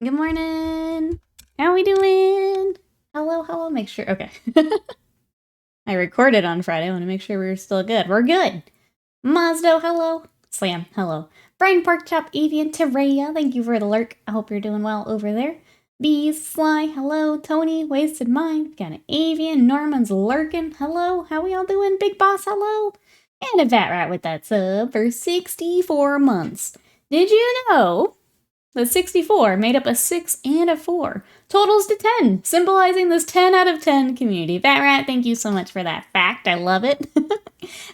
Good morning. How we doing? Hello, hello. Make sure. Okay. I recorded on Friday. I want to make sure we're still good. We're good. Mazdo, hello. Slam, hello. Brian Porkchop, Avian, Terrea, thank you for the lurk. I hope you're doing well over there. Bees, Sly, hello. Tony, Wasted Mind, got an Avian. Norman's lurking, hello. How we all doing? Big Boss, hello. And a Vat Rat with that sub for 64 months. Did you know the 64 made up a 6 and a 4. Totals to 10, symbolizing this 10 out of 10 community. Vat Rat, thank you so much for that fact. I love it.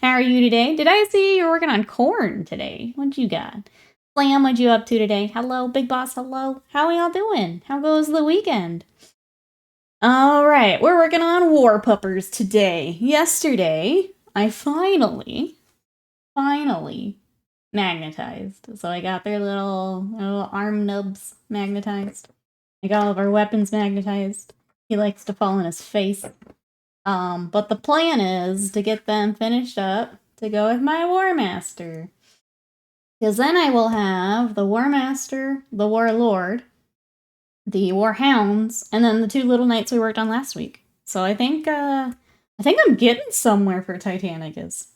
How are you today? Did I see you're working on corn today? What you got? Slam, what you up to today? Hello, Big Boss, hello. How are y'all doing? How goes the weekend? Alright, we're working on War Puppers today. Yesterday, I finally magnetized. So I got their little arm nubs magnetized. I got all of our weapons magnetized. He likes to fall on his face. But the plan is to get them finished up to go with my War Master. Because then I will have the War Master, the Warlord, the Warhounds, and then the 2 little knights we worked on last week. So I think I'm getting somewhere for Titanicus.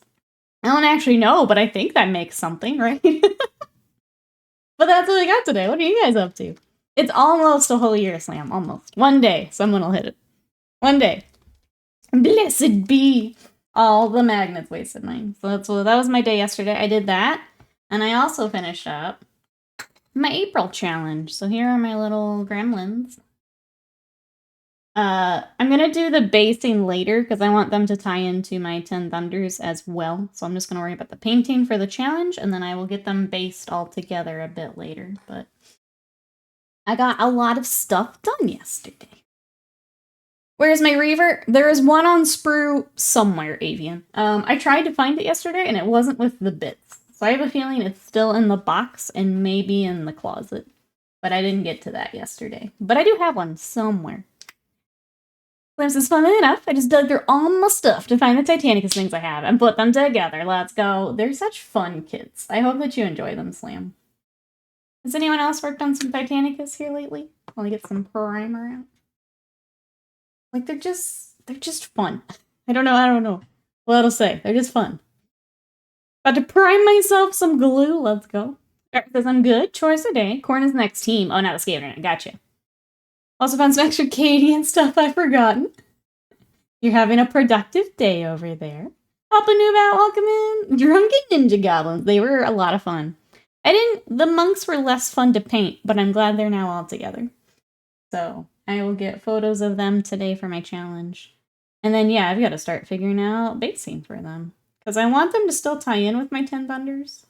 I don't actually know, but I think that makes something, right? But that's what I got today. What are you guys up to? It's almost a whole year, Slam. Almost. One day, someone will hit it. One day. Blessed be all the magnets wasted mine. So that was my day yesterday. I did that. And I also finished up my April challenge. So here are my little gremlins. I'm gonna do the basing later because I want them to tie into my 10 Thunders as well. So I'm just gonna worry about the painting for the challenge, and then I will get them based all together a bit later. But I got a lot of stuff done yesterday. Where's my Reaver? There is one on sprue somewhere, Avian. I tried to find it yesterday, and it wasn't with the bits. So I have a feeling it's still in the box and maybe in the closet. But I didn't get to that yesterday. But I do have one somewhere. This is fun enough. I just dug through all my stuff to find the Titanicus things I have and put them together. Let's go. They're such fun kits. I hope that you enjoy them, Slam. Has anyone else worked on some Titanicus here lately? While I get some primer out. Like, they're just fun. I don't know what to say. They're just fun. About to prime myself some glue. Let's go. Eric says I'm good. Chores a day. Corn is next team. Oh, not the skater. Gotcha. Also found some extra Cadian stuff I've forgotten. You're having a productive day over there. Papa Nubat, welcome in. Drunken Ninja Goblins. They were a lot of fun. The monks were less fun to paint, but I'm glad they're now all together. So I will get photos of them today for my challenge. And then, yeah, I've got to start figuring out basing for them. Because I want them to still tie in with my 10 Thunders.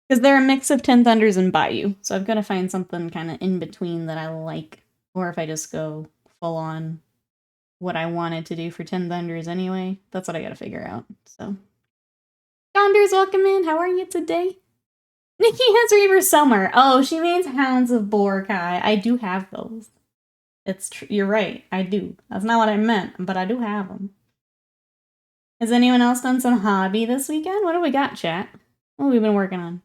Because they're a mix of 10 Thunders and Bayou. So I've got to find something kind of in between that I like. Or if I just go full on what I wanted to do for 10 Thunders anyway. That's what I got to figure out. So, Thunders, welcome in. How are you today? Nikki has Reaver somewhere. Oh, she means Hounds of Borkai. I do have those. You're right. I do. That's not what I meant, but I do have them. Has anyone else done some hobby this weekend? What do we got, chat? What have we been working on?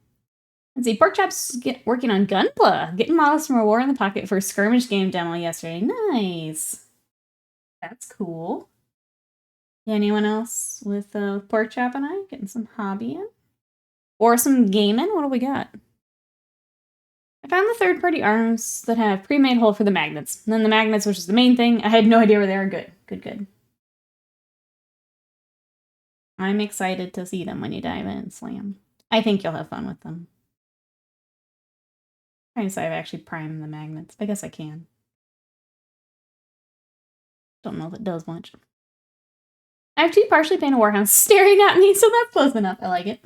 Let's see. Porkchop's working on Gunpla. Getting models from a War in the Pocket for a skirmish game demo yesterday. Nice. That's cool. Anyone else with Porkchop and I getting some hobby in? Or some gaming? What do we got? I found the third-party arms that have pre-made hole for the magnets. And then the magnets, which is the main thing, I had no idea where they are. Good. I'm excited to see them when you dive in, Slam. I think you'll have fun with them. I'm trying to say I've actually primed the magnets. I guess I can. Don't know if it does much. I have 2 partially painted Warhounds staring at me, so that's close enough. I like it.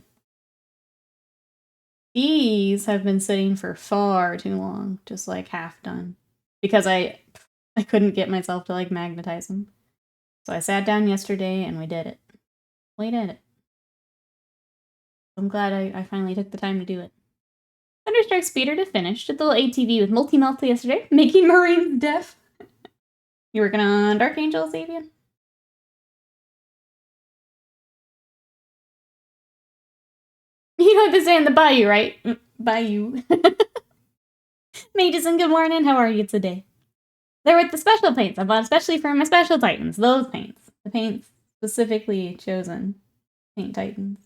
These have been sitting for far too long, just like half done. Because I couldn't get myself to like magnetize them. So I sat down yesterday and we did it. We did it. I'm glad I finally took the time to do it. Thunderstrike Speeder to finish. Did the little ATV with multi-melt yesterday, making Marines deaf. You working on Dark Angel, Xavier? You know what they say in the Bayou, right? Bayou. Mageson, good morning. How are you today? They're with the special paints. I bought especially for my special Titans. Those paints. The paints specifically chosen. Paint Titans.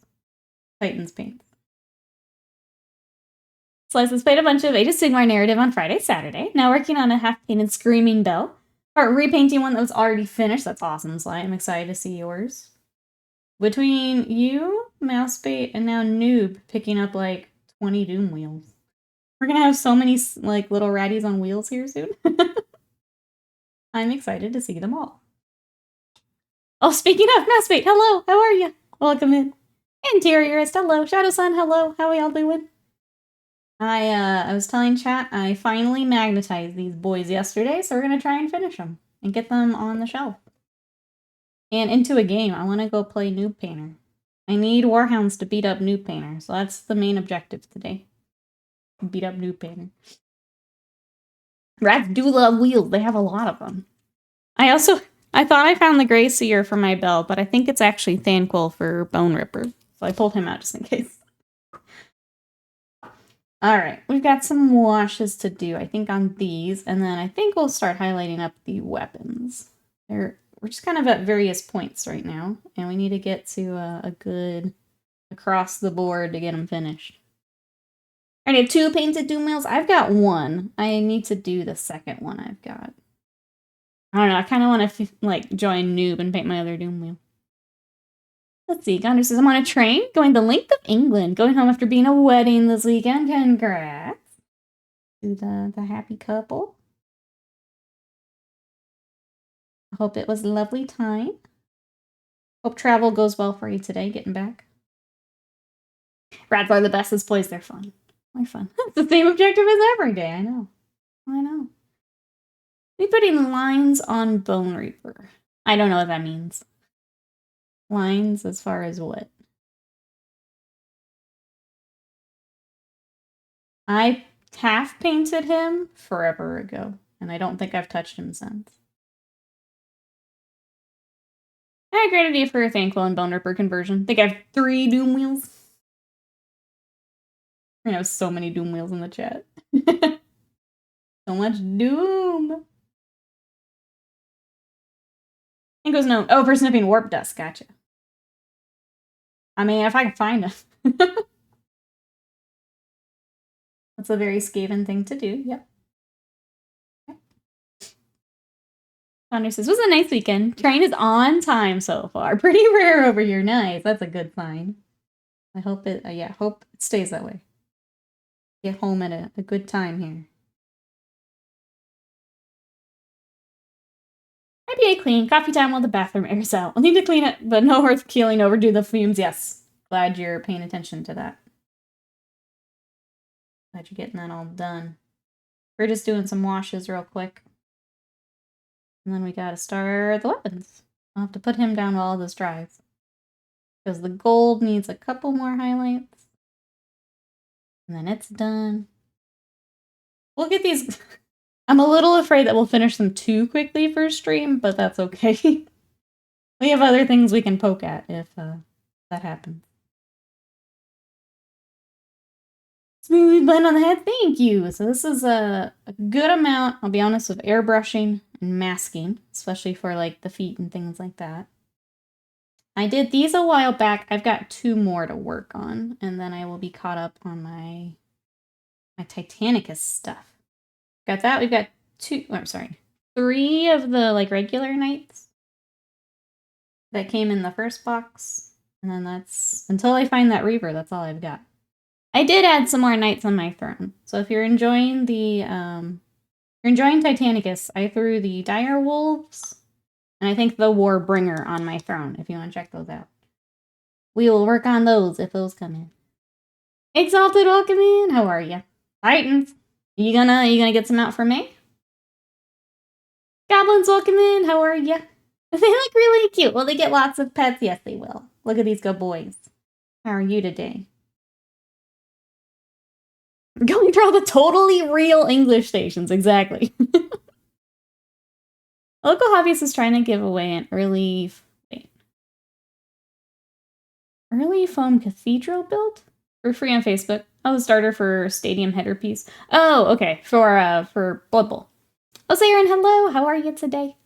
Titans paints. Slices played a bunch of Age of Sigmar narrative on Friday, Saturday. Now working on a half-painted Screaming Bell. Or repainting one that was already finished. That's awesome, Sly. I'm excited to see yours. Between you, Mousebait, and now Noob picking up like 20 Doom wheels. We're gonna have so many like little ratties on wheels here soon. I'm excited to see them all. Oh, speaking of Mousebait, hello, how are you? Welcome in. Interiorist, hello. Shadow Sun, hello. How are y'all doing? I was telling chat, I finally magnetized these boys yesterday, so we're gonna try and finish them and get them on the shelf. And into a game. I want to go play Noob Painter. I need Warhounds to beat up Noob Painter, so that's the main objective today. Beat up Noob Painter. Rats do love wheels. They have a lot of them. I thought I found the Grey Seer for my bell, but I think it's actually Thanquil for Bone Ripper. So I pulled him out just in case. Alright, we've got some washes to do, I think, on these. And then I think we'll start highlighting up the weapons. We're just kind of at various points right now. And we need to get to a good across the board to get them finished. I have 2 painted Doom wheels. I've got 1. I need to do the second one I've got. I don't know. I kind of want to like join Noob and paint my other Doom wheel. Let's see. Gondor says, I'm on a train going the length of England. Going home after being a wedding this weekend. Congrats to the happy couple. I hope it was a lovely time. Hope travel goes well for you today, getting back. Rats are the best as boys. They're fun. They're fun. It's the same objective as every day. I know. I know. Be putting lines on Bone Reaper. I don't know what that means. Lines as far as what? I half painted him forever ago, and I don't think I've touched him since. I had a great idea for a Thanquil and Bone Ripper conversion. I think I have 3 Doom wheels. We're gonna have so many Doom wheels in the chat. So much Doom. It goes no. Oh, for sniffing warp dust. Gotcha. I mean, if I can find them. That's a very Skaven thing to do. Yep. Connor says, it was a nice weekend. Train is on time so far. Pretty rare over here. Nice. That's a good sign. I hope it, hope it stays that way. Get home at a good time here. IPA clean. Coffee time while the bathroom airs out. I'll need to clean it, but no earth keeling overdue the fumes. Yes. Glad you're paying attention to that. Glad you're getting that all done. We're just doing some washes real quick. And then we gotta start the weapons. I'll have to put him down while all this dries. Because the gold needs a couple more highlights. And then it's done. We'll get these... I'm a little afraid that we'll finish them too quickly for stream, but that's okay. We have other things we can poke at if that happens. Smooth blend on the head, thank you! So this is a good amount, I'll be honest, of airbrushing and masking, especially for like the feet and things like that. I did these a while back. I've got 2 more to work on, and then I will be caught up on my Titanicus stuff. Got that. We've got 3 of the like regular knights that came in the first box, and then that's until I find that Reaver. That's all I've got. I did add some more knights on my throne, so if you're enjoying the Titanicus, I threw the Dire Wolves, and I think the Warbringer on my throne, if you want to check those out. We will work on those if those come in. Exalted, welcome in. How are you? Titans, you gonna get some out for me? Goblins, welcome in. How are you? They look really cute. Will they get lots of pets? Yes, they will. Look at these good boys. How are you today? Going through all the totally real English stations, exactly. Local Hobbyist is trying to give away an early foam cathedral build for free on Facebook. Oh, the starter for Stadium header piece. Oh, okay. For Blood Bowl. Oh, Saren, hello. How are you today?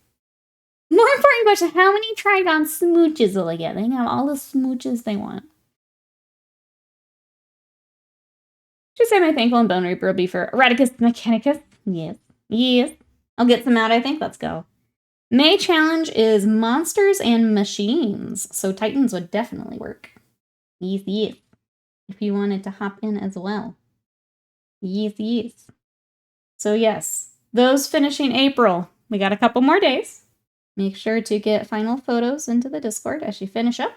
More important question: how many Trigon smooches will I get? They can have all the smooches they want. Just say my thankful and bone reaper will be for Adeptus Mechanicus. Yes. Yes. I'll get some out, I think. Let's go. May challenge is monsters and machines. So Titans would definitely work. Yes, yes. If you wanted to hop in as well. Yes, yes. So yes, those finishing April. We got a couple more days. Make sure to get final photos into the Discord as you finish up.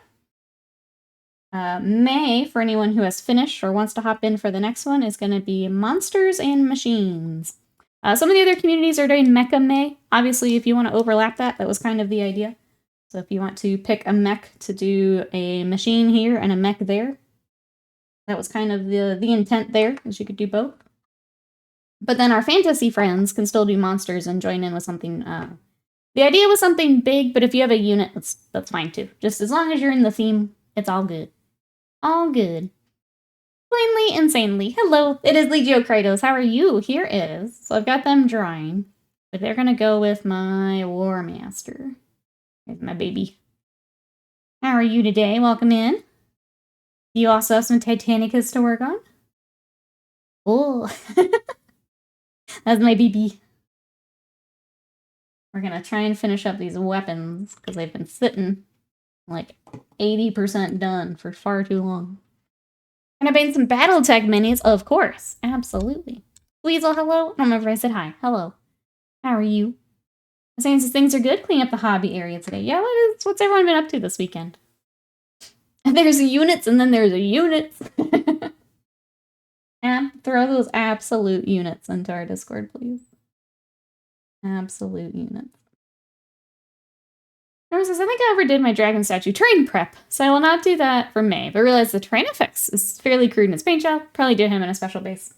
May, for anyone who has finished or wants to hop in for the next one, is going to be Monsters and Machines. Some of the other communities are doing Mecha May. Obviously, if you want to overlap that was kind of the idea. So if you want to pick a mech to do a machine here and a mech there, that was kind of the intent there, is you could do both. But then our fantasy friends can still do monsters and join in with something. The idea was something big, but if you have a unit, that's fine too. Just as long as you're in the theme, it's all good. All good. Plainly, insanely. Hello, it is Legio Krytos. How are you? Here is. So I've got them drawing, but they're gonna go with my War Master. Here's my baby. How are you today? Welcome in. You also have some Titanicus to work on? Oh, that's my baby. We're gonna try and finish up these weapons because they've been sitting like 80% done for far too long. Can I bang some Battletech minis? Of course. Absolutely. Weasel, hello. I don't remember if I said hi. Hello. How are you? Saying things are good. Cleaning up the hobby area today. Yeah, what's everyone been up to this weekend? There's units and then there's units. And throw those absolute units into our Discord, please. Absolute units. I think I overdid my dragon statue terrain prep, so I will not do that for May, but realize the terrain effects is fairly crude in his paint job. Probably do him in a special base.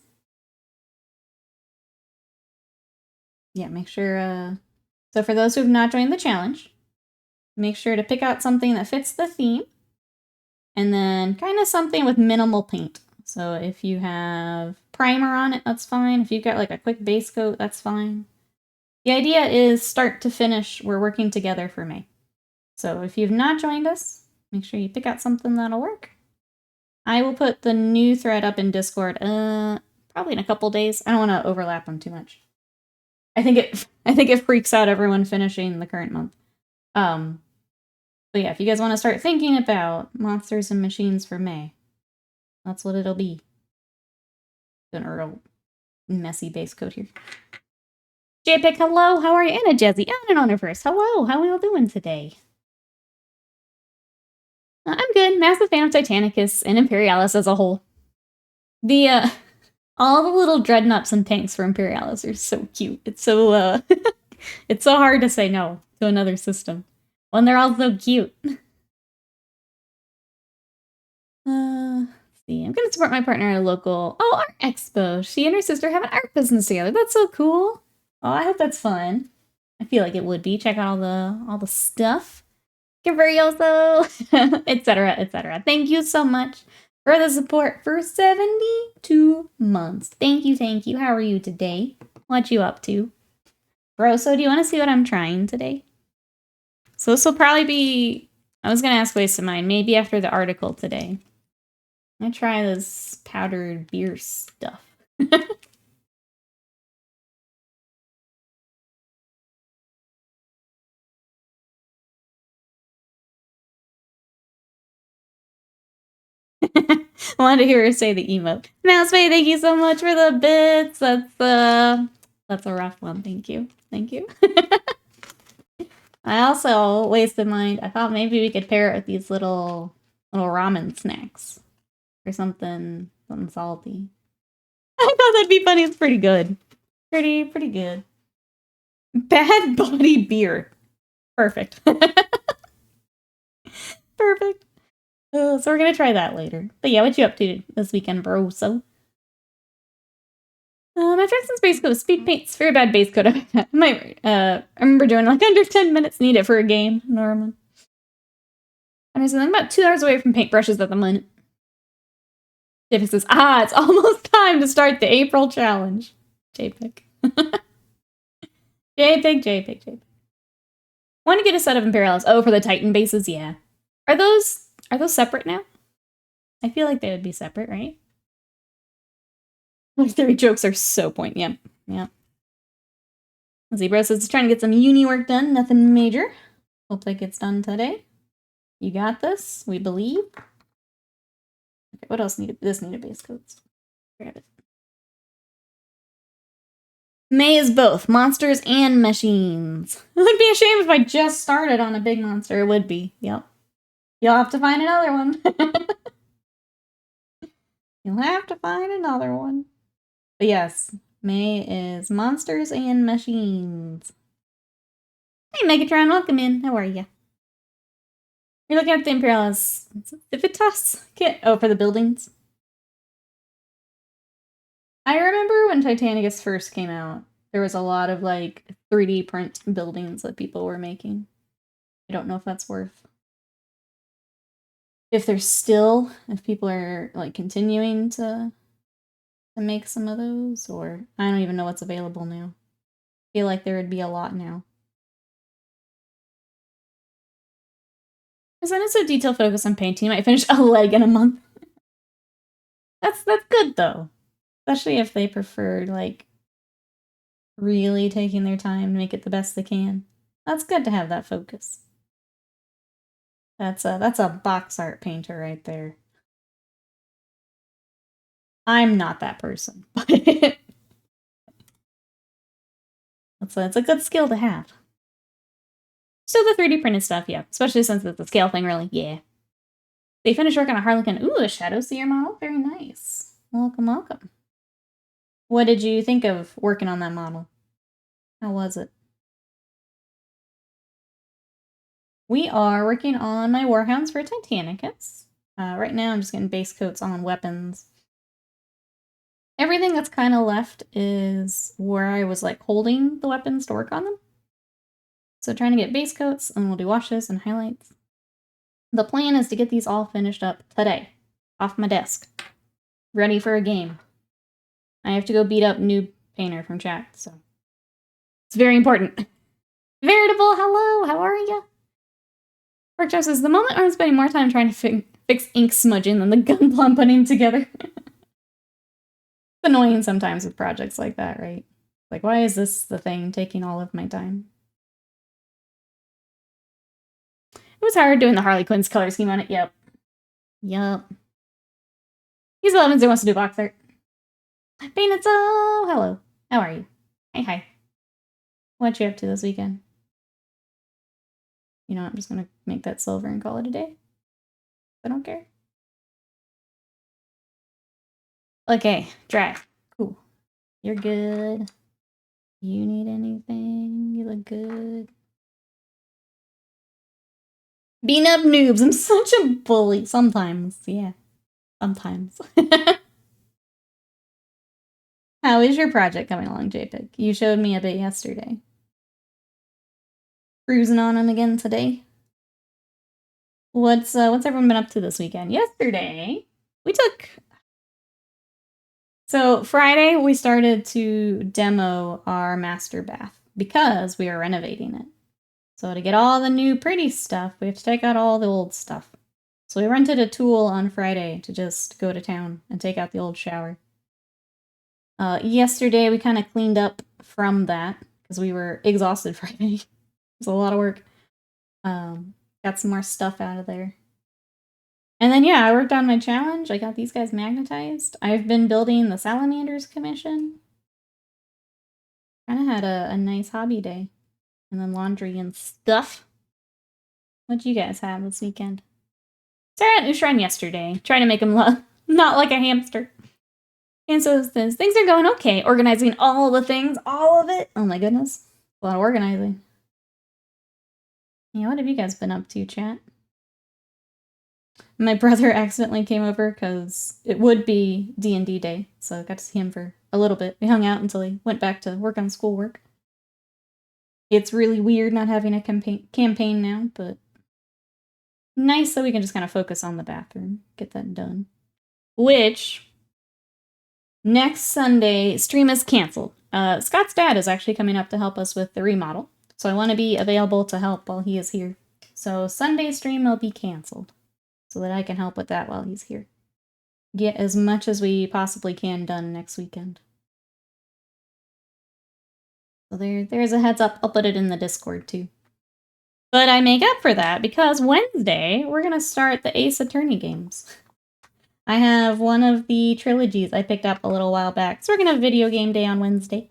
Yeah, make sure, so for those who have not joined the challenge, make sure to pick out something that fits the theme, and then kind of something with minimal paint. So if you have primer on it, that's fine. If you've got like a quick base coat, that's fine. The idea is start to finish, we're working together for May. So if you've not joined us, make sure you pick out something that'll work. I will put the new thread up in Discord, probably in a couple days. I don't want to overlap them too much. I think it freaks out everyone finishing the current month. But yeah, if you guys want to start thinking about monsters and machines for May, that's what it'll be. Doing a real messy base coat here. JPIC, hello, how are you? Anna Jezzy, and Honor first. Hello, how are we all doing today? I'm good. Massive fan of Titanicus and Imperialis as a whole. All the little dreadnoughts and tanks for Imperialis are so cute. It's so, it's so hard to say no to another system when they're all so cute. Let's see. I'm gonna support my partner at a local art expo. She and her sister have an art business together. That's so cool. Oh, I hope that's fun. I feel like it would be. Check out all the stuff. Cavarioso, etc., etc. Thank you so much for the support for 72 months. Thank you. How are you today? What you up to? Bro, so do you want to see what I'm trying today? So this will probably be... I was going to ask waste of mine. Maybe after the article today. I'm going to try this powdered beer stuff. I wanted to hear her say the emote. Mousebay, thank you so much for the bits. That's a rough one. Thank you. I also wasted mine. I thought maybe we could pair it with these little ramen snacks or something salty. I thought that'd be funny. It's pretty good. Pretty good. Bad body beer. Perfect. Perfect. So we're gonna try that later. But yeah, what you up to this weekend, bro? So my Jackson's base coat, speed paint's very bad base coat. I remember doing like under 10 minutes. Need it for a game, Norman. And I'm about 2 hours away from paintbrushes at the moment. JPEG says, it's almost time to start the April challenge. JPEG. JPEG. Want to get a set of Imperials. Oh, for the Titan bases, yeah. Are those separate now? I feel like they would be separate, right? My theory jokes are so point. Yep. Zebra says it's trying to get some uni work done. Nothing major. Hope that gets done today. You got this. We believe. Okay, what else needed? This needed base codes. Grab it. May is both monsters and machines. It would be a shame if I just started on a big monster. It would be. Yep. You'll have to find another one. You'll have to find another one. But yes, May is monsters and machines. Hey, Megatron, welcome in. How are you? You're looking at the Imperialis Civitas kit? Oh, for the buildings? I remember when Titanicus first came out, there was a lot of, like, 3D print buildings that people were making. I don't know if that's worth... If people are, like, continuing to make some of those, or... I don't even know what's available now. I feel like there would be a lot now. Because I'm so detail focused on painting, I might finish a leg in a month. That's good, though. Especially if they prefer, like, really taking their time to make it the best they can. That's good to have that focus. That's a box art painter right there. I'm not that person. It's a good skill to have. Still the 3D printed stuff, yeah. Especially since it's a scale thing, really. Yeah. They finished work on a Harlequin. Ooh, a Shadow Seer model. Very nice. Welcome. What did you think of working on that model? How was it? We are working on my Warhounds for Titanicus. Right now I'm just getting base coats on weapons. Everything that's kind of left is where I was like holding the weapons to work on them. So trying to get base coats, and we'll do washes and highlights. The plan is to get these all finished up today, off my desk, ready for a game. I have to go beat up Noob Painter from chat, so it's very important. Veritable, hello, how are ya? Porkchop says, the moment I'm spending more time trying to fix ink smudging than the gunpla I'm putting together. It's annoying sometimes with projects like that, right? Like, why is this the thing taking all of my time? It was hard doing the Harley Quinn's color scheme on it. Yep. He's 11 who wants to do box art. Peanuts, oh, hello. How are you? Hi. What you up to this weekend? You know, I'm just gonna make that silver and call it a day. I don't care. Okay, dry. Cool. You're good. You need anything? You look good. Bean up noobs. I'm such a bully. Sometimes, yeah. Sometimes. How is your project coming along, JPEG? You showed me a bit yesterday. Cruising on them again today. What's everyone been up to this weekend? Yesterday, we took... So Friday, we started to demo our master bath because we are renovating it. So to get all the new pretty stuff, we have to take out all the old stuff. So we rented a tool on Friday to just go to town and take out the old shower. Yesterday, we kind of cleaned up from that because we were exhausted Friday. It was a lot of work. Got some more stuff out of there. And then, yeah, I worked on my challenge. I got these guys magnetized. I've been building the Salamanders commission. Kind of had a nice hobby day. And then laundry and stuff. What'd you guys have this weekend? Sarah and Ushran yesterday. Trying to make him not like a hamster. And so things are going okay. Organizing all the things. All of it. Oh my goodness. A lot of organizing. Yeah, what have you guys been up to, chat? My brother accidentally came over because it would be D&D day, so I got to see him for a little bit. We hung out until he went back to work on schoolwork. It's really weird not having a campaign now, but nice so we can just kind of focus on the bathroom, get that done. which next Sunday stream is canceled. Scott's dad is actually coming up to help us with the remodel, so I want to be available to help while he is here. So Sunday stream will be canceled so that I can help with that while he's here. Get as much as we possibly can done next weekend. So there's a heads up. I'll put it in the Discord too. But I make up for that because Wednesday we're going to start the Ace Attorney games. I have one of the trilogies I picked up a little while back. So we're going to have video game day on Wednesday.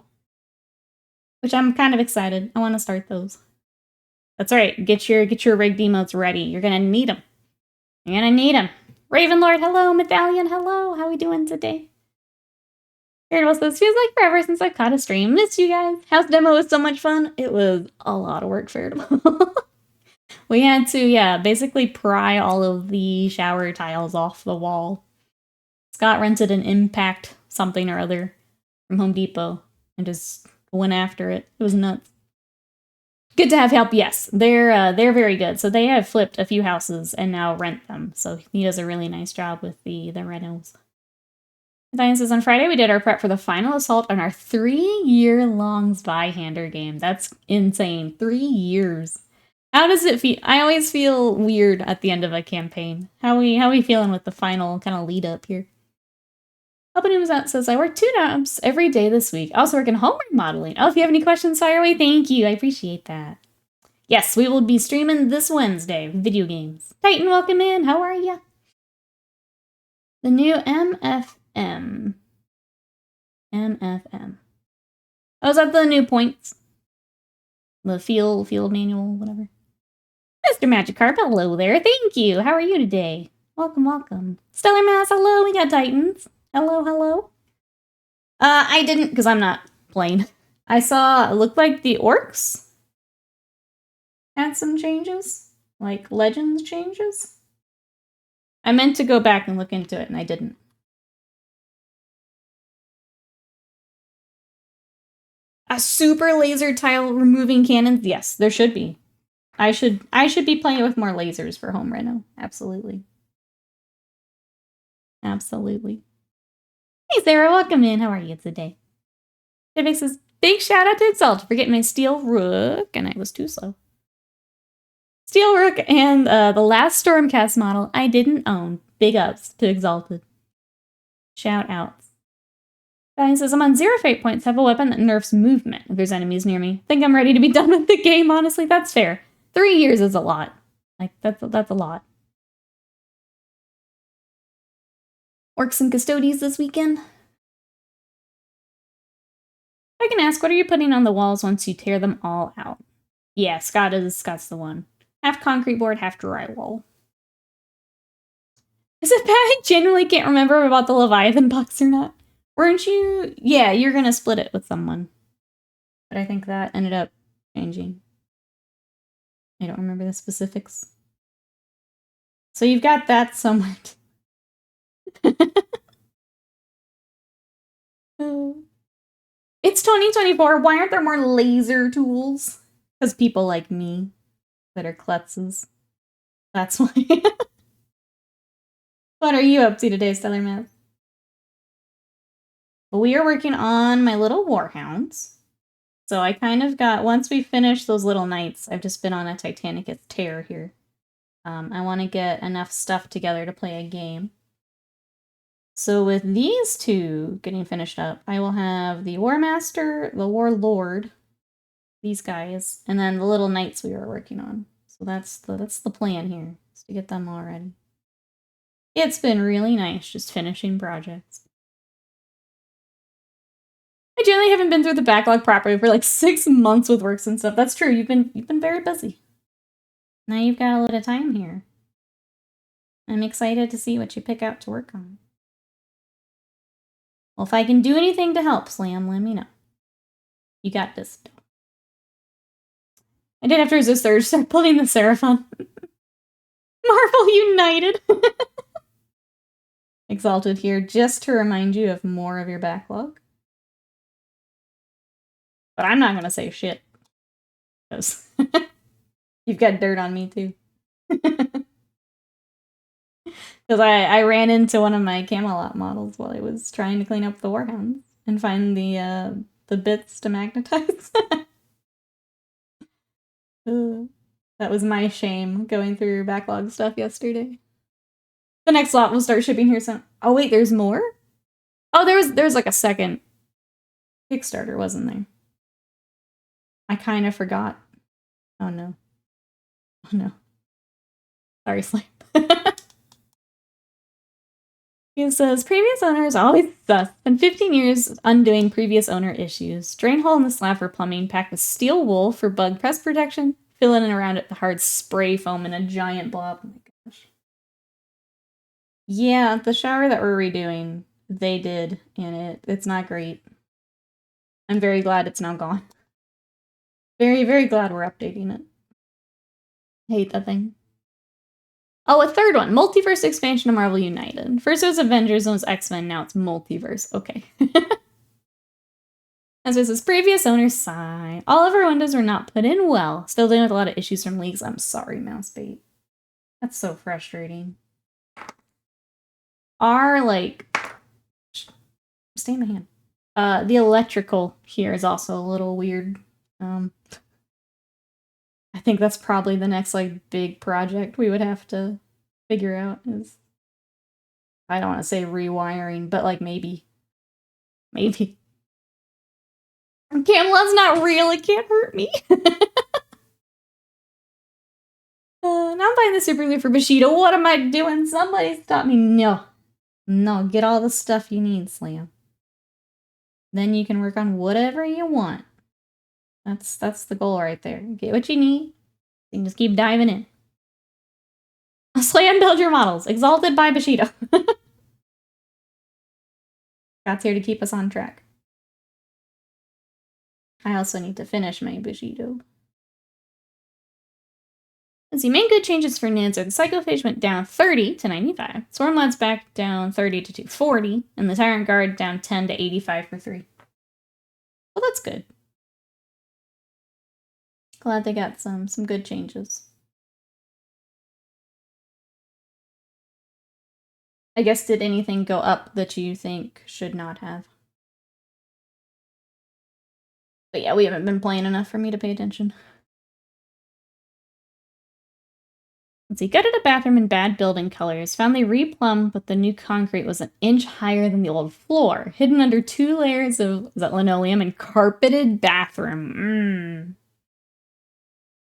Which I'm kind of excited. I want to start those. That's right. Get your rigged emotes ready. You're going to need them. You're going to need them. Ravenlord, hello. Medallion, hello. How we doing today? Irritable says, feels like forever since I caught a stream. Miss you guys. House demo was so much fun. It was a lot of work for Irritable. We had to, basically pry all of the shower tiles off the wall. Scott rented an Impact something or other from Home Depot and just went after it. It was nuts. Good to have help, yes. They're very good. So they have flipped a few houses and now rent them. So he does a really nice job with the rentals. Diane says, on Friday we did our prep for the final assault on our 3-year-long Spyhander game. That's insane. 3 years. How does it feel? I always feel weird at the end of a campaign. How we feeling with the final kind of lead up here? Opening out says, I work 2 jobs every day this week. I also work in home remodeling. Oh, if you have any questions, fire away. Thank you. I appreciate that. Yes, we will be streaming this Wednesday. Video games. Titan, welcome in. How are ya? The new MFM. MFM. Oh, is that the new points? The field manual, whatever. Mr. Magikarp, hello there. Thank you. How are you today? Welcome, welcome. Stellar Mass, hello. We got Titans. Hello, hello. I didn't, because I'm not playing. I saw, it looked like the orcs had some changes. Like, legends changes. I meant to go back and look into it, and I didn't. A super laser tile removing cannons? Yes, there should be. I should be playing with more lasers for home reno. Absolutely. Absolutely. Hey Sarah, welcome in. How are you today? Vivek says, big shout out to Exalt for getting my Steel Rook, and I was too slow. Steel Rook and the last Stormcast model I didn't own. Big ups to Exalted. Shout outs. Diane says, I'm on 0 fate points, have a weapon that nerfs movement if there's enemies near me. Think I'm ready to be done with the game, honestly. That's fair. 3 years is a lot. Like, that's a lot. Orcs and Custodies this weekend. I can ask, what are you putting on the walls once you tear them all out? Yeah, Scott's the one. Half concrete board, half drywall. Is it bad I genuinely can't remember about the Leviathan box or not? Weren't you? Yeah, you're gonna split it with someone. But I think that ended up changing. I don't remember the specifics. So you've got that somewhere. It's 2024. Why aren't there more laser tools? Because people like me that are klutzes. That's why. What are you up to today, Stellar Math? We are working on my little Warhounds. So I kind of got, once we finish those little knights, I've just been on a Titanicus tear here. I want to get enough stuff together to play a game. So with these two getting finished up, I will have the War Master, the Warlord, these guys, and then the little knights we were working on. So that's the plan here, is to get them all ready. It's been really nice just finishing projects. I generally haven't been through the backlog properly for like 6 months with works and stuff. That's true. You've been very busy. Now you've got a lot of time here. I'm excited to see what you pick out to work on. Well, if I can do anything to help, Slam, let me know. You got this. I did have to resist the urge to start pulling the Seraphon. Marvel United! Exalted here, just to remind you of more of your backlog. But I'm not gonna say shit. Because you've got dirt on me, too. Because I ran into one of my Camelot models while I was trying to clean up the Warhounds and find the bits to magnetize. That was my shame going through backlog stuff yesterday. The next lot will start shipping here soon. Oh wait, there's more? Oh, there's like a second Kickstarter, wasn't there? I kind of forgot. Oh no. Oh no. Sorry, Slap. He says, previous owners always sus. Been 15 years undoing previous owner issues. Drain hole in the slab for plumbing, packed with steel wool for bug pest protection, fill in and around it the hard spray foam in a giant blob. Oh my gosh. Yeah, the shower that we're redoing, they did, and it's not great. I'm very glad it's now gone. Very, very glad we're updating it. I hate that thing. Oh, a third one. Multiverse expansion of Marvel United. First it was Avengers, then it was X-Men, now it's Multiverse. Okay. As this is previous owner sigh. All of our windows were not put in well. Still dealing with a lot of issues from leaks. I'm sorry, Mousebait. That's so frustrating. Our, like... Stay in my hand. The electrical here is also a little weird. I think that's probably the next, like, big project we would have to figure out is... I don't want to say rewiring, but, like, maybe. Maybe. Camelot's not real, it can't hurt me. Now I'm buying the Super Glue for Bushido. What am I doing? Somebody stop me. No. No, get all the stuff you need, Slam. Then you can work on whatever you want. That's the goal right there. Get what you need. You can just keep diving in. Slam, build your models. Exalted by Bushido. God's here to keep us on track. I also need to finish my Bushido. Let's see, main good changes for NIDS are the Psychophage went down 30 to 95, Swarmlad's back down 30 to 240, and the Tyrant Guard down 10 to 85 for 3. Well, that's good. Glad they got some good changes. I guess, did anything go up that you think should not have? But yeah, we haven't been playing enough for me to pay attention. Let's see, gutted a bathroom in bad building colors. Found they replumbed, but the new concrete was an inch higher than the old floor. Hidden under 2 layers of, is that linoleum, and carpeted bathroom.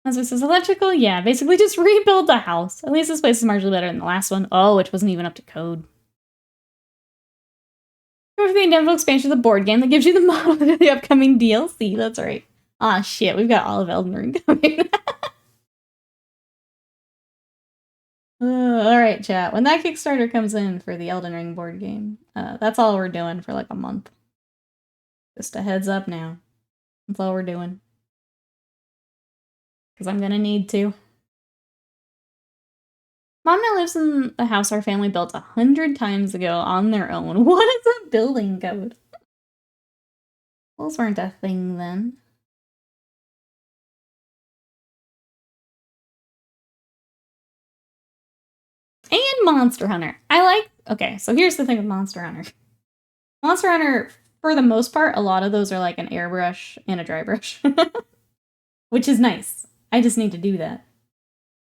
As it says, electrical, yeah, basically just rebuild the house. At least this place is marginally better than the last one. Oh, which wasn't even up to code. For the inevitable expansion of the board game that gives you the model of the upcoming DLC. That's right. Aw, shit, we've got all of Elden Ring coming. Alright, chat. When that Kickstarter comes in for the Elden Ring board game, that's all we're doing for like a month. Just a heads up now. That's all we're doing. Because I'm gonna need to. Mom now lives in the house our family built 100 times ago on their own. What is a building code? Those weren't a thing then. And Monster Hunter. Okay, so here's the thing with Monster Hunter. Monster Hunter, for the most part, a lot of those are like an airbrush and a dry brush. Which is nice. I just need to do that.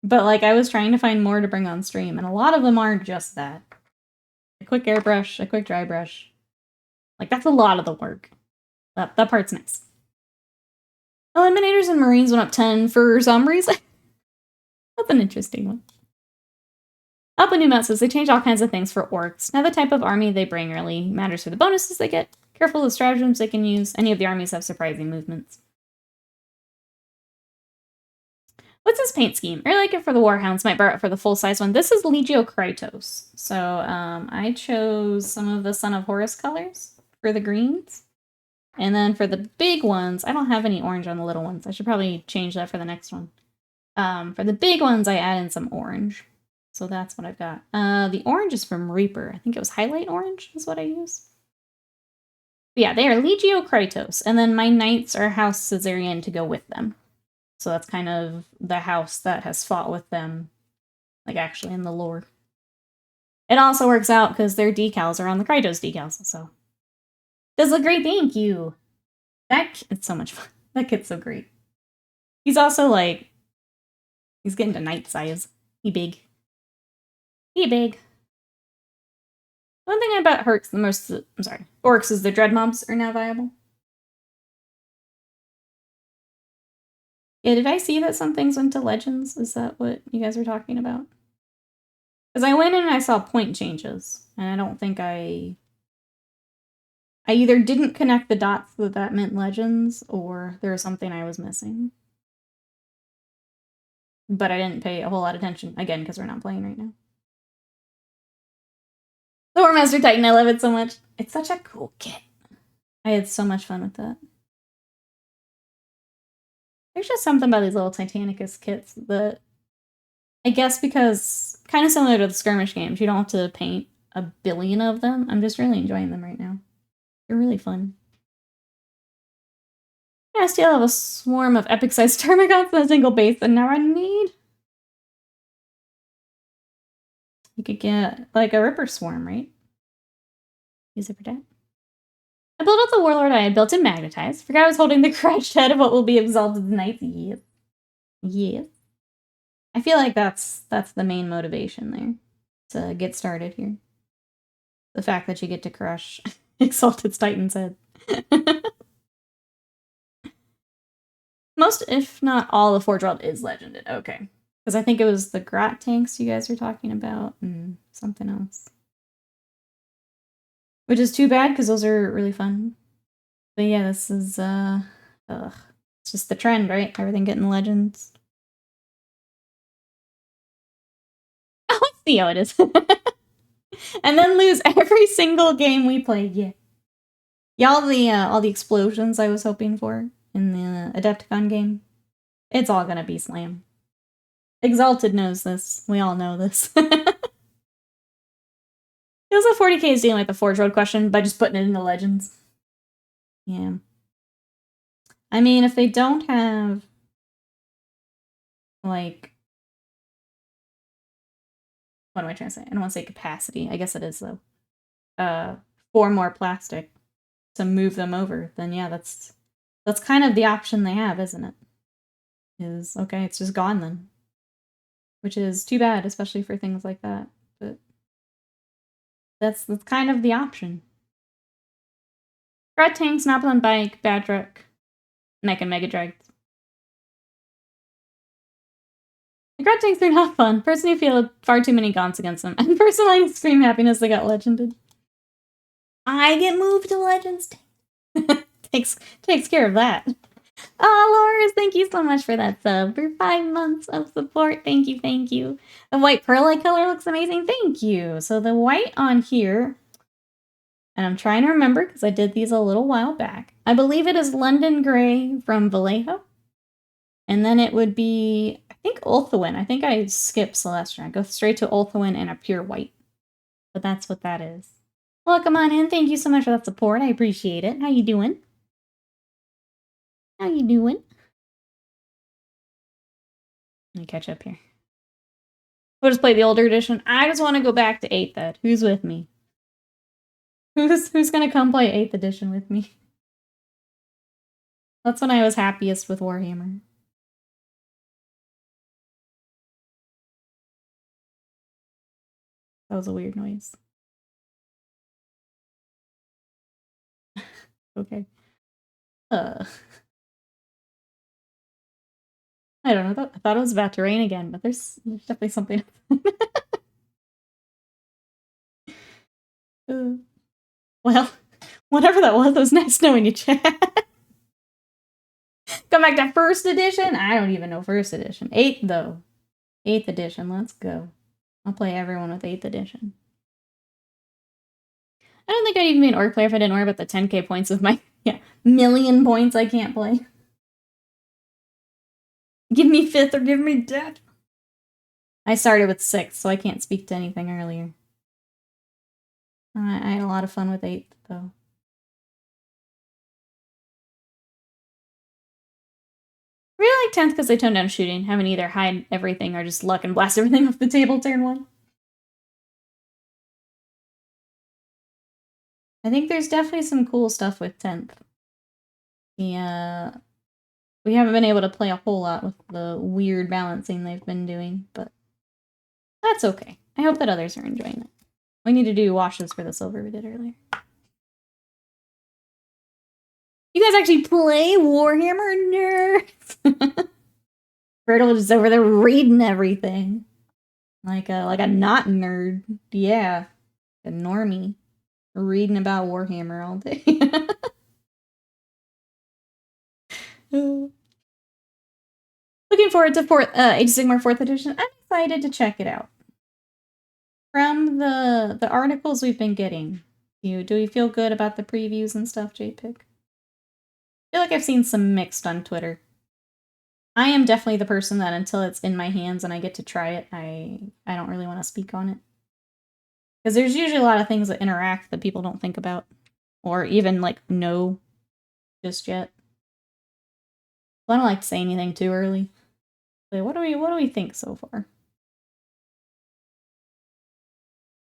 But like, I was trying to find more to bring on stream, and a lot of them are just that. A quick airbrush, a quick dry brush. Like, that's a lot of the work. That part's nice. Eliminators and Marines went up 10 for some reason. That's an interesting one. Up with new mounts says they changed all kinds of things for orcs. Now the type of army they bring really matters for the bonuses they get. Careful of the stratagems they can use. Any of the armies have surprising movements. What's this paint scheme? I like it for the Warhounds. Might borrow it for the full-size one. This is Legio Krytos. So I chose some of the Son of Horus colors for the greens. And then for the big ones, I don't have any orange on the little ones. I should probably change that for the next one. For the big ones, I add in some orange. So that's what I've got. The orange is from Reaper. I think it was Highlight Orange is what I use. But yeah, they are Legio Krytos. And then my knights are House Caesarian to go with them. So that's kind of the house that has fought with them, like actually in the lore. It also works out because their decals are on the Krytos decals, so. Does look great, thank you! It's so much fun. That kid's so great. He's also like, he's getting to knight size. He big. He big. One thing about hurts the most, I'm sorry, orcs is the dread mobs are now viable. Yeah, did I see that some things went to Legends? Is that what you guys were talking about? Because I went in and I saw point changes, and I don't think I either didn't connect the dots that meant Legends, or there was something I was missing. But I didn't pay a whole lot of attention, again, because we're not playing right now. The War Master Titan, I love it so much. It's such a cool kit. I had so much fun with that. There's just something about these little Titanicus kits that, I guess because, kind of similar to the skirmish games, you don't have to paint a billion of them. I'm just really enjoying them right now. They're really fun. I still have a swarm of epic-sized Termagants in a single base that now I need. You could get, like, a Ripper Swarm, right? Use it for that. I built up the Warlord I had built in magnetized. Forgot I was holding the crushed head of what will be absolved of the Knights. Yes. Yes. I feel like that's the main motivation there. To get started here. The fact that you get to crush Exalted Titan's head. Most, if not all, of Forge World is legended. Okay. Because I think it was the Grot tanks you guys were talking about and something else. Which is too bad, because those are really fun. But yeah, this is, it's just the trend, right? Everything getting legends. Oh, I see how it is. And then lose every single game we played, yeah. Yeah, all the explosions I was hoping for in the Adepticon game, it's all gonna be slam. Exalted knows this. We all know this. It was a 40k is dealing with the Forge Road question by just putting it into Legends. Yeah. I mean, if they don't have, like, what am I trying to say? I don't want to say capacity. I guess it is, though. 4 more plastic to move them over, then yeah, that's kind of the option they have, isn't it? Is, okay, it's just gone then. Which is too bad, especially for things like that. But that's kind of the option. Red Tanks, Noblin Bike, Badrock, Mech and Mega Drag. The Grot Tanks are not fun. Personally, feel far too many gaunts against them. And personally, I scream happiness they got legended. I get moved to Legends. takes care of that. Oh, Loris, thank you so much for that sub. For 5 months of support. Thank you, thank you. The white perlite color looks amazing. Thank you. So the white on here, and I'm trying to remember because I did these a little while back. I believe it is London Gray from Vallejo. And then it would be, I think, Ulthuan. I think I skipped Celestia. I go straight to Ulthuan and a pure white. But that's what that is. Welcome on in. Thank you so much for that support. I appreciate it. How you doing? How you doing? Let me catch up here. We'll just play the older edition. I just want to go back to 8th Ed. Who's with me? Who's gonna come play 8th edition with me? That's when I was happiest with Warhammer. That was a weird noise. Okay. I don't know. I thought it was about to rain again, but there's definitely something. Well, whatever that was nice knowing you, Chad. Come back to 1st edition? I don't even know 1st edition. 8th, though. 8th edition, let's go. I'll play everyone with 8th edition. I don't think I'd even be an orc player if I didn't worry about the 10k points of my million points I can't play. Give me 5th or give me death. I started with 6th, so I can't speak to anything earlier. I had a lot of fun with 8th, though. I really like 10th because they toned down shooting, having either hide everything or just luck and blast everything off the table turn 1. I think there's definitely some cool stuff with 10th. Yeah. We haven't been able to play a whole lot with the weird balancing they've been doing, but that's okay. I hope that others are enjoying it. We need to do washes for the silver we did earlier. You guys actually play Warhammer, nerds? Bertle is over there reading everything. Like a not nerd. Yeah. A normie. Reading about Warhammer all day. Looking forward to Age of Sigmar 4th edition. I'm excited to check it out. From the articles we've been getting, do we feel good about the previews and stuff, JPIG? I feel like I've seen some mixed on Twitter. I am definitely the person that until it's in my hands and I get to try it, I don't really want to speak on it. Because there's usually a lot of things that interact that people don't think about. Or even, like, know just yet. I don't like to say anything too early. So what do we think so far?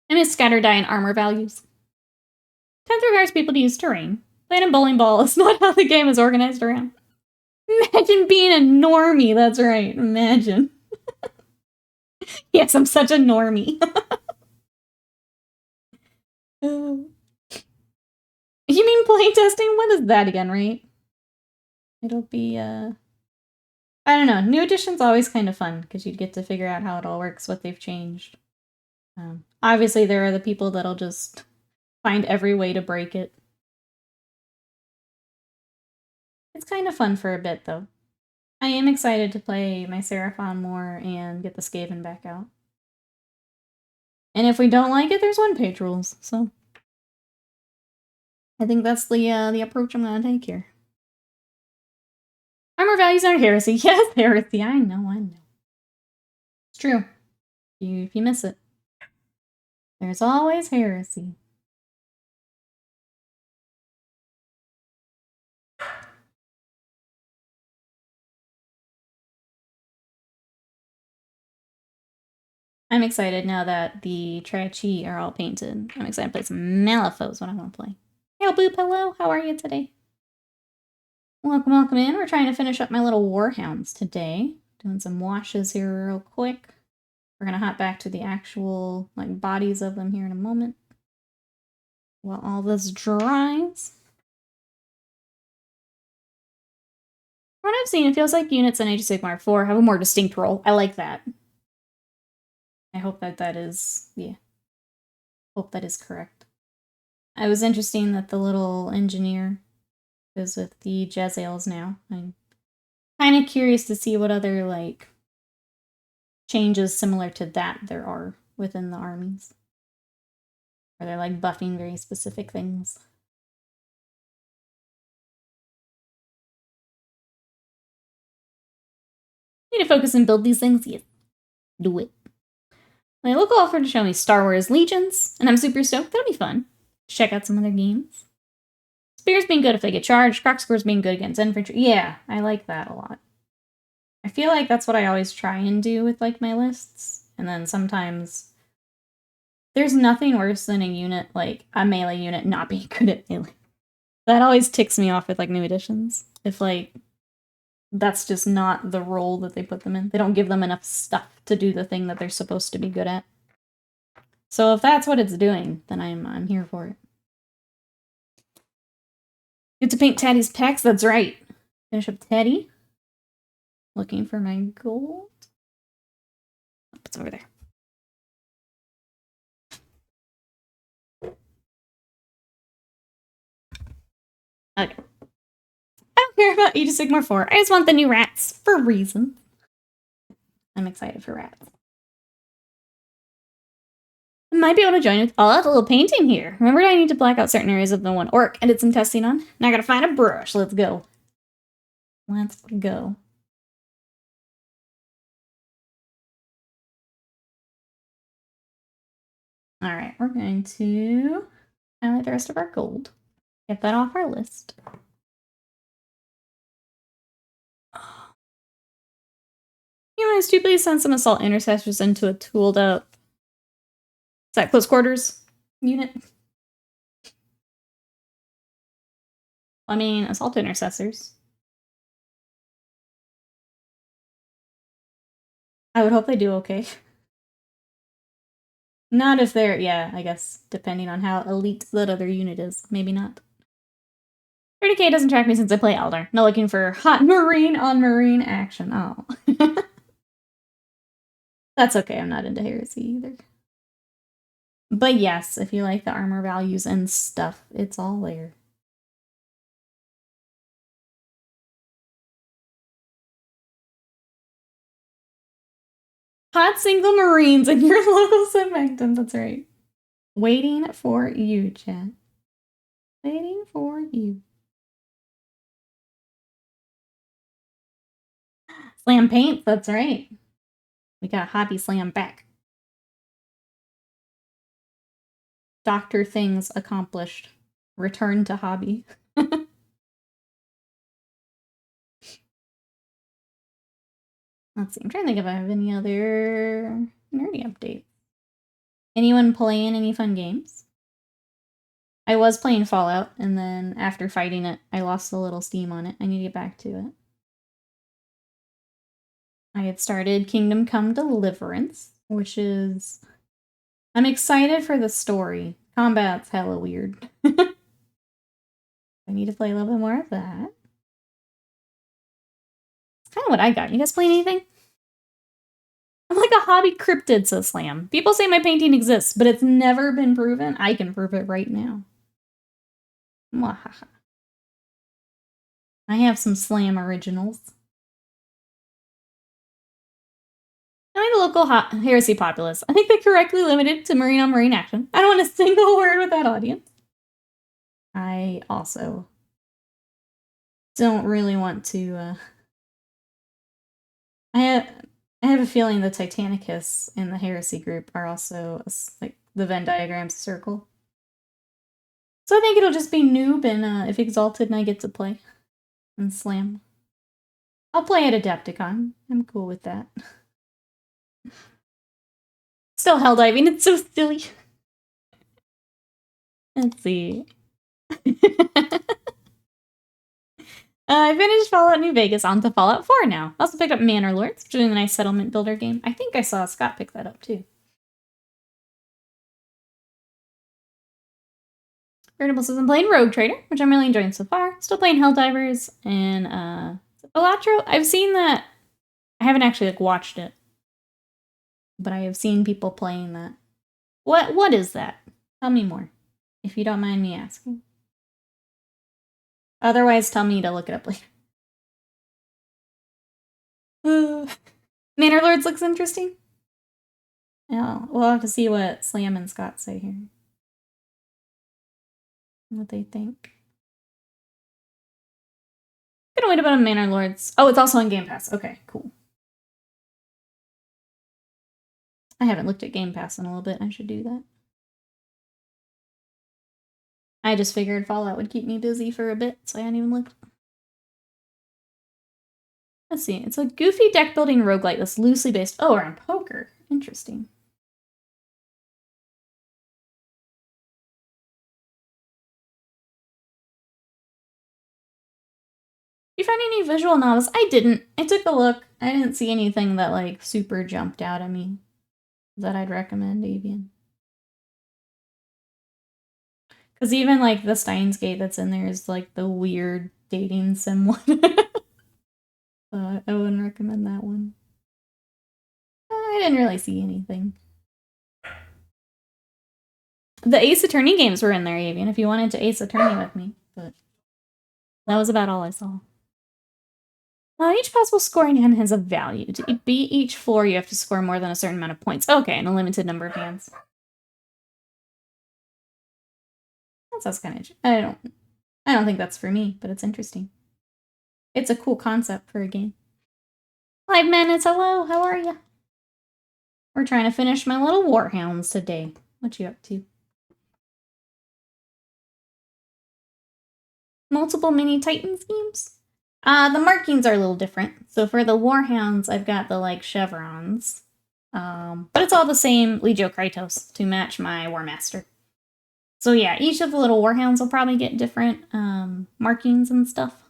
I miss scatter die and armor values. 10th requires people to use terrain. Playing a bowling ball is not how the game is organized around. Imagine being a normie, that's right, imagine. Yes, I'm such a normie. You mean playtesting? What is that again, right? It'll be, I don't know. New edition's always kind of fun, because you'd get to figure out how it all works, what they've changed. Obviously, there are the people that'll just find every way to break it. It's kind of fun for a bit, though. I am excited to play my Seraphon more and get the Skaven back out. And if we don't like it, there's one-page rules, so... I think that's the approach I'm gonna take here. Armor values aren't heresy. Yes, heresy. I know. It's true. If you miss it. There's always heresy. I'm excited now that the Tri-Chi are all painted. I'm excited to play some Malifaux, what I want to play. Hey, Boop, hello. How are you today? Welcome in. We're trying to finish up my little Warhounds today. Doing some washes here real quick. We're going to hop back to the actual bodies of them here in a moment. While all this dries. From what I've seen, it feels like units in Age of Sigmar 4 have a more distinct role. I like that. I hope that is, yeah. Hope that is correct. I was interesting that the little engineer is with the Jezzails now. I'm kind of curious to see what other, changes similar to that there are within the armies. Are they, buffing very specific things? Need to focus and build these things? Yes. Do it. My local offered to show me Star Wars Legions, and I'm super stoked. That'll be fun. Check out some other games. Spears being good if they get charged. Crocscores being good against infantry. Yeah, I like that a lot. I feel like that's what I always try and do with, my lists. And then sometimes... There's nothing worse than a unit, a melee unit, not being good at melee. That always ticks me off with, new editions. If, that's just not the role that they put them in. They don't give them enough stuff to do the thing that they're supposed to be good at. So if that's what it's doing, then I'm here for it. Get to paint Teddy's pecs, that's right. Finish up Teddy. Looking for my gold. Oh, it's over there. Okay. I don't care about Age of Sigmar 4. I just want the new rats for reasons. I'm excited for rats. I might be able to join with a little painting here. Remember, I need to black out certain areas of the one orc I did some testing on. Now I gotta find a brush. Let's go. Let's go. Alright, we're going to highlight the rest of our gold. Get that off our list. You want to stupidly send some assault intercessors into a tooled up... Is that close quarters unit? I mean, assault intercessors. I would hope they do okay. Not if they're, yeah, I guess, depending on how elite that other unit is. Maybe not. 30k doesn't track me since I play Elder. Not looking for hot marine on marine action. Oh. That's okay, I'm not into heresy either. But yes, if you like the armor values and stuff, it's all there. Hot single marines in your local submectum, that's right. Waiting for you, chat. Waiting for you. Slam paint, that's right. We got Hobby Slam back. Doctor things accomplished. Return to hobby. Let's see, I'm trying to think if I have any other nerdy updates. Anyone playing any fun games? I was playing Fallout, and then after fighting it, I lost a little steam on it. I need to get back to it. I had started Kingdom Come Deliverance, which is... I'm excited for the story. Combat's hella weird. I need to play a little bit more of that. It's kind of what I got. You guys playing anything? I'm like a hobby cryptid, says Slam. People say my painting exists, but it's never been proven. I can prove it right now. Mwahaha. I have some Slam originals. I'm the local heresy populace. I think they're correctly limited to marine on marine action. I don't want a single word with that audience. I also don't really want to, I have a feeling the Titanicus and the heresy group are also, like, the Venn diagram's circle. So I think it'll just be noob and, if Exalted and I get to play. And Slam. I'll play at Adepticon. I'm cool with that. Still helldiving, it's so silly. Let's see. I finished Fallout New Vegas, on to Fallout 4 now. I also picked up Manor Lords, which is a nice settlement builder game. I think I saw Scott pick that up too. Veritable says I'm playing Rogue Trader, which I'm really enjoying so far. Still playing Helldivers and Elatro. I've seen that. I haven't actually like watched it, but I have seen people playing that. What is that? Tell me more, if you don't mind me asking. Otherwise, tell me to look it up later. Manor Lords looks interesting. Yeah, we'll have to see what Slam and Scott say here. What they think. Gonna wait about a Manor Lords. Oh, it's also on Game Pass. Okay, cool. I haven't looked at Game Pass in a little bit. I should do that. I just figured Fallout would keep me busy for a bit, so I hadn't even looked. Let's see. It's a goofy deck building roguelite that's loosely based. Oh, around poker. Interesting. You find any visual novels? I didn't. I took a look. I didn't see anything that like super jumped out at me that I'd recommend, Avian. Because even like the Steins Gate that's in there is like the weird dating sim one. I wouldn't recommend that one. I didn't really see anything. The Ace Attorney games were in there, Avian, if you wanted to Ace Attorney with me, but that was about all I saw. Each possible scoring hand has a value. To beat each floor, you have to score more than a certain amount of points. Okay, and a limited number of hands. That sounds kind of interesting. I don't think that's for me, but it's interesting. It's a cool concept for a game. 5 minutes, hello, how are you? We're trying to finish my little Warhounds today. What you up to? Multiple mini Titan schemes? The markings are a little different. So for the Warhounds, I've got the, like, chevrons. But it's all the same Legio Krytos to match my War Master. So yeah, each of the little Warhounds will probably get different markings and stuff.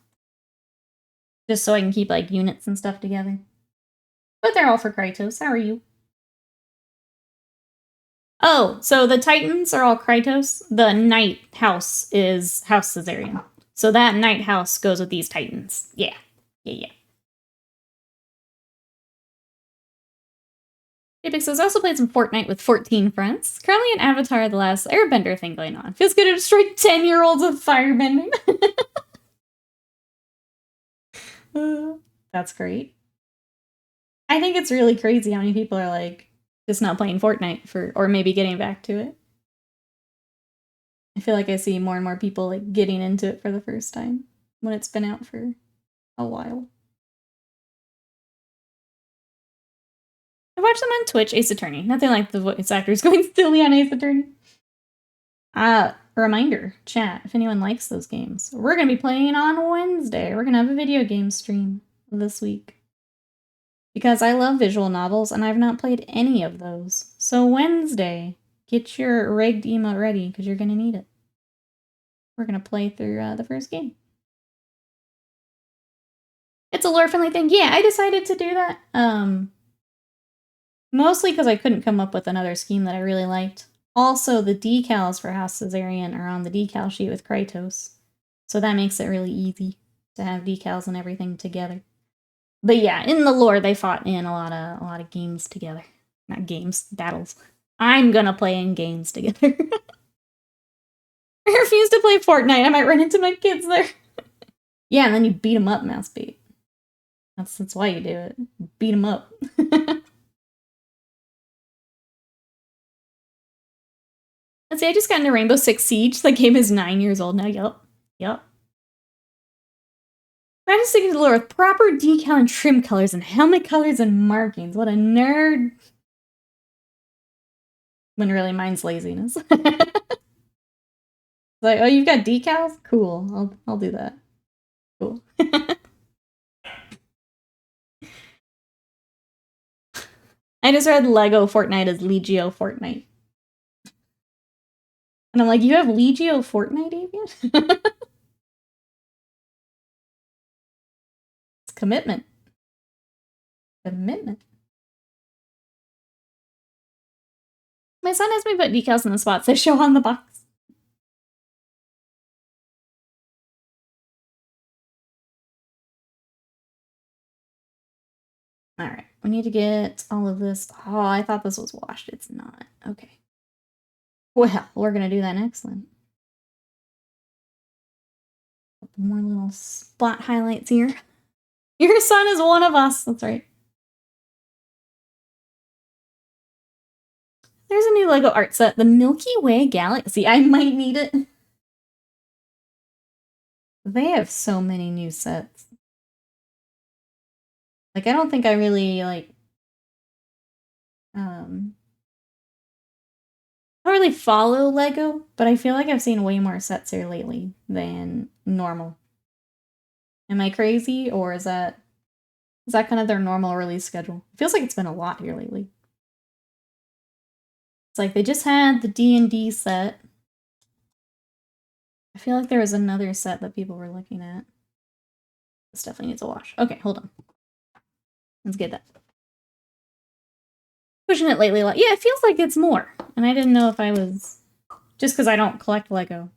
Just so I can keep like units and stuff together. But they're all for Krytos. How are you? Oh, so the Titans are all Krytos. The Night House is House Caesarian. So that Night House goes with these Titans. Yeah. Yeah. Apex says, I also played some Fortnite with 14 friends. Currently an Avatar The Last Airbender thing going on. Feels good to destroy 10-year-olds with firebending. That's great. I think it's really crazy how many people are like just not playing Fortnite or maybe getting back to it. I feel like I see more and more people like getting into it for the first time when it's been out for a while. I watched them on Twitch, Ace Attorney. Nothing like the voice actors going silly on Ace Attorney. Reminder, chat, if anyone likes those games. We're going to be playing on Wednesday. We're going to have a video game stream this week. Because I love visual novels, and I've not played any of those. So Wednesday, get your rigged emote ready, because you're going to need it. We're going to play through the first game. It's a lore-friendly thing. Yeah, I decided to do that. Mostly because I couldn't come up with another scheme that I really liked. Also, the decals for House Caesarian are on the decal sheet with Krytos. So that makes it really easy to have decals and everything together. But yeah, in the lore, they fought in a lot of games together. Not games, battles. I'm gonna play in games together. I refuse to play Fortnite. I might run into my kids there. Yeah, and then you beat them up, Mousebait. That's why you do it. Beat them up. Let's see, I just got into Rainbow Six Siege. That game is 9 years old now. Yup. I just think it's lore with proper decal and trim colors and helmet colors and markings. What a nerd. When really mine's laziness. Like, oh, you've got decals? Cool. I'll do that. Cool. I just read Lego Fortnite as Legio Fortnite. And I'm like, you have Legio Fortnite, Avian? It's commitment. Commitment. My son has me put decals in the spots they show on the box. Alright, we need to get all of this. Oh, I thought this was washed. It's not. Okay. Well, we're gonna do that next then. More little spot highlights here. Your son is one of us. That's right. There's a new Lego art set, the Milky Way Galaxy. I might need it. They have so many new sets. Like, I don't think I really, like, I don't really follow Lego, but I feel like I've seen way more sets here lately than normal. Am I crazy, or is that kind of their normal release schedule? It feels like it's been a lot here lately. It's like they just had the D&D set. I feel like there was another set that people were looking at. This definitely needs a wash. Okay, hold on. Let's get that. Pushing it lately a lot. Yeah, it feels like it's more. And I didn't know if I was... Just because I don't collect Lego.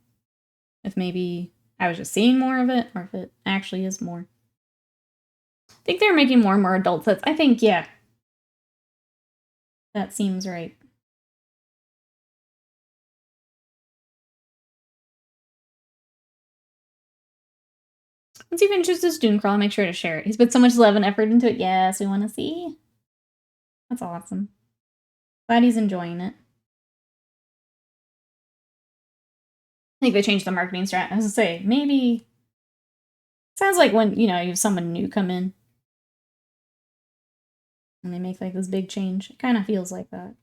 If maybe I was just seeing more of it, or if it actually is more. I think they're making more and more adult sets. I think, yeah. That seems right. Once he finishes this Dune Crawl, I'll make sure to share it. He's put so much love and effort into it. Yes, we want to see. That's awesome. Glad he's enjoying it. I think they changed the marketing strat. I was gonna say, maybe... Sounds like when, you have someone new come in. And they make, like, this big change. It kind of feels like that.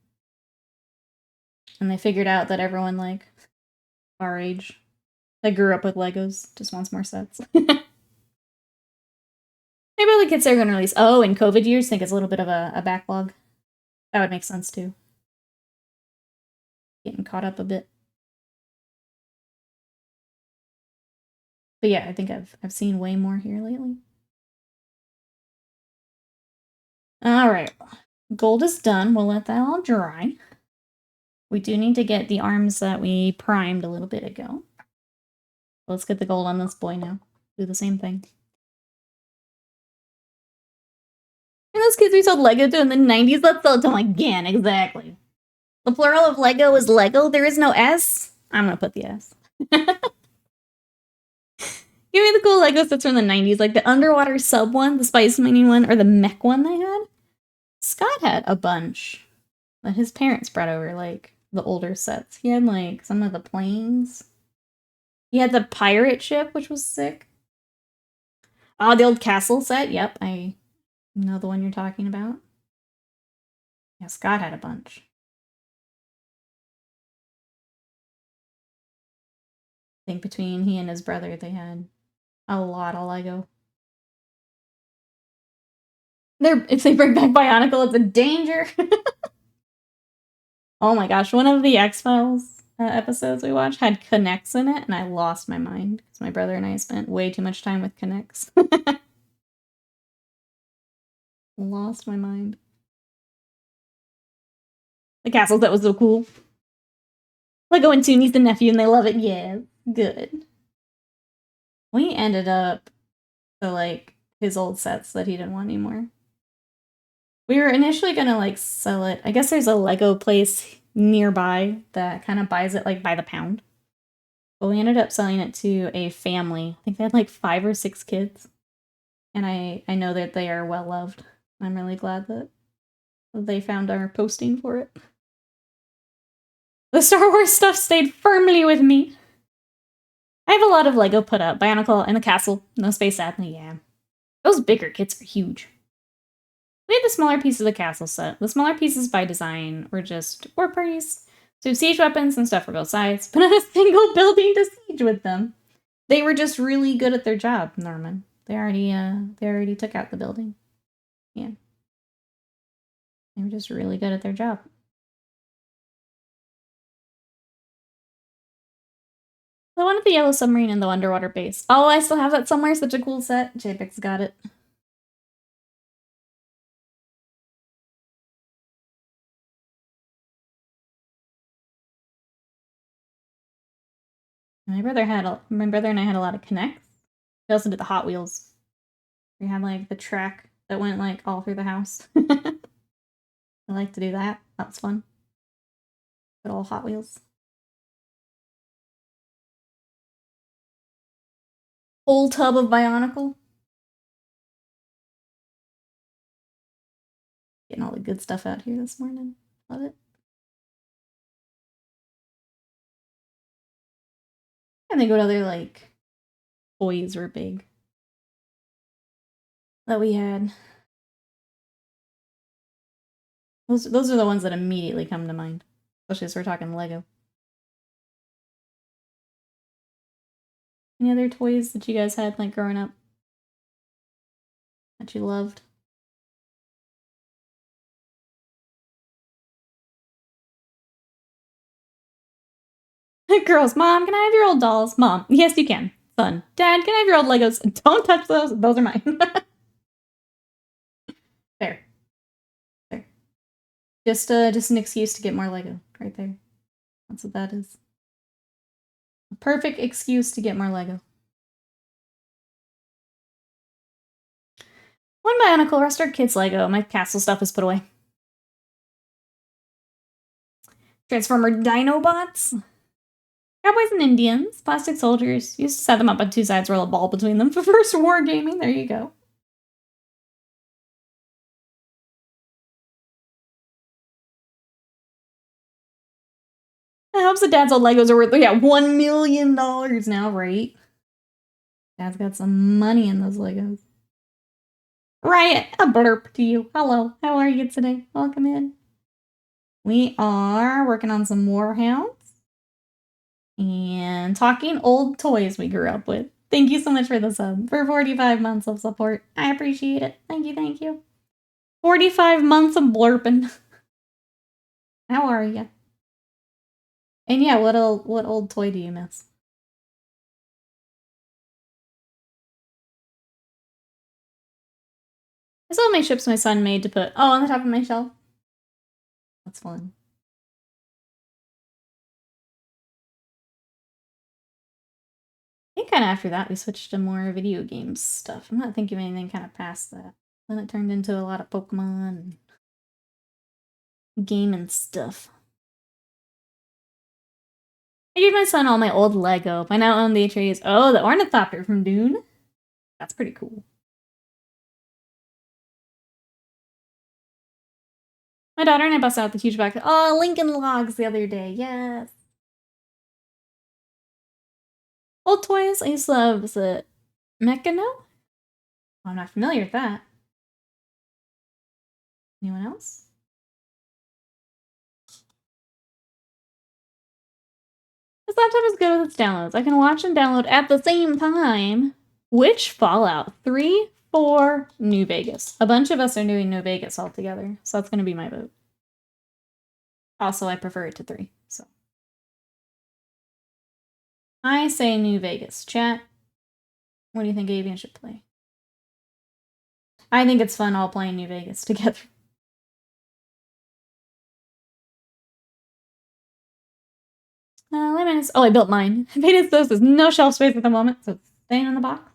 And they figured out that everyone, like, our age, that grew up with Legos, just wants more sets. Maybe all the kids they're going to release. Oh, in COVID years, think it's a little bit of a backlog. That would make sense, too. Getting caught up a bit. But yeah, I think I've seen way more here lately. All right, gold is done. We'll let that all dry. We do need to get the arms that we primed a little bit ago. Let's get the gold on this boy now. Do the same thing. And those kids we sold Lego to in the 90s, let's sell it to them again, exactly. The plural of Lego is Lego. There is no S. I'm gonna put the S. Give me the cool Lego sets from the 90s, like the underwater sub one, the spice mining one, or the mech one they had. Scott had a bunch that his parents brought over, like the older sets. He had like some of the planes. He had the pirate ship, which was sick. Oh, the old castle set. Yep, I know the one you're talking about. Yeah, Scott had a bunch. I think between he and his brother, they had a lot of Lego. If they bring back Bionicle, it's a danger. Oh my gosh, one of the X-Files episodes we watched had Connects in it, and I lost my mind because my brother and I spent way too much time with Connects. Lost my mind. The castle that was so cool. Lego and two niece and nephew, and they love it. Yeah, good. We ended up so like his old sets that he didn't want anymore. We were initially gonna like sell it. I guess there's a Lego place nearby that kind of buys it like by the pound. But we ended up selling it to a family. I think they had like 5 or 6 kids. And I know that they are well loved. I'm really glad that they found our posting for it. The Star Wars stuff stayed firmly with me. I have a lot of Lego put up. Bionicle and the castle. No space sadly, yeah. Those bigger kits are huge. We had the smaller piece of the castle set. The smaller pieces by design were just war parties. So siege weapons and stuff for both sides, but not a single building to siege with them. They were just really good at their job, Norman. They already took out the building. Yeah. They were just really good at their job. I wanted the yellow submarine and the underwater base. Oh, I still have that somewhere. Such a cool set. JPEG's got it. My brother and I had a lot of connects. We also did the Hot Wheels. We had like the track that went like all through the house. I like to do that. That was fun. Good old Hot Wheels. Whole tub of Bionicle. Getting all the good stuff out here this morning. Love it. And they go to other like toys were big that we had. Those are the ones that immediately come to mind, especially as we're talking Lego. Any other toys that you guys had like growing up that you loved? Girls, Mom, can I have your old dolls? Mom, yes, you can. Son, Dad, can I have your old Legos? Don't touch those. Those are mine. Fair. Fair. Just an excuse to get more Lego right there. That's what that is. A perfect excuse to get more Lego. One Bionicle, rest our kids' Lego. My castle stuff is put away. Transformer Dinobots. Cowboys and Indians. Plastic soldiers. Used to set them up on 2 sides, roll a ball between them for first wargaming. There you go. I hope the Dad's old Legos are worth, yeah, $1 million now, right? Dad's got some money in those Legos. Riot, a blurp to you. Hello, how are you today? Welcome in. We are working on some Warhounds and talking old toys we grew up with. Thank you so much for the sub, for 45 months of support. I appreciate it. Thank you, thank you. 45 months of blurping. How are you? And yeah, what old toy do you miss? I still have my ships my son made to put on the top of my shelf. That's fun. I think kind of after that we switched to more video games stuff. I'm not thinking of anything kind of past that. Then it turned into a lot of Pokemon and gaming stuff. I gave my son all my old Lego. I now own the Atreus. Oh, the Ornithopter from Dune. That's pretty cool. My daughter and I busted out the huge box. Oh, Lincoln Logs the other day. Yes. Old toys. I used to love, was it Mechano? Oh, I'm not familiar with that. Anyone else? This laptop is good with its downloads. I can watch and download at the same time. Which Fallout? 3, 4, New Vegas. A bunch of us are doing New Vegas all together, so that's going to be my vote. Also, I prefer it to 3, so. I say New Vegas. Chat, what do you think Avian should play? I think it's fun all playing New Vegas together. Lemons. Oh, I built mine. Venus Those has no shelf space at the moment, so it's staying in the box.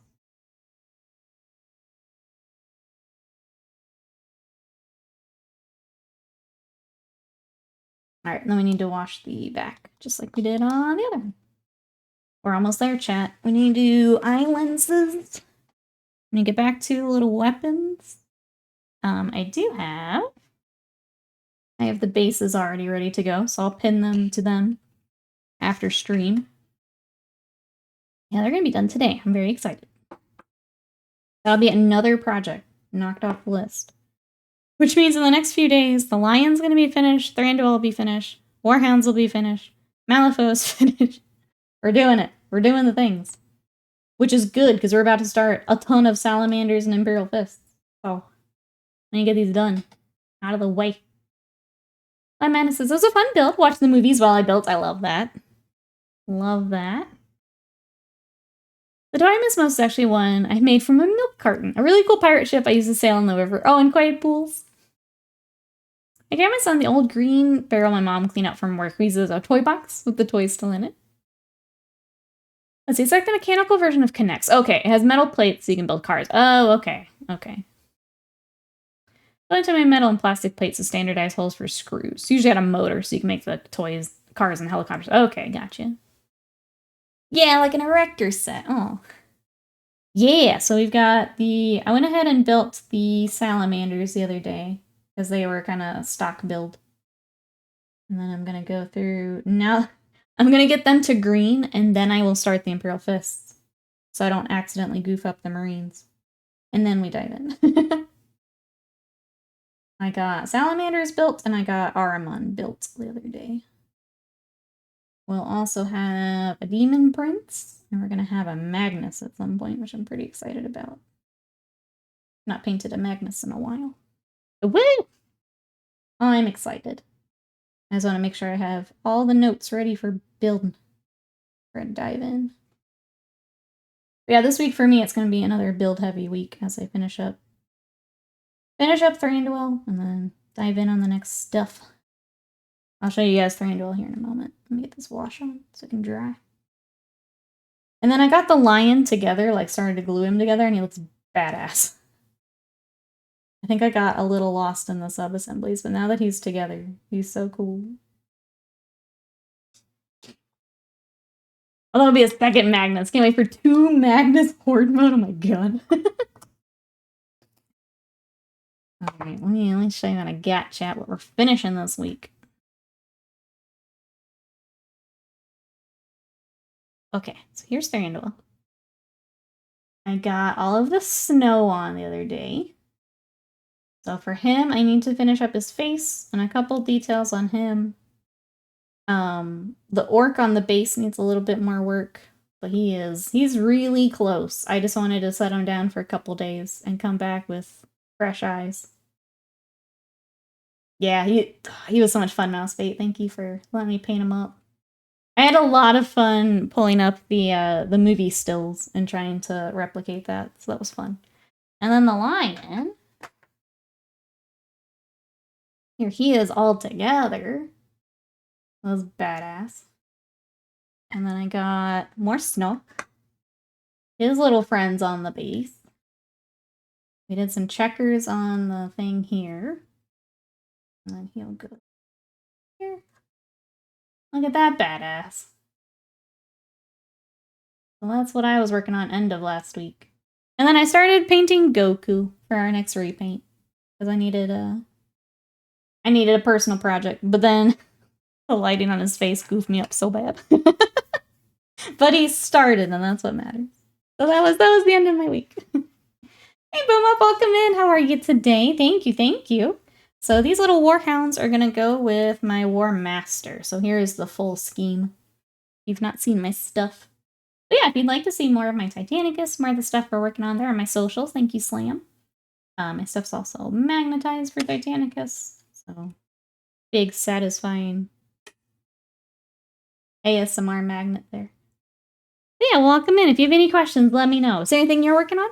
Alright, then we need to wash the back, just like we did on the other one. We're almost there, chat. We need to do eye lenses. Let me get back to little weapons. I have the bases already ready to go, so I'll pin them to them after stream. Yeah, they're gonna be done today. I'm very excited. That'll be another project knocked off the list. Which means in the next few days, the Lion's gonna be finished, Thranduil will be finished, Warhounds will be finished, Malifaux's finished. We're doing it. We're doing the things. Which is good, because we're about to start a ton of Salamanders and Imperial Fists. So, let me get these done. Out of the way. My Madness says, it was a fun build. Watch the movies while I built. I love that. Love that. The Diamond Most is actually one I made from a milk carton. A really cool pirate ship I used to sail in the river. Oh, and quiet pools. I gave my son the old green barrel my mom cleaned out from work. We used a toy box with the toys still in it. Let's see, it's like the mechanical version of Connects. Okay, it has metal plates so you can build cars. Oh, okay. Okay. Building to my metal and plastic plates with standardized holes for screws. Usually had a motor so you can make the toys, cars, and helicopters. Okay, gotcha. Yeah, like an erector set. Oh. Yeah, so we've got the... I went ahead and built the salamanders the other day because they were kind of stock build. And then I'm going to go through... Now, I'm going to get them to green, and then I will start the Imperial Fists so I don't accidentally goof up the Marines. And then we dive in. I got Salamanders built, and I got Ahriman built the other day. We'll also have a Demon Prince, and we're going to have a Magnus at some point, which I'm pretty excited about. Not painted a Magnus in a while. Woo! I'm excited. I just want to make sure I have all the notes ready for building. We're going to dive in. But yeah, this week for me, it's going to be another build-heavy week as I finish up Thranduil, and then dive in on the next stuff. I'll show you guys Thranduil here in a moment. Let me get this wash on so it can dry. And then I got the lion together, like started to glue him together, and he looks badass. I think I got a little lost in the sub-assemblies, but now that he's together, he's so cool. Oh, that'll be a second Magnus. Can't wait for 2 Magnus Horde mode. Oh my god. Alright, let me show you on a GAT chat what we're finishing this week. Okay, so here's Thranduil. I got all of the snow on the other day. So for him, I need to finish up his face and a couple details on him. The orc on the base needs a little bit more work, but he's really close. I just wanted to set him down for a couple days and come back with fresh eyes. Yeah, he was so much fun, Mousebait. Thank you for letting me paint him up. I had a lot of fun pulling up the movie stills and trying to replicate that, so that was fun. And then the lion, Here he is all together. That was badass. And then I got more snow. His little friends on the base. We did some checkers on the thing here. And then he'll go here. Look at that badass. Well, that's what I was working on end of last week. And then I started painting Goku for our next repaint. Because I needed a personal project. But then the lighting on his face goofed me up so bad. But he started, and that's what matters. So that was the end of my week. Hey, Boom Up, welcome in. How are you today? Thank you. So these little Warhounds are going to go with my War Master. So here is the full scheme. If you've not seen my stuff. But yeah, if you'd like to see more of my Titanicus, more of the stuff we're working on, there are my socials. Thank you, Slam. My stuff's also magnetized for Titanicus. So big, satisfying ASMR magnet there. But yeah, welcome in. If you have any questions, let me know. Is there anything you're working on?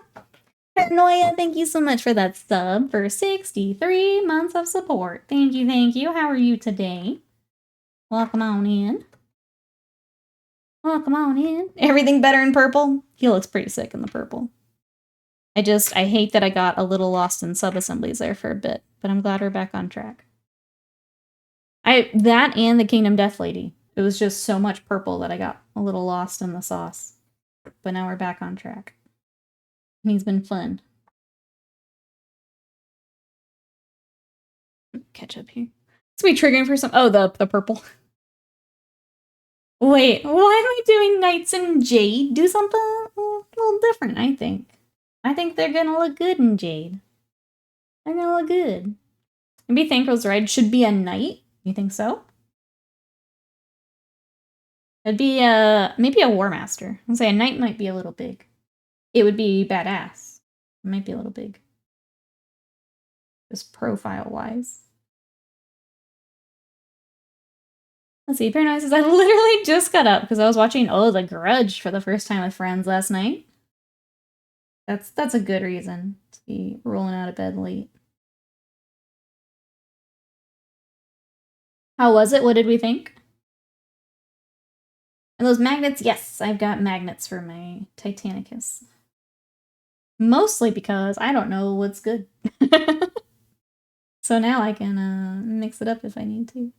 Paranoia, thank you so much for that sub for 63 months of support. Thank you. How are you today? Welcome on in. Welcome on in. Everything better in purple? He looks pretty sick in the purple. I hate that I got a little lost in sub-assemblies there for a bit, but I'm glad we're back on track. That and the Kingdom Death Lady. It was just so much purple that I got a little lost in the sauce. But now we're back on track. And he's been fun. Catch up here. It's me triggering for some. Oh, the purple. Wait, why am I doing Knights in Jade? Do something a little different, I think. I think they're gonna look good in Jade. They're gonna look good. Maybe Thankful's Ride should be a knight. You think so? It'd be maybe a War Master. I'd say a knight might be a little big. It would be badass. It might be a little big. Just profile-wise. Let's see, Paranoia says, I literally just got up because I was watching The Grudge for the first time with friends last night. That's a good reason to be rolling out of bed late. How was it? What did we think? And those magnets, yes, I've got magnets for my Titanicus. Mostly because I don't know what's good. So now I can mix it up if I need to.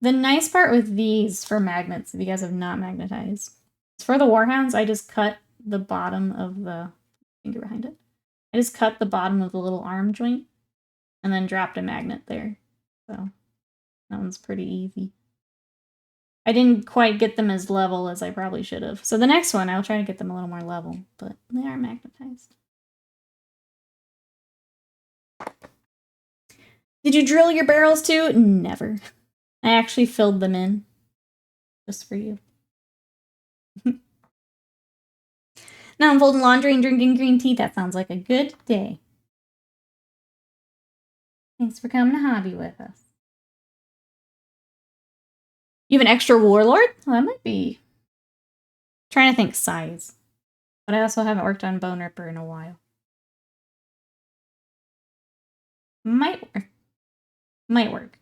The nice part with these for magnets, if you guys have not magnetized, is for the Warhounds, I just cut the bottom of the finger behind it. I just cut the bottom of the little arm joint and then dropped a magnet there. So that one's pretty easy. I didn't quite get them as level as I probably should have. So the next one, I'll try to get them a little more level, but they are magnetized. Did you drill your barrels too? Never. I actually filled them in. Just for you. Now I'm folding laundry and drinking green tea. That sounds like a good day. Thanks for coming to hobby with us. You have an extra warlord? Well, that might be... I'm trying to think size. But I also haven't worked on Bone Ripper in a while. Might work. Might work.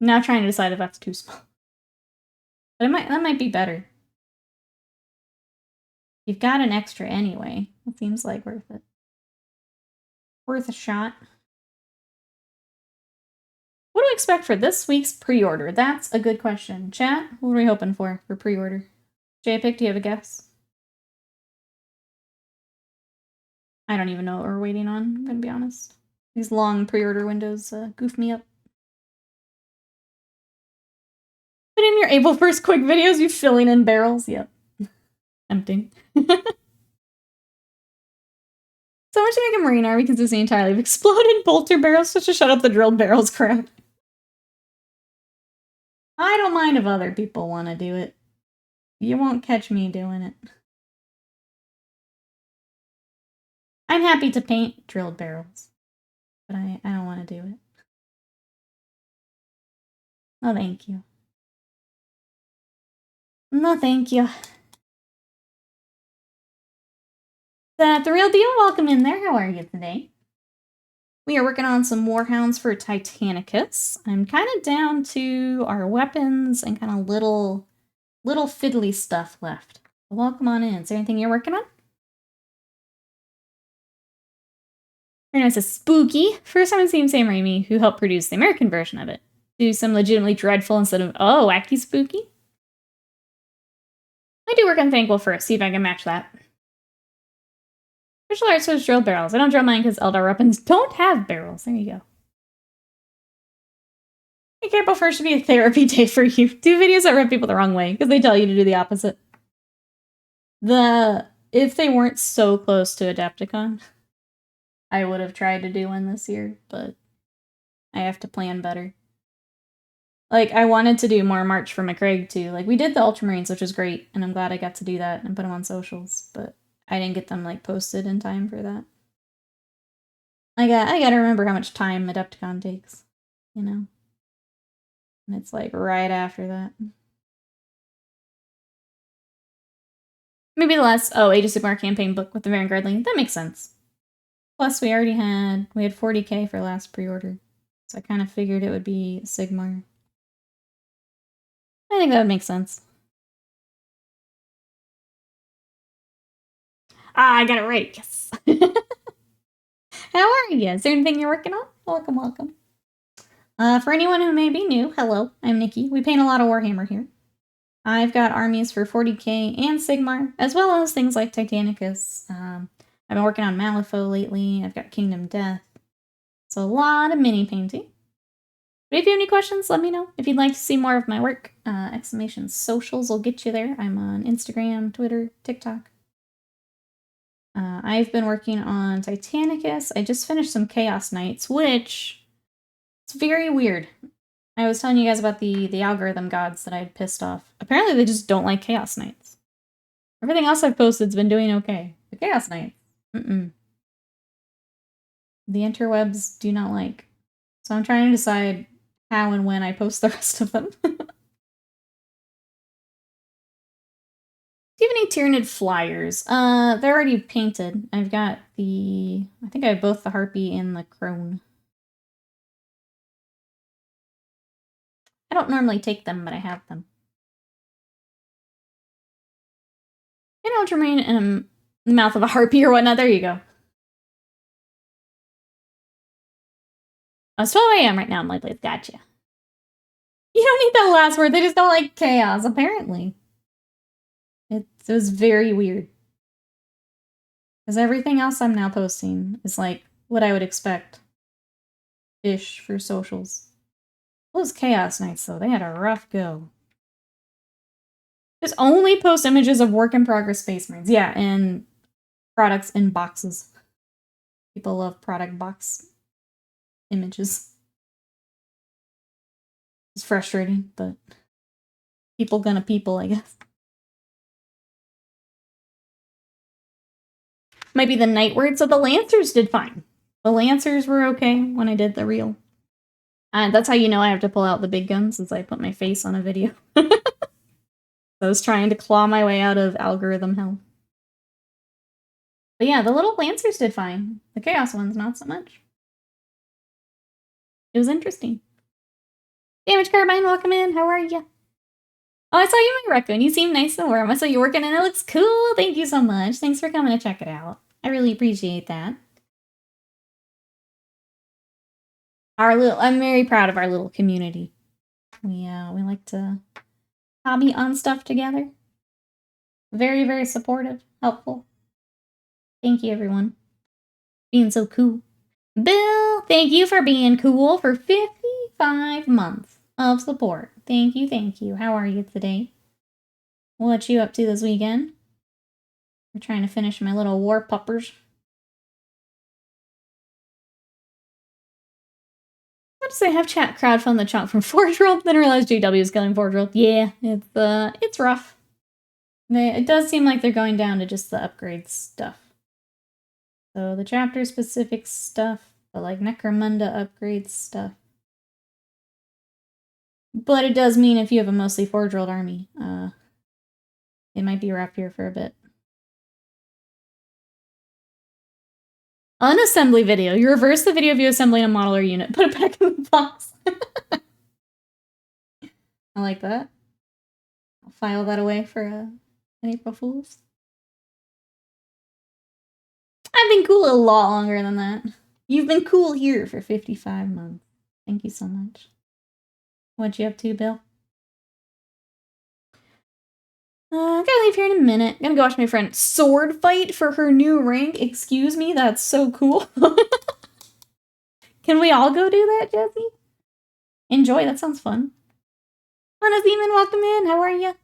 I'm now trying to decide if that's too small. But that might be better. You've got an extra anyway. It seems like worth it. Worth a shot. What do we expect for this week's pre-order? That's a good question. Chat, what are we hoping for pre-order? JPIC, do you have a guess? I don't even know what we're waiting on, I'm gonna be honest. These long pre-order windows goof me up. Put in your April 1st quick videos, you filling in barrels? Yep. Tempting. So much to make a Marine Army consisting entirely of exploded bolter barrels, such to shut up the drilled barrels crap. I don't mind if other people want to do it. You won't catch me doing it. I'm happy to paint drilled barrels, but I don't want to do it. No, thank you. No, thank you. The real deal, welcome in there. How are you today? We are working on some Warhounds for Titanicus. I'm kind of down to our weapons and kind of little fiddly stuff left. Welcome on in. Is there anything you're working on? Very nice. A Spooky. First time I've seen Sam Raimi, who helped produce the American version of it. Do some legitimately dreadful instead of, oh, wacky spooky. I do work on Thankful first. See if I can match that. Visual arts was drill barrels. I don't drill mine because Eldar weapons don't have barrels. There you go. Hey, April 1st should be a therapy day for you. Do videos that rub people the wrong way because they tell you to do the opposite. If they weren't so close to Adepticon, I would have tried to do one this year, but I have to plan better. Like, I wanted to do more March for McCraig, too. Like, we did the Ultramarines, which was great, and I'm glad I got to do that and put them on socials, but I didn't get them, like, posted in time for that. I gotta remember how much time Adepticon takes, you know? And it's, like, right after that. Maybe the last, Age of Sigmar campaign book with the Vanguard link. That makes sense. Plus, we had 40k for last pre-order, so I kind of figured it would be Sigmar. I think that would make sense. I got it right. Yes. How are you? Is there anything you're working on? Welcome, welcome. For anyone who may be new, hello, I'm Nikki. We paint a lot of Warhammer here. I've got armies for 40k and Sigmar, as well as things like Titanicus. I've been working on Malifaux lately. I've got Kingdom Death. So a lot of mini painting. But if you have any questions, let me know. If you'd like to see more of my work, exclamation socials will get you there. I'm on Instagram, Twitter, TikTok. I've been working on Titanicus. I just finished some Chaos Knights, which it's very weird. I was telling you guys about the algorithm gods that I had pissed off. Apparently they just don't like Chaos Knights. Everything else I've posted's been doing okay. The Chaos Knights, the interwebs do not like. So I'm trying to decide how and when I post the rest of them. Do you have any Tyranid flyers? They're already painted. I've got I think I have both the Harpy and the Crone. I don't normally take them, but I have them. You know, to remain in the mouth of a Harpy or whatnot. There you go. Oh, it's 12 a.m. right now. I'm like, gotcha. You don't need that last word. They just don't like chaos, apparently. It was very weird. Because everything else I'm now posting is like what I would expect-ish for socials. Those Chaos Knights, though, they had a rough go. Just only post images of work-in-progress Space Marines. Yeah, and products in boxes. People love product box images. It's frustrating, but people gonna people, I guess. Might be the Nightward, so the Lancers did fine. The Lancers were okay when I did the reel. That's how you know I have to pull out the big guns, since I put my face on a video. I was trying to claw my way out of algorithm hell. But yeah, the little Lancers did fine. The Chaos ones, not so much. It was interesting. Damage Carbine, welcome in. How are you? Oh, I saw you in my raccoon. You seem nice and warm. I saw you working and it looks cool. Thank you so much. Thanks for coming to check it out. I really appreciate that. I'm very proud of our little community. We like to hobby on stuff together. Very, very supportive, helpful. Thank you, everyone. Being so cool. Bill, thank you for being cool for 55 months of support. Thank you, thank you. How are you today? What you up to this weekend? We're trying to finish my little war puppers. What does I have chat crowdfund the chunk from Forge World? Then realized GW is killing Forge World. Yeah, it's rough. It does seem like they're going down to just the upgrade stuff. So the chapter specific stuff, the like Necromunda upgrade stuff. But it does mean if you have a mostly Forge World army, it might be rough here for a bit. Unassembly video. You reverse the video of you assembling a model or unit. Put it back in the box. I like that. I'll file that away for an April Fool's. I've been cool a lot longer than that. You've been cool here for 55 months. Thank you so much. What you up to, Bill? I'm gonna leave here in a minute. I'm gonna go watch my friend sword fight for her new rank. Excuse me, that's so cool. Can we all go do that, Jesse? Enjoy, that sounds fun. Anna Zeman, welcome in. How are you?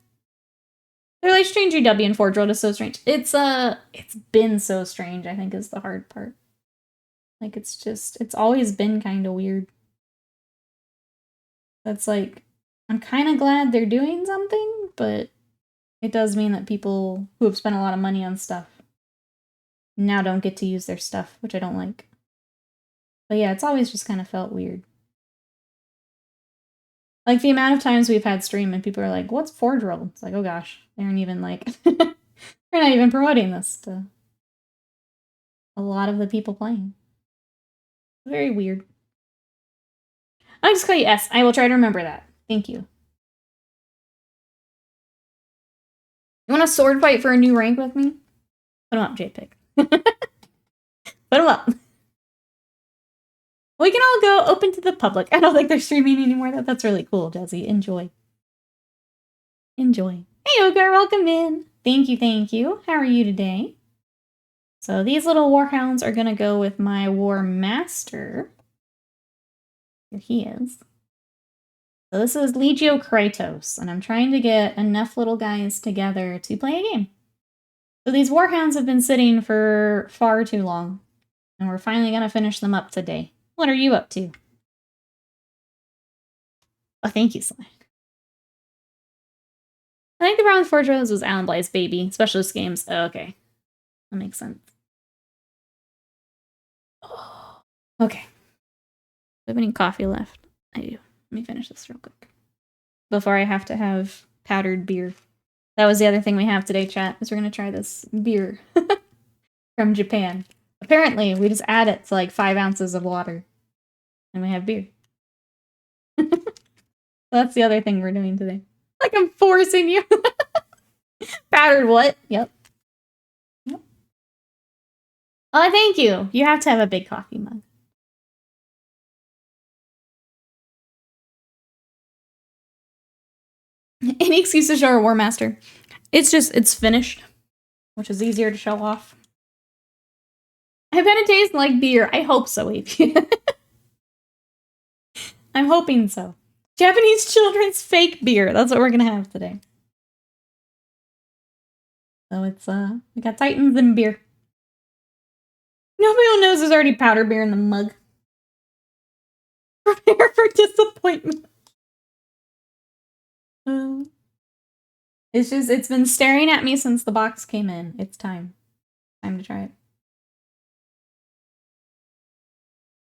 They're like strange GW and Forge World is so strange. It's been so strange, I think, is the hard part. Like, it's always been kind of weird. That's like, I'm kind of glad they're doing something, but it does mean that people who have spent a lot of money on stuff now don't get to use their stuff, which I don't like. But yeah, it's always just kind of felt weird. Like, the amount of times we've had stream and people are like, what's Forge World? It's like, oh gosh, they aren't even like, they're not even promoting this to a lot of the people playing. Very weird. I'll just call you S. I will try to remember that. Thank you. You want a sword fight for a new rank with me? Put him up, JPEG. Put him up. We can all go open to the public. I don't think they're streaming anymore. That's really cool, Jesse. Enjoy. Enjoy. Hey, Ogar, welcome in. Thank you, thank you. How are you today? So these little Warhounds are going to go with my War Master. Here he is. So this is Legio Krytos, and I'm trying to get enough little guys together to play a game. So these Warhounds have been sitting for far too long, and we're finally going to finish them up today. What are you up to? Oh, thank you, Sly. I think the problem with Forge Rose was Alan Blythe's baby. Specialist games. Oh, okay. That makes sense. Oh, okay. Do I have any coffee left? I do. Let me finish this real quick. Before I have to have powdered beer. That was the other thing we have today, chat, is we're going to try this beer from Japan. Apparently, we just add it to like 5 ounces of water. And we have beer. That's the other thing we're doing today. Like I'm forcing you. Powdered what? Yep. Yep. Oh, thank you. You have to have a big coffee mug. Any excuse to show a War Master. It's finished, which is easier to show off. I bet it tastes like beer. I hope so, AP. I'm hoping so. Japanese children's fake beer. That's what we're gonna have today. So it's, we got Titans and beer. Nobody knows there's already powder beer in the mug. Prepare for disappointment. It's been staring at me since the box came in. It's time. Time to try it.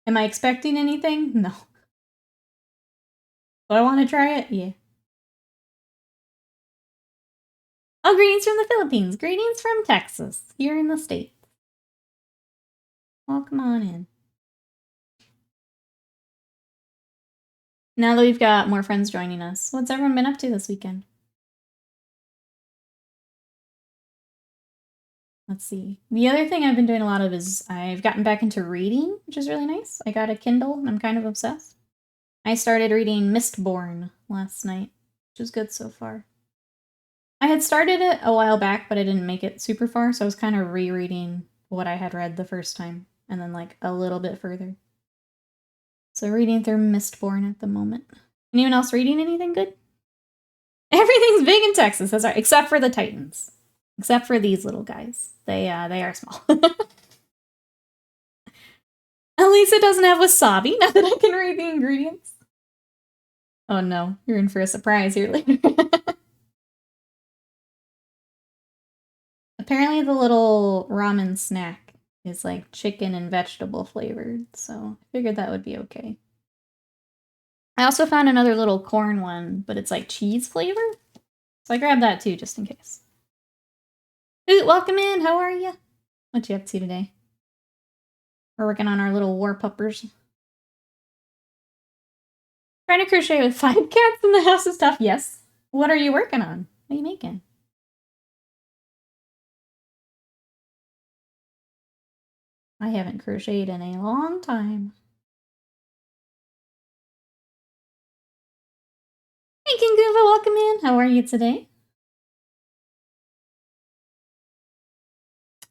Am I expecting anything? No. Do I want to try it? Yeah. Oh, greetings from the Philippines. Greetings from Texas, here in the States. Welcome on in. Now that we've got more friends joining us, what's everyone been up to this weekend? Let's see. The other thing I've been doing a lot of is I've gotten back into reading, which is really nice. I got a Kindle, and I'm kind of obsessed. I started reading Mistborn last night, which is good so far. I had started it a while back, but I didn't make it super far, so I was kind of rereading what I had read the first time, and then like a little bit further. So reading through Mistborn at the moment. Anyone else reading anything good? Everything's big in Texas, that's right, except for the Titans. Except for these little guys. They are small. At least it doesn't have wasabi, now that I can read the ingredients. Oh no, you're in for a surprise here later. Apparently the little ramen snack is like chicken and vegetable flavored, so I figured that would be okay. I also found another little corn one, but it's like cheese flavor. So I grabbed that too, just in case. Ooh, welcome in, how are you? What you up to today? We're working on our little war puppers. Trying to crochet with 5 cats in the house is tough. Yes. What are you working on? What are you making? I haven't crocheted in a long time. Hey, Kinguva, welcome in. How are you today?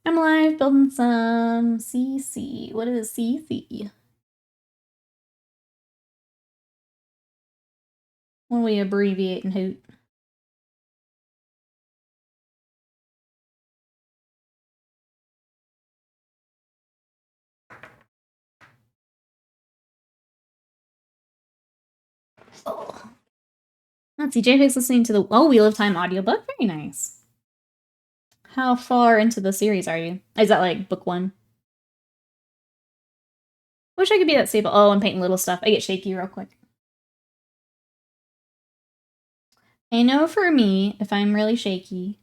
I'm live building some CC. What is CC? When we abbreviate and hoot. Oh. Let's see, JPEG's listening to the Wheel of Time audiobook. Very nice. How far into the series are you? Is that like book 1? Wish I could be that stable. Oh, I'm painting little stuff. I get shaky real quick. I know for me, if I'm really shaky,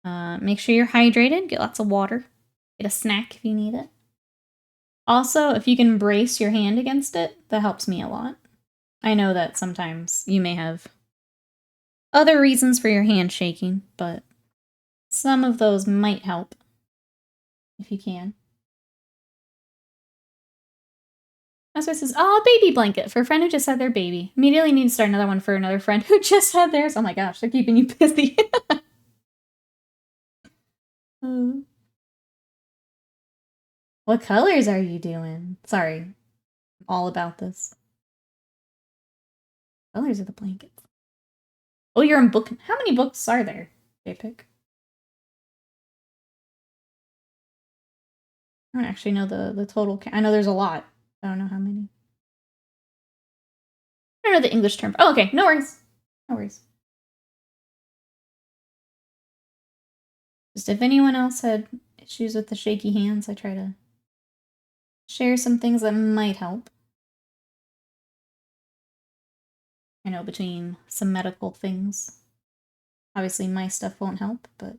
make sure you're hydrated. Get lots of water. Get a snack if you need it. Also, if you can brace your hand against it, that helps me a lot. I know that sometimes you may have other reasons for your hand shaking, but some of those might help if you can. That's why it says, oh, baby blanket for a friend who just had their baby. Immediately need to start another one for another friend who just had theirs. Oh my gosh, they're keeping you busy. What colors are you doing? Sorry, I'm all about this. Colors of the blankets. Oh, you're in book. How many books are there, JPEG? I don't actually know the total. I know there's a lot. I don't know how many. I don't know the English term. Oh, okay. No worries. No worries. Just if anyone else had issues with the shaky hands, I try to share some things that might help. I know between some medical things. Obviously, my stuff won't help, but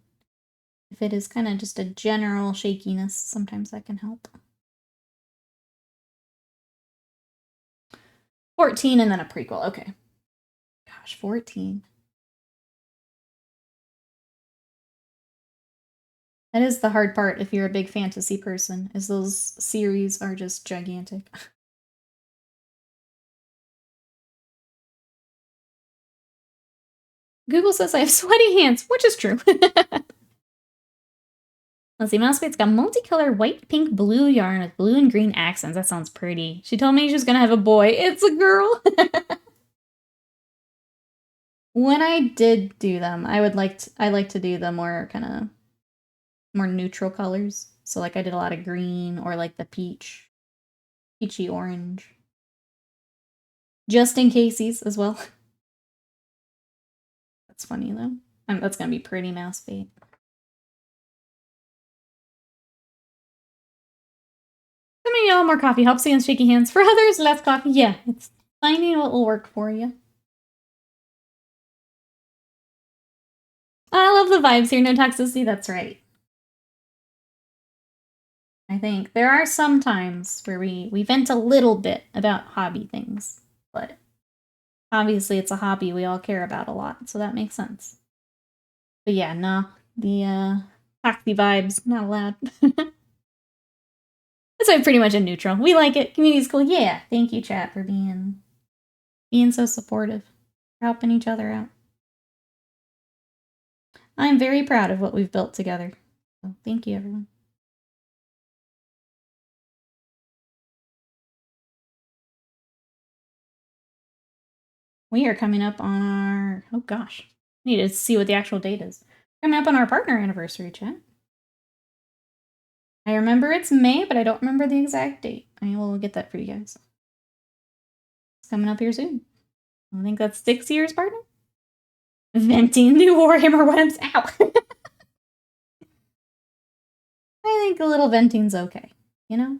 if it is kind of just a general shakiness, sometimes that can help. 14 and then a prequel. Okay. Gosh, 14. That is the hard part if you're a big fantasy person, is those series are just gigantic. Google says I have sweaty hands, which is true. Let's see, Mousebait's got multicolored white, pink, blue yarn with blue and green accents. That sounds pretty. She told me she was gonna have a boy. It's a girl! When I did do them, I like to do the more kind of more neutral colors. So like I did a lot of green or like the peachy orange. Just in cases as well. That's funny though. That's gonna be pretty Mousebait. Some of y'all more coffee helps against shaky hands. For others, less coffee. Yeah, it's finding what will work for you. I love the vibes here. No toxicity. That's right. I think there are some times where we vent a little bit about hobby things, but obviously it's a hobby we all care about a lot, so that makes sense. But yeah, no, the toxic vibes, not allowed. That's why I'm pretty much a neutral. We like it. Community's cool. Yeah, thank you, chat, for being so supportive, for helping each other out. I'm very proud of what we've built together. So thank you, everyone. We are coming up on our, oh gosh, I need to see what the actual date is. Coming up on our partner anniversary, chat. I remember it's May, but I don't remember the exact date. I will get that for you guys. It's coming up here soon. I think that's 6 years, partner? Venting new Warhammer webs. Ow! I think a little venting's okay, you know?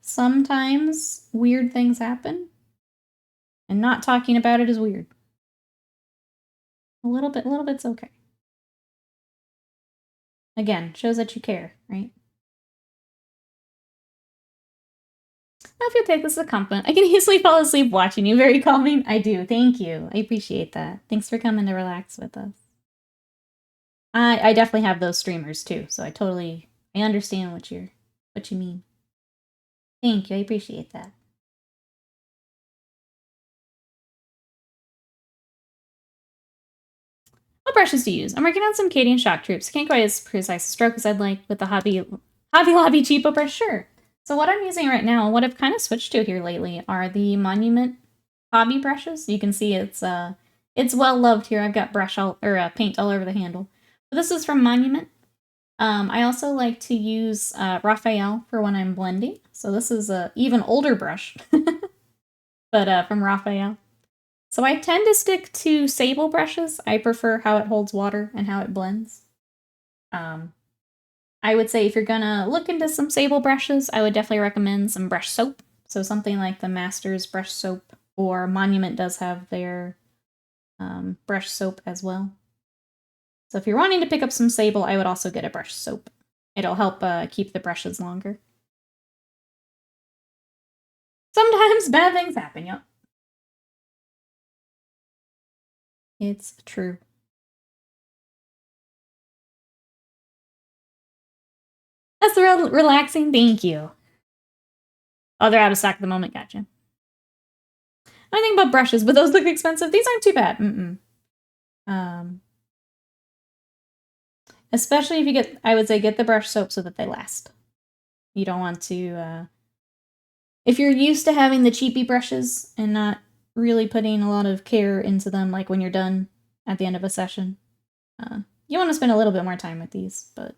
Sometimes weird things happen, and not talking about it is weird. A little bit's okay. Again, shows that you care, right? Now if you'll take this as a compliment, I can easily fall asleep watching you. Very calming. I do. Thank you. I appreciate that. Thanks for coming to relax with us. I definitely have those streamers too, so I understand what you mean. Thank you. I appreciate that. What brushes do you use? I'm working on some Cadian shock troops. Can't quite as precise a stroke as I'd like with the Hobby Lobby cheapo brush. Sure. So what I'm using right now, what I've kind of switched to here lately, are the Monument hobby brushes. You can see it's well loved here. I've got paint all over the handle. But this is from Monument. I also like to use Raphael for when I'm blending. So this is a even older brush, but from Raphael. So I tend to stick to sable brushes. I prefer how it holds water and how it blends. I would say if you're gonna look into some sable brushes, I would definitely recommend some brush soap. So something like the Masters brush soap, or Monument does have their brush soap as well. So if you're wanting to pick up some sable, I would also get a brush soap. It'll help keep the brushes longer. Sometimes bad things happen, yep. It's true. That's relaxing. Thank you. Oh, they're out of stock at the moment. Gotcha. I think about brushes, but those look expensive. These aren't too bad. Especially if you I would say get the brush soap so that they last. You don't want to, if you're used to having the cheapy brushes and not really putting a lot of care into them, like when you're done at the end of a session, you want to spend a little bit more time with these, but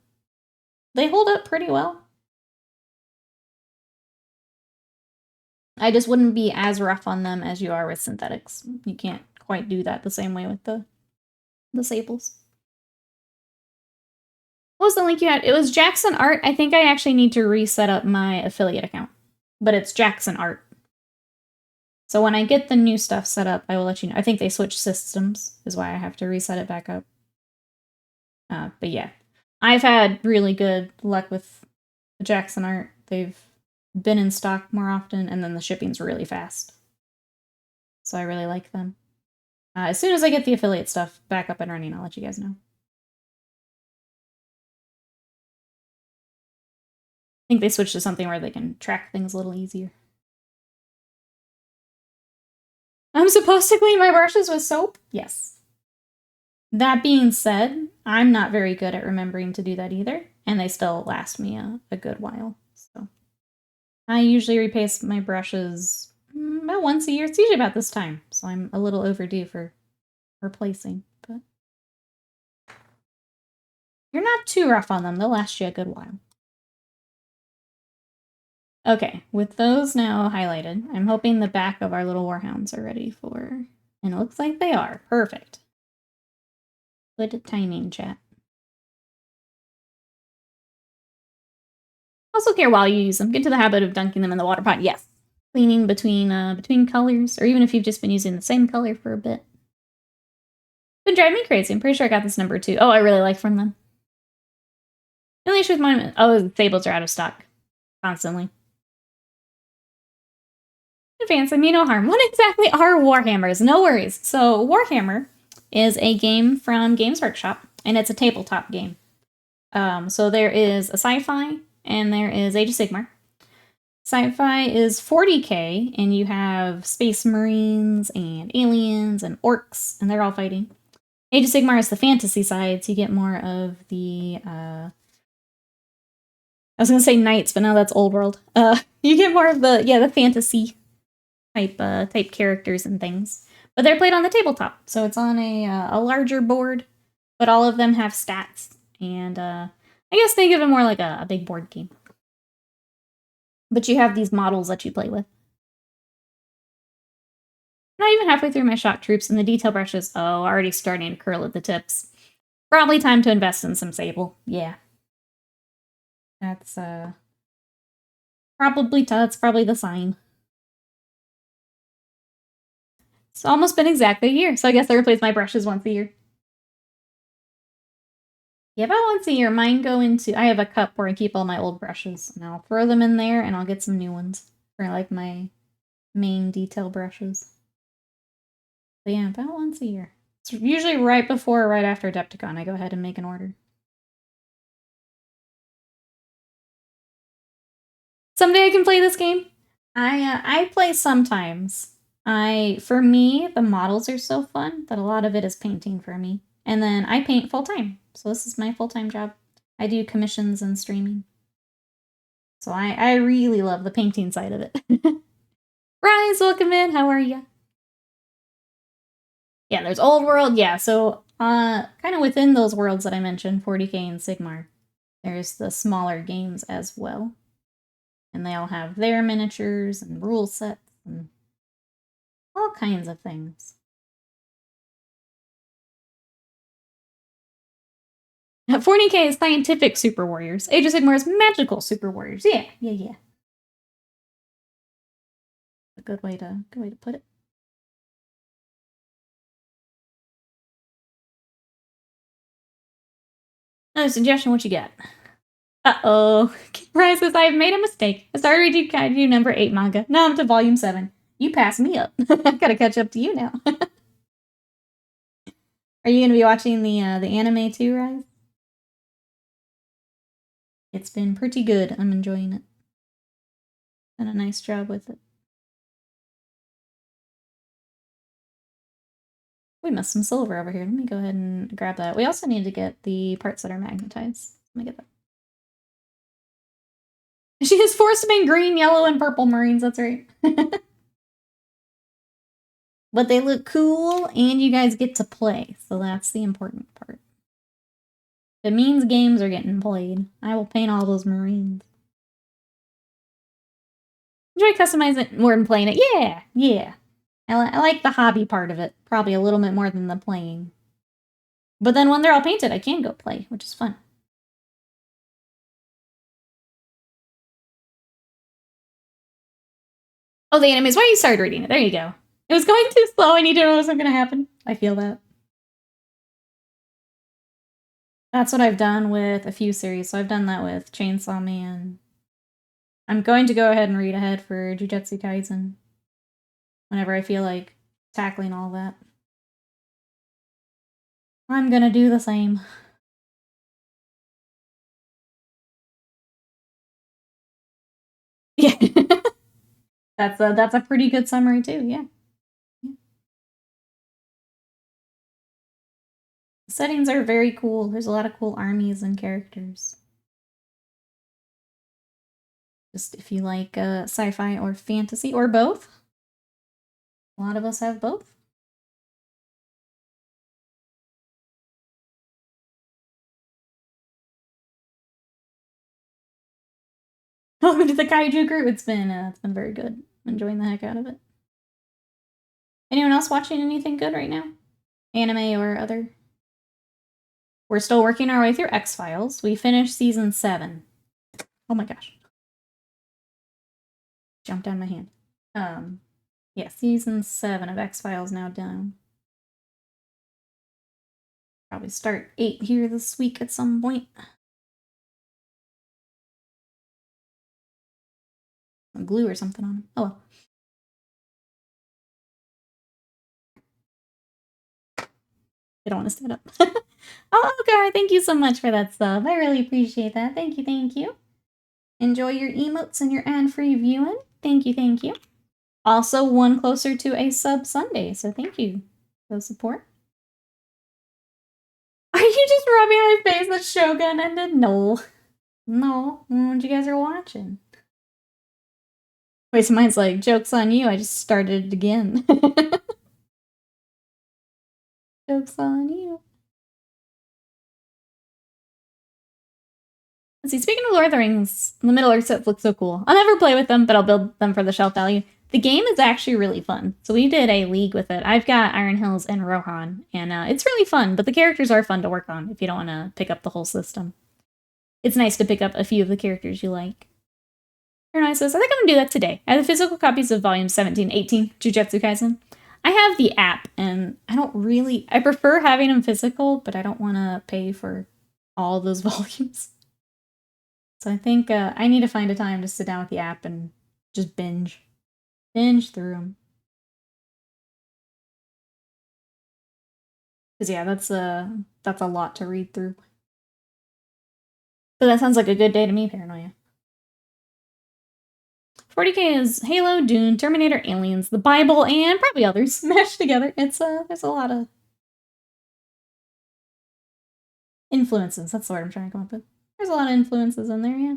they hold up pretty well. I just wouldn't be as rough on them as you are with synthetics. You can't quite do that the same way with the sables. What was the link you had? It was Jackson Art. I think I actually need to reset up my affiliate account, but it's Jackson Art. So when I get the new stuff set up, I will let you know. I think they switched systems, is why I have to reset it back up. But yeah, I've had really good luck with the Jackson Art. They've been in stock more often, and then the shipping's really fast. So I really like them. As soon as I get the affiliate stuff back up and running, I'll let you guys know. I think they switched to something where they can track things a little easier. I'm supposed to clean my brushes with soap? Yes. That being said, I'm not very good at remembering to do that either, and they still last me a good while. So I usually repaste my brushes about once a year. It's usually about this time, so I'm a little overdue for replacing. But you're not too rough on them. They'll last you a good while. Okay, with those now highlighted, I'm hoping the back of our little Warhounds are ready for... And it looks like they are. Perfect. Good timing, chat. Also care while you use them. Get to the habit of dunking them in the water pot. Yes. Cleaning between colors, or even if you've just been using the same color for a bit. Been driving me crazy. I'm pretty sure I got this number too. Oh, I really like from them. The only issue with mine... Oh, the sables are out of stock. Constantly. Advance, I mean no harm. What exactly are Warhammers? No worries. So Warhammer is a game from Games Workshop, and it's a tabletop game. So there is a sci-fi, and there is Age of Sigmar. Sci-fi is 40k, and you have Space Marines, and aliens, and orcs, and they're all fighting. Age of Sigmar is the fantasy side, so you get more of the... I was going to say knights, but now that's old world. You get more of the fantasy type characters and things, but they're played on the tabletop, so it's on a larger board, but all of them have stats, and I guess they give it more like a big board game. But you have these models that you play with. Not even halfway through my shock troops, and the detail brushes, already starting to curl at the tips. Probably time to invest in some sable. Yeah. That's probably the sign. It's almost been exactly a year, so I guess I replace my brushes once a year. Yeah, about once a year. Mine go into... I have a cup where I keep all my old brushes, and I'll throw them in there, and I'll get some new ones. for like my main detail brushes. But yeah, about once a year. It's usually right before or right after Adepticon, I go ahead and make an order. Someday I can play this game. I play sometimes. For me, the models are so fun that a lot of it is painting for me. And then I paint full time. So this is my full-time job. I do commissions and streaming. So I really love the painting side of it. Rise, welcome in. How are you? Yeah, there's Old World. Yeah, so kind of within those worlds that I mentioned, 40K and Sigmar, there's the smaller games as well. And they all have their miniatures and rule sets and all kinds of things. 40K is scientific super warriors. Age of Sigmar is magical super warriors. Yeah. A good way to put it. Another suggestion, what you got? Uh-oh. Ryan says, I've made a mistake. I started reading Kaiju number 8 manga. Now I'm to volume 7. You passed me up. I gotta catch up to you now. Are you gonna be watching the anime too, Rise? It's been pretty good. I'm enjoying it. Done a nice job with it. We missed some silver over here. Let me go ahead and grab that. We also need to get the parts that are magnetized. Let me get that. She is forced to make green, yellow, and purple Marines. That's right. But they look cool, and you guys get to play. So that's the important part. If it means games are getting played, I will paint all those Marines. Enjoy customizing it more than playing it. Yeah. I like the hobby part of it. Probably a little bit more than the playing. But then when they're all painted, I can go play, which is fun. Oh, the anime is why you started reading it. There you go. It was going too slow and you didn't know what was going to happen. I feel that. That's what I've done with a few series. So I've done that with Chainsaw Man. I'm going to go ahead and read ahead for Jujutsu Kaisen whenever I feel like tackling all that. I'm gonna do the same. Yeah. That's a pretty good summary too, yeah. The settings are very cool. There's a lot of cool armies and characters. Just if you like sci-fi or fantasy or both. A lot of us have both. Welcome to the Kaiju crew. It's been very good. I'm enjoying the heck out of it. Anyone else watching anything good right now? Anime or other? We're still working our way through X-Files. We finished season 7. Oh my gosh. Jumped down my hand. Yeah, season 7 of X-Files now done. Probably start 8 here this week at some point. Glue or something on them. Oh well. I don't want to stand up. Oh, Gar, thank you so much for that sub. I really appreciate that. Thank you. Enjoy your emotes and your ad-free viewing. Thank you. Also, one closer to a sub Sunday, so thank you for the support. Are you just rubbing my face that Shogun ended? No. What you guys are watching? Wait, so mine's like, joke's on you, I just started it again. Joke's on you. Let's see, speaking of Lord of the Rings, the Middle-earth sets look so cool. I'll never play with them, but I'll build them for the shelf value. The game is actually really fun. So we did a league with it. I've got Iron Hills and Rohan, and it's really fun, but the characters are fun to work on if you don't want to pick up the whole system. It's nice to pick up a few of the characters you like. Aaron says, I think I'm going to do that today. I have the physical copies of volumes 17, 18, Jujutsu Kaisen. I have the app, and I prefer having them physical, but I don't want to pay for all those volumes. So I think I need to find a time to sit down with the app and Just binge. Binge through them. Because yeah, that's a lot to read through. But that sounds like a good day to me, Paranoia. 40k is Halo, Dune, Terminator, Aliens, the Bible, and probably others mashed together. It's there's a lot of influences. That's the word I'm trying to come up with. There's a lot of influences in there, yeah.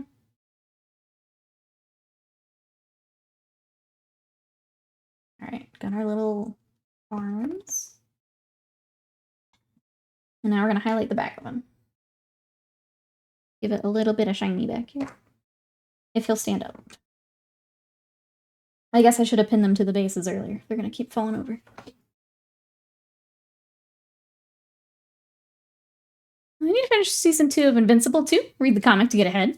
Alright, got our little arms. And now we're going to highlight the back of them. Give it a little bit of shiny back here. If he'll stand up. I guess I should have pinned them to the bases earlier. They're going to keep falling over. I need to finish season 2 of Invincible too. Read the comic to get ahead.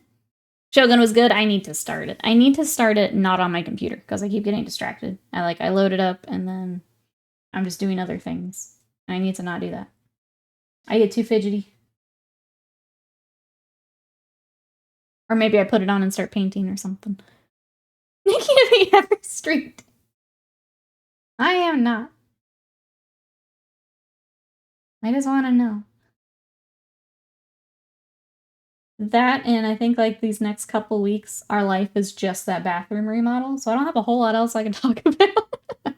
Shogun was good. I need to start it. I need to start it not on my computer because I keep getting distracted. I load it up and then I'm just doing other things. I need to not do that. I get too fidgety. Or maybe I put it on and start painting or something. Making me every street. I am not. I just want to know. That, and I think like these next couple weeks, our life is just that bathroom remodel, so I don't have a whole lot else I can talk about.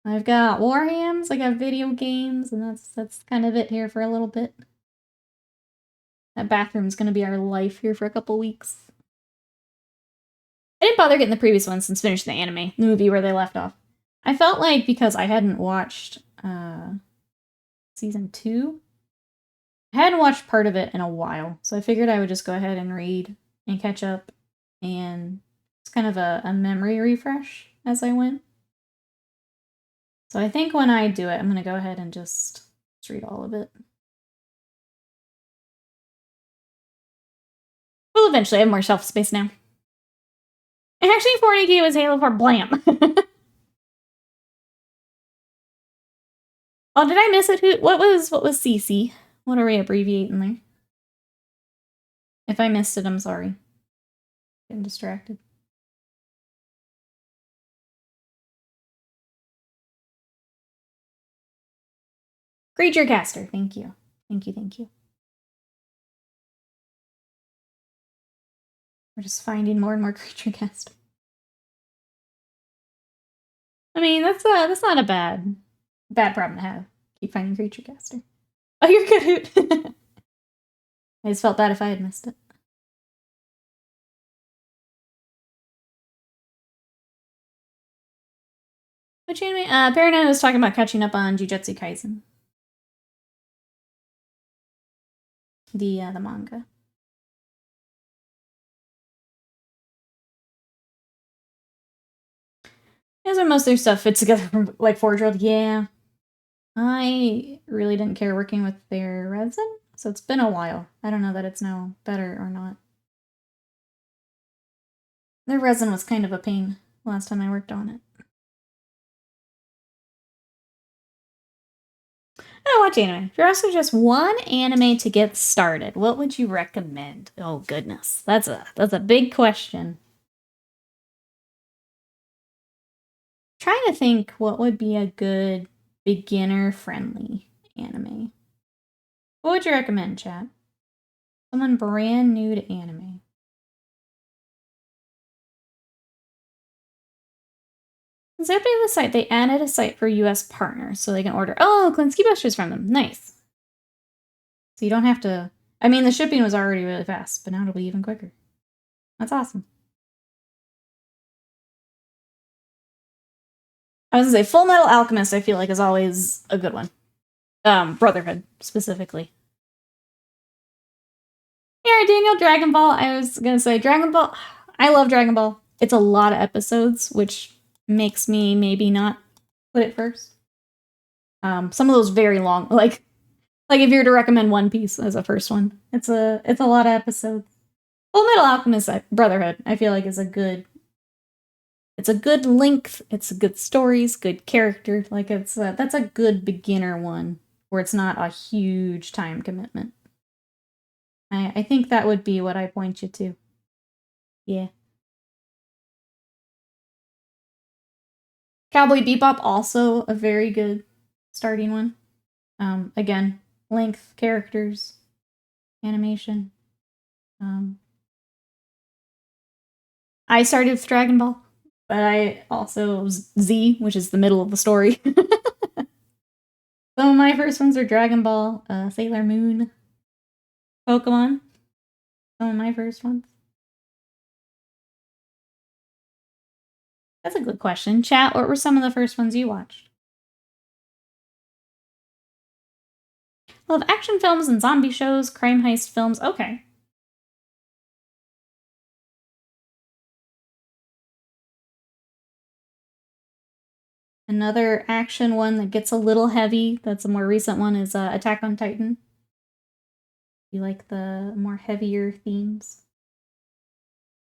I've got Warhounds, I got video games, and that's kind of it here for a little bit. That bathroom's gonna be our life here for a couple weeks. I didn't bother getting the previous one since finishing the anime, the movie where they left off. I felt like because I hadn't watched season 2, I hadn't watched part of it in a while, so I figured I would just go ahead and read and catch up, and it's kind of a memory refresh as I went. So I think when I do it, I'm going to go ahead and just read all of it. Well, eventually I have more shelf space now. And actually, 40k was Halo 4 Blam. Oh, did I miss it? What was CC? What are we abbreviating there? If I missed it, I'm sorry. Getting distracted. Creature Caster, thank you. Thank you. We're just finding more and more Creature Caster. I mean, that's not a bad problem to have. Keep finding Creature Caster. Oh, you're good, Hoot. I just felt bad if I had missed it. Which anime? Paranoia was talking about catching up on Jujutsu Kaisen. The manga. As are most of their stuff fit together from like Forge World. Yeah. I really didn't care working with their resin, so it's been a while. I don't know that it's now better or not. Their resin was kind of a pain last time I worked on it. I watch anime. If you're also just one anime to get started, what would you recommend? Oh goodness, that's a big question. Trying to think what would be a good beginner-friendly anime. What would you recommend, chat? Someone brand new to anime. Since they updated the site, they added a site for US partners so they can order. Oh, Klinsky Busters from them. Nice. So you don't have to. I mean, the shipping was already really fast, but now it'll be even quicker. That's awesome. I was gonna say, Full Metal Alchemist, I feel like, is always a good one. Brotherhood, specifically. Yeah, Daniel, Dragon Ball. I was gonna say, Dragon Ball. I love Dragon Ball. It's a lot of episodes, which makes me maybe not put it first. Some of those very long, like if you were to recommend One Piece as a first one, it's a lot of episodes. Full Metal Alchemist Brotherhood, I feel like, is a good. It's a good length. It's good stories, good character. Like that's a good beginner one where it's not a huge time commitment. I think that would be what I point you to. Yeah. Cowboy Bebop, also a very good starting one. Again, length, characters, animation. I started with Dragon Ball, but I also Z, which is the middle of the story. Some of my first ones are Dragon Ball, Sailor Moon, Pokemon. Some of my first ones. That's a good question. Chat, what were some of the first ones you watched? Love action films and zombie shows, crime heist films. Okay. Another action one that gets a little heavy, that's a more recent one, is Attack on Titan. You like the more heavier themes.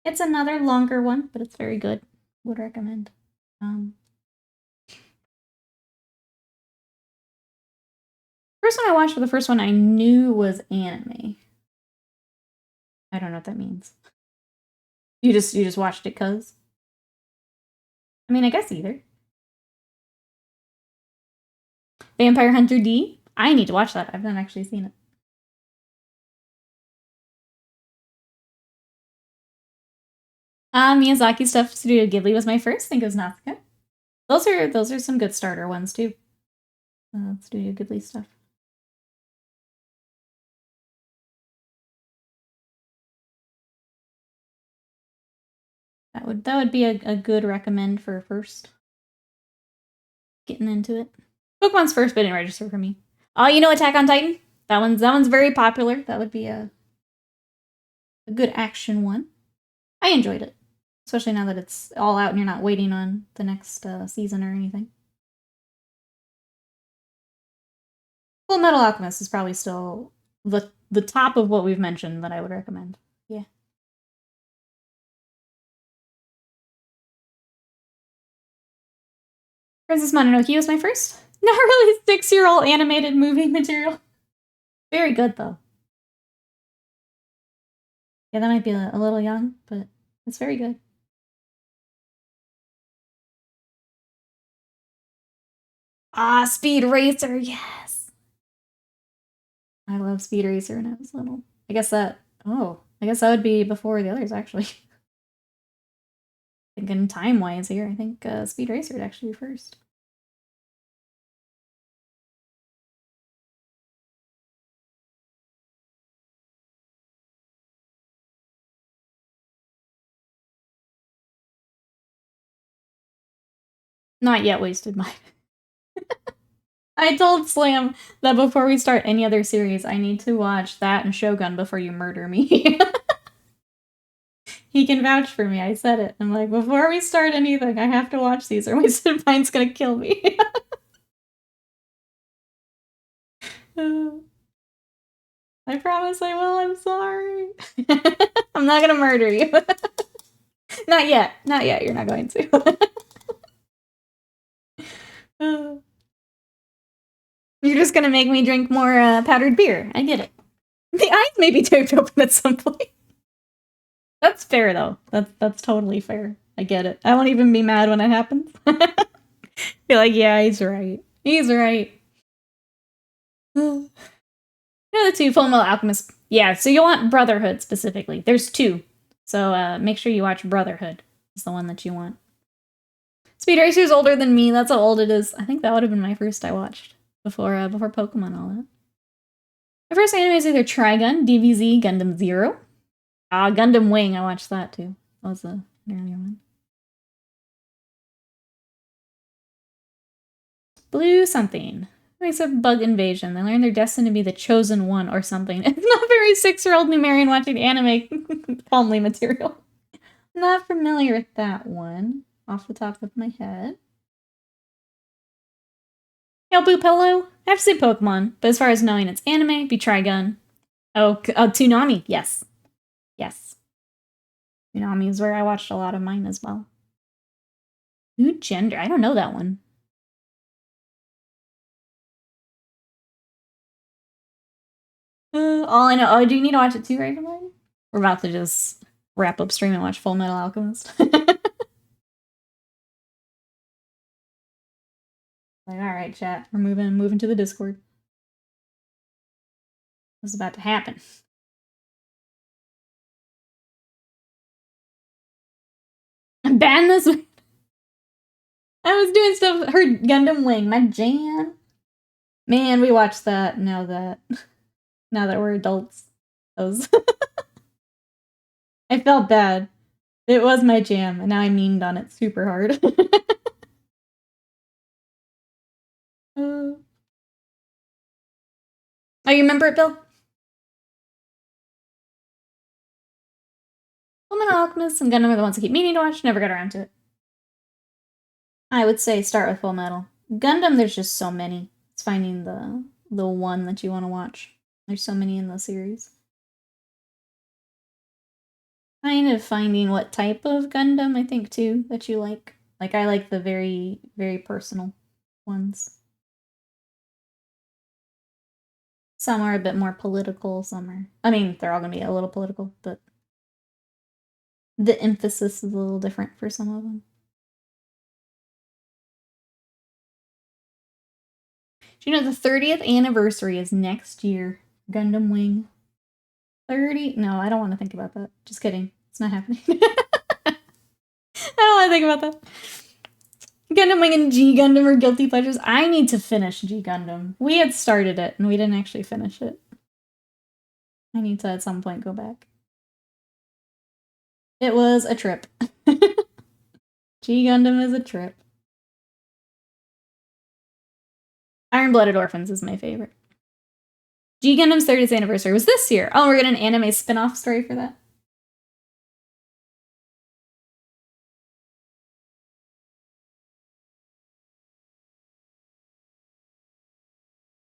It's another longer one, but it's very good. Would recommend. First one I watched, but the first one I knew was anime. I don't know what that means. You just watched it cause? I mean, I guess either. Vampire Hunter D? I need to watch that. I've not actually seen it. Miyazaki stuff, Studio Ghibli was my first. I think it was Nausicaa. Those are some good starter ones too. Studio Ghibli stuff. That would be a good recommend for first. Getting into it. Pokemon's first, but didn't register for me. Oh, you know Attack on Titan? That one's very popular. That would be a good action one. I enjoyed it. Especially now that it's all out and you're not waiting on the next season or anything. Full Metal Alchemist is probably still the top of what we've mentioned that I would recommend. Yeah. Princess Mononoke was my first. Not really 6-year-old animated movie material. Very good, though. Yeah, that might be a little young, but it's very good. Ah, Speed Racer, yes! I love Speed Racer when I was little. I guess that would be before the others, actually. Thinking time-wise here, I think Speed Racer would actually be first. Not yet wasted mine. I told Slam that before we start any other series, I need to watch that and Shogun before you murder me. He can vouch for me. I said it. I'm like, before we start anything, I have to watch these or Wasted Mind's gonna kill me. I promise I will. I'm sorry. I'm not gonna murder you. Not yet. Not yet. You're not going to. You're just gonna make me drink more powdered beer. I get it. The eyes may be taped open at some point. That's fair, though. That's totally fair. I get it. I won't even be mad when it happens. Be like, yeah, he's right. He's right. You know the two Full Metal Alchemist. Yeah, so you'll want Brotherhood specifically. There's two. So make sure you watch Brotherhood. It's the one that you want. Speed Racer's older than me. That's how old it is. I think that would have been my first I watched before Pokemon all that. My first anime is either Trigun, DBZ, Gundam Zero. Gundam Wing, I watched that too. That was the earlier one. Blue something. Makes a bug invasion. They learn they're destined to be the chosen one or something. It's not very 6-year-old Numerian watching anime only material. Not familiar with that one off the top of my head. Hail Blue Pillow? I've seen Pokemon, but as far as knowing it's anime, be Trigun. Oh, Toonami. Yes. Yes. Toonami is where I watched a lot of mine as well. New gender. I don't know that one. All I know. Oh, do you need to watch it too, Ravenlight? We're about to just wrap up stream and watch Full Metal Alchemist. Like, alright, chat, we're moving to the Discord. This is about to happen. Ban this. I was doing stuff. Her Gundam Wing, my jam. Man, we watched that now that we're adults. I felt bad. It was my jam, and now I memed on it super hard. Oh, you remember it, Bill? Fullmetal Alchemist and Gundam are the ones I keep meaning to watch. Never got around to it. I would say start with Fullmetal. Gundam, there's just so many. It's finding the one that you want to watch. There's so many in the series. Kind of finding what type of Gundam, I think, too, that you like. Like, I like the very, very personal ones. Some are a bit more political, some are... I mean, they're all gonna be a little political, but... the emphasis is a little different for some of them. Do you know the 30th anniversary is next year? Gundam Wing. 30? No, I don't want to think about that. Just kidding. It's not happening. I don't want to think about that. Gundam Wing and G Gundam are guilty pleasures. I need to finish G Gundam. We had started it, and we didn't actually finish it. I need to, at some point, go back. It was a trip. G Gundam is a trip. Iron-Blooded Orphans is my favorite. G Gundam's 30th anniversary was this year. Oh, we're getting an anime spin-off story for that.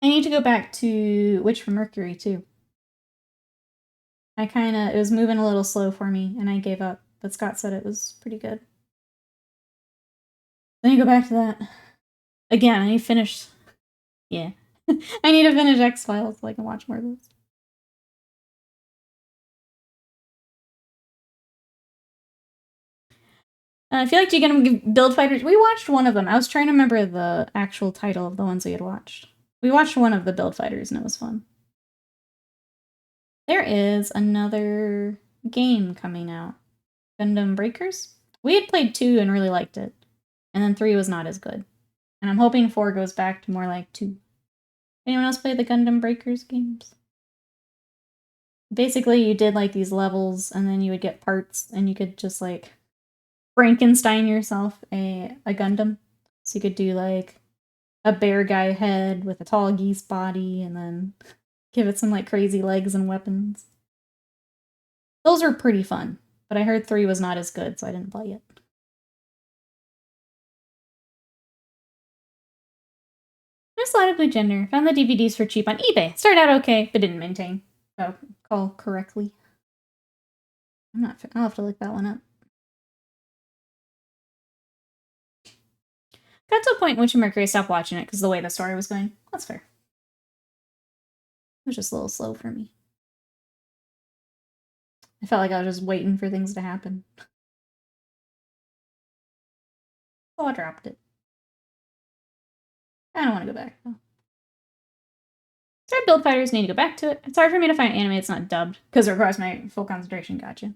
I need to go back to Witch from Mercury, too. It was moving a little slow for me, and I gave up, but Scott said it was pretty good. Let me go back to that. Again, I need to finish... Yeah. I need to finish X-Files so I can watch more of this. If you like G Gundam Build Fighters, we watched one of them. I was trying to remember the actual title of the ones we had watched. We watched one of the Build Fighters, and it was fun. There is another game coming out. Gundam Breakers? We had played 2 and really liked it. And then 3 was not as good. And I'm hoping 4 goes back to more like 2. Anyone else play the Gundam Breakers games? Basically, you did like these levels, and then you would get parts, and you could just like Frankenstein yourself a Gundam. So you could do like a bear guy head with a tall geese body, and then give it some like crazy legs and weapons. Those were pretty fun, but I heard 3 was not as good, so I didn't play it. Just a lot of Blue Gender. Found the DVDs for cheap on eBay. Started out okay, but didn't maintain. So, call correctly. I'll have to look that one up. Got to a point in which Mercury stopped watching it because of the way the story was going. That's fair. It was just a little slow for me. I felt like I was just waiting for things to happen. So I dropped it. I don't want to go back, though. Started Build Fighters, need to go back to it. It's hard for me to find anime that's not dubbed, because it requires my full concentration. Gotcha.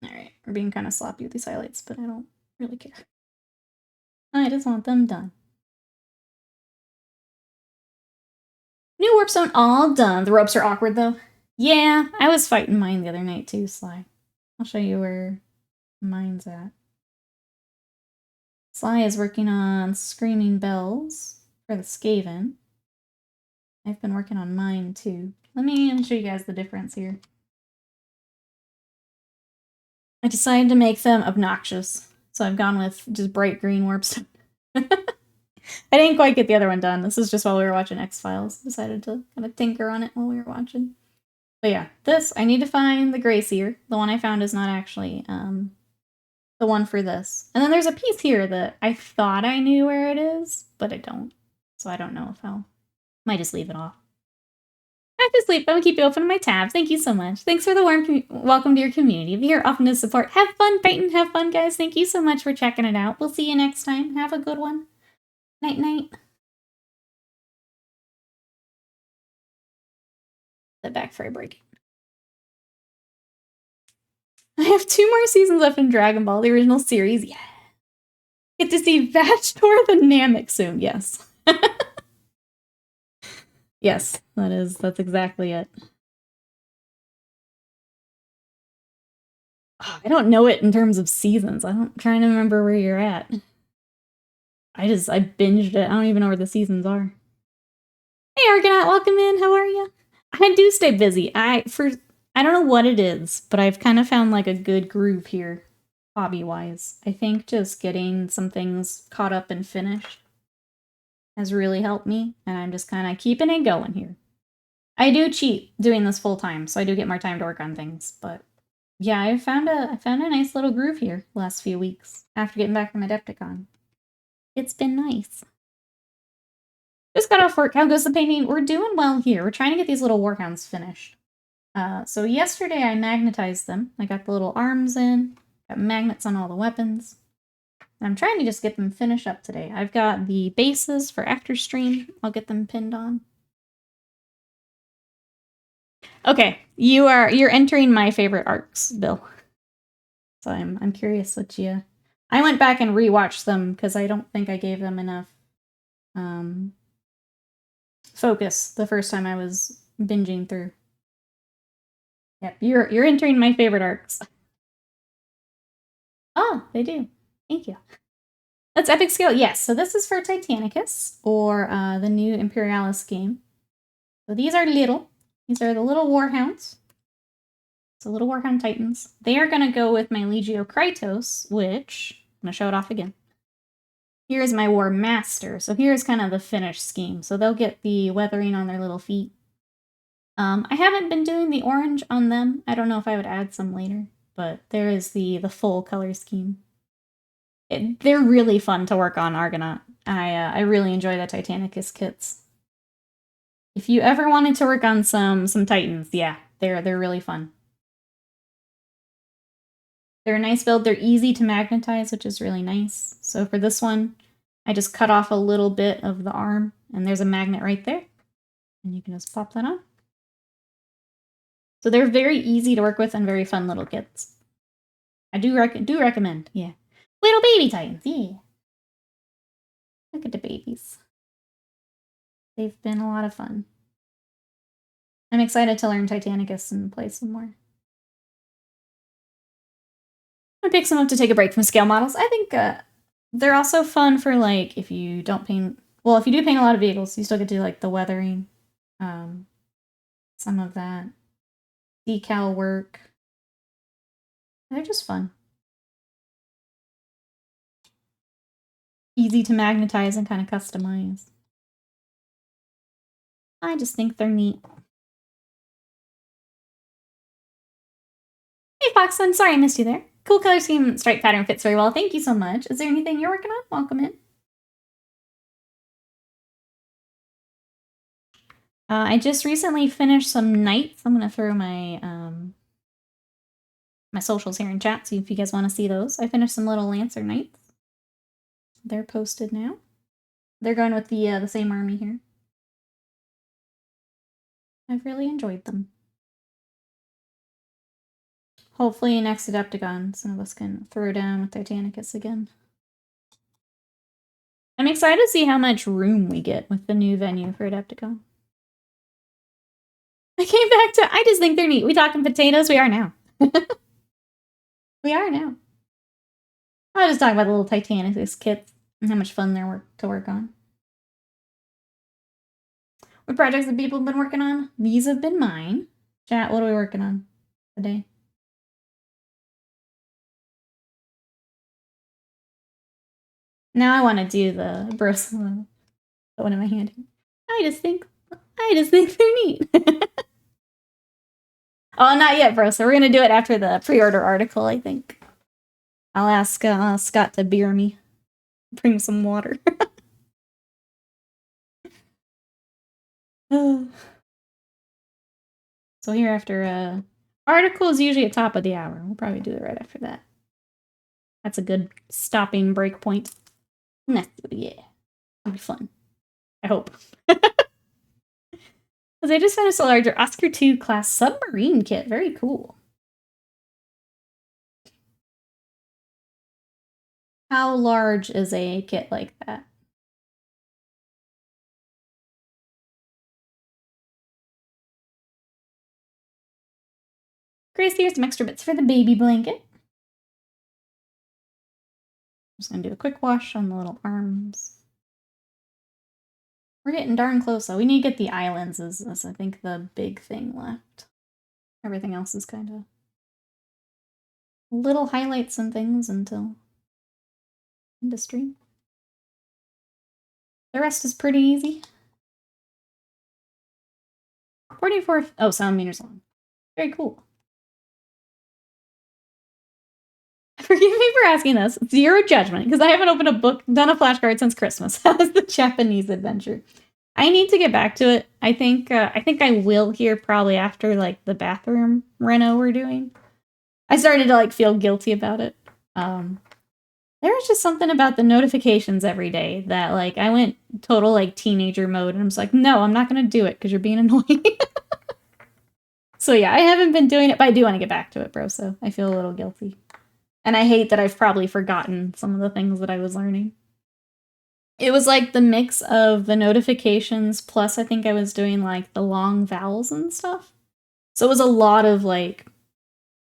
Alright, we're being kind of sloppy with these highlights, but I don't really care. I just want them done. New warp zone all done. The ropes are awkward, though. Yeah, I was fighting mine the other night, too, Sly. I'll show you where mine's at. Sly is working on Screaming Bells for the Skaven. I've been working on mine, too. Let me show you guys the difference here. I decided to make them obnoxious, so I've gone with just bright green warps. I didn't quite get the other one done. This is just while we were watching X-Files. Decided to kind of tinker on it while we were watching. But yeah, this, I need to find the Gray Seer. The one I found is not actually The one for this. And then there's a piece here that I thought I knew where it is, but I don't. So I don't know if I'll... Might just leave it off. I have to sleep. I'm gonna keep you open my tabs. Thank you so much. Thanks for the warm welcome to your community. Be here often to support. Have fun, Peyton. Have fun, guys. Thank you so much for checking it out. We'll see you next time. Have a good one. Night-night. The back for a break. I have 2 more seasons left in Dragon Ball, the original series. Yeah. Get to see Vashtor the Namek soon. Yes. Yes, that's exactly it. Oh, I don't know it in terms of seasons. I'm trying to remember where you're at. I binged it. I don't even know where the seasons are. Hey Argonaut, welcome in. How are you? I do stay busy. I don't know what it is, but I've kind of found like a good groove here, hobby-wise. I think just getting some things caught up and finished has really helped me, and I'm just kind of keeping it going here. I do cheat doing this full time, so I do get more time to work on things, but yeah, I found a nice little groove here the last few weeks after getting back from Adepticon. It's been nice. Just got off work. How goes the painting? We're doing well here. We're trying to get these little Warhounds finished. So yesterday I magnetized them. I got the little arms in, got magnets on all the weapons. And I'm trying to just get them finished up today. I've got the bases for after stream. I'll get them pinned on. Okay, you're entering my favorite arcs, Bill. So I'm curious what you... I went back and rewatched them because I don't think I gave them enough focus the first time I was binging through. Yep, you're entering my favorite arcs. Oh, they do. Thank you. That's epic scale. Yes, so this is for Titanicus, or the new Imperialis game. So these are little. These are the little Warhounds. So little Warhound Titans. They are going to go with my Legio Krytos, which I'm going to show it off again. Here's my War Master. So here's kind of the finished scheme. So they'll get the weathering on their little feet. I haven't been doing the orange on them. I don't know if I would add some later, but there is the full color scheme. They're really fun to work on, Argonaut. I really enjoy the Titanicus kits. If you ever wanted to work on some Titans, yeah, they're really fun. They're a nice build. They're easy to magnetize, which is really nice. So for this one, I just cut off a little bit of the arm, and there's a magnet right there. And you can just pop that on. So they're very easy to work with and very fun little kits. I do recommend, yeah. Little baby Titans, yeah. Look at the babies. They've been a lot of fun. I'm excited to learn Titanicus and play some more. I pick some up to take a break from scale models. I think they're also fun for, like, if you don't paint... Well, if you do paint a lot of vehicles, you still get to do, like, the weathering. Some of that. Decal work. They're just fun. Easy to magnetize and kind of customize. I just think they're neat. Hey, Foxson, sorry I missed you there. Cool color scheme, stripe pattern fits very well. Thank you so much. Is there anything you're working on? Welcome in. I just recently finished some knights. I'm gonna throw my my socials here in chat, so if you guys want to see those. I finished some little Lancer knights. They're posted now. They're going with the same army here. I've really enjoyed them. Hopefully next Adepticon, some of us can throw down with Titanicus again. I'm excited to see how much room we get with the new venue for Adepticon. I came back to, I just think they're neat. We talking potatoes? We are now. We are now. I'll just talk about the little Titanicus kits and how much fun they're to work on. What projects have people been working on? These have been mine. Chat, what are we working on today? Now I want to do the bristle. Put one in my hand. I just think they're neat. Oh, not yet, bro. So we're gonna do it after the pre-order article, I think. I'll ask Scott to beer me. Bring some water. So here after article is usually at top of the hour. We'll probably do it right after that. That's a good stopping break point. Yeah. It'll be fun. I hope. Because I just finished a larger Oscar II class submarine kit. Very cool. How large is a kit like that? Grace, here's some extra bits for the baby blanket. I'm just gonna do a quick wash on the little arms. We're getting darn close, though. We need to get the islands as I think the big thing left. Everything else is kind of little highlights and things until industry. The rest is pretty easy. 44 sound meters long. Very cool. Forgive me for asking this. Zero judgment, because I haven't opened a book, done a flashcard since Christmas. That was the Japanese adventure. I need to get back to it. I think I will here probably after like the bathroom reno we're doing. I started to like feel guilty about it. There was just something about the notifications every day that like I went total like teenager mode and I was like, no, I'm not gonna do it because you're being annoying. So yeah, I haven't been doing it, but I do want to get back to it, bro. So I feel a little guilty. And I hate that I've probably forgotten some of the things that I was learning. It was like the mix of the notifications, plus I think I was doing like the long vowels and stuff. So it was a lot of like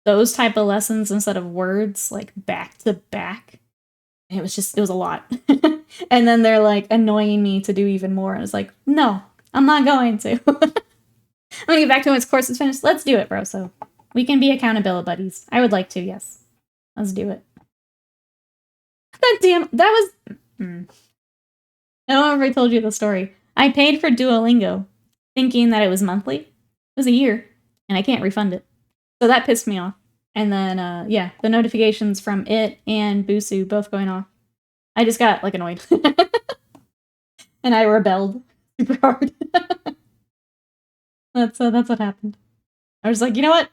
those type of lessons instead of words, like back to back. And it was a lot. And then they're like annoying me to do even more. And it's like, no, I'm not going to. I'm gonna get back to it once course is finished. Let's do it, bro. So we can be accountability buddies. I would like to, yes. Let's do it. That was... I don't know if I told you the story. I paid for Duolingo, thinking that it was monthly. It was a year, and I can't refund it. So that pissed me off. And then, yeah, the notifications from it and Busu both going off. I just got, like, annoyed. And I rebelled super hard. That's what happened. I was like, you know what?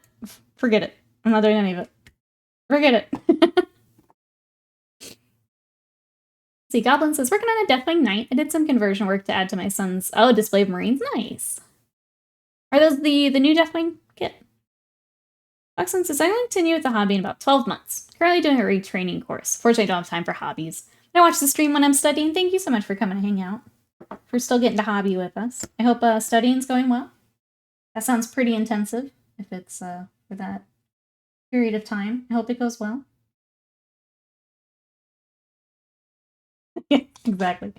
Forget it. I'm not doing any of it. Forget it. See, Goblin says, working on a Deathwing Knight. I did some conversion work to add to my son's... Oh, Display of Marines. Nice. Are those the new Deathwing kit? Buxton says, I will continue with the hobby in about 12 months. Currently doing a retraining course. Fortunately, I don't have time for hobbies. I watch the stream when I'm studying. Thank you so much for coming to hang out. For still getting to hobby with us. I hope studying's going well. That sounds pretty intensive, if it's for that period of time. I hope it goes well. Yeah, exactly.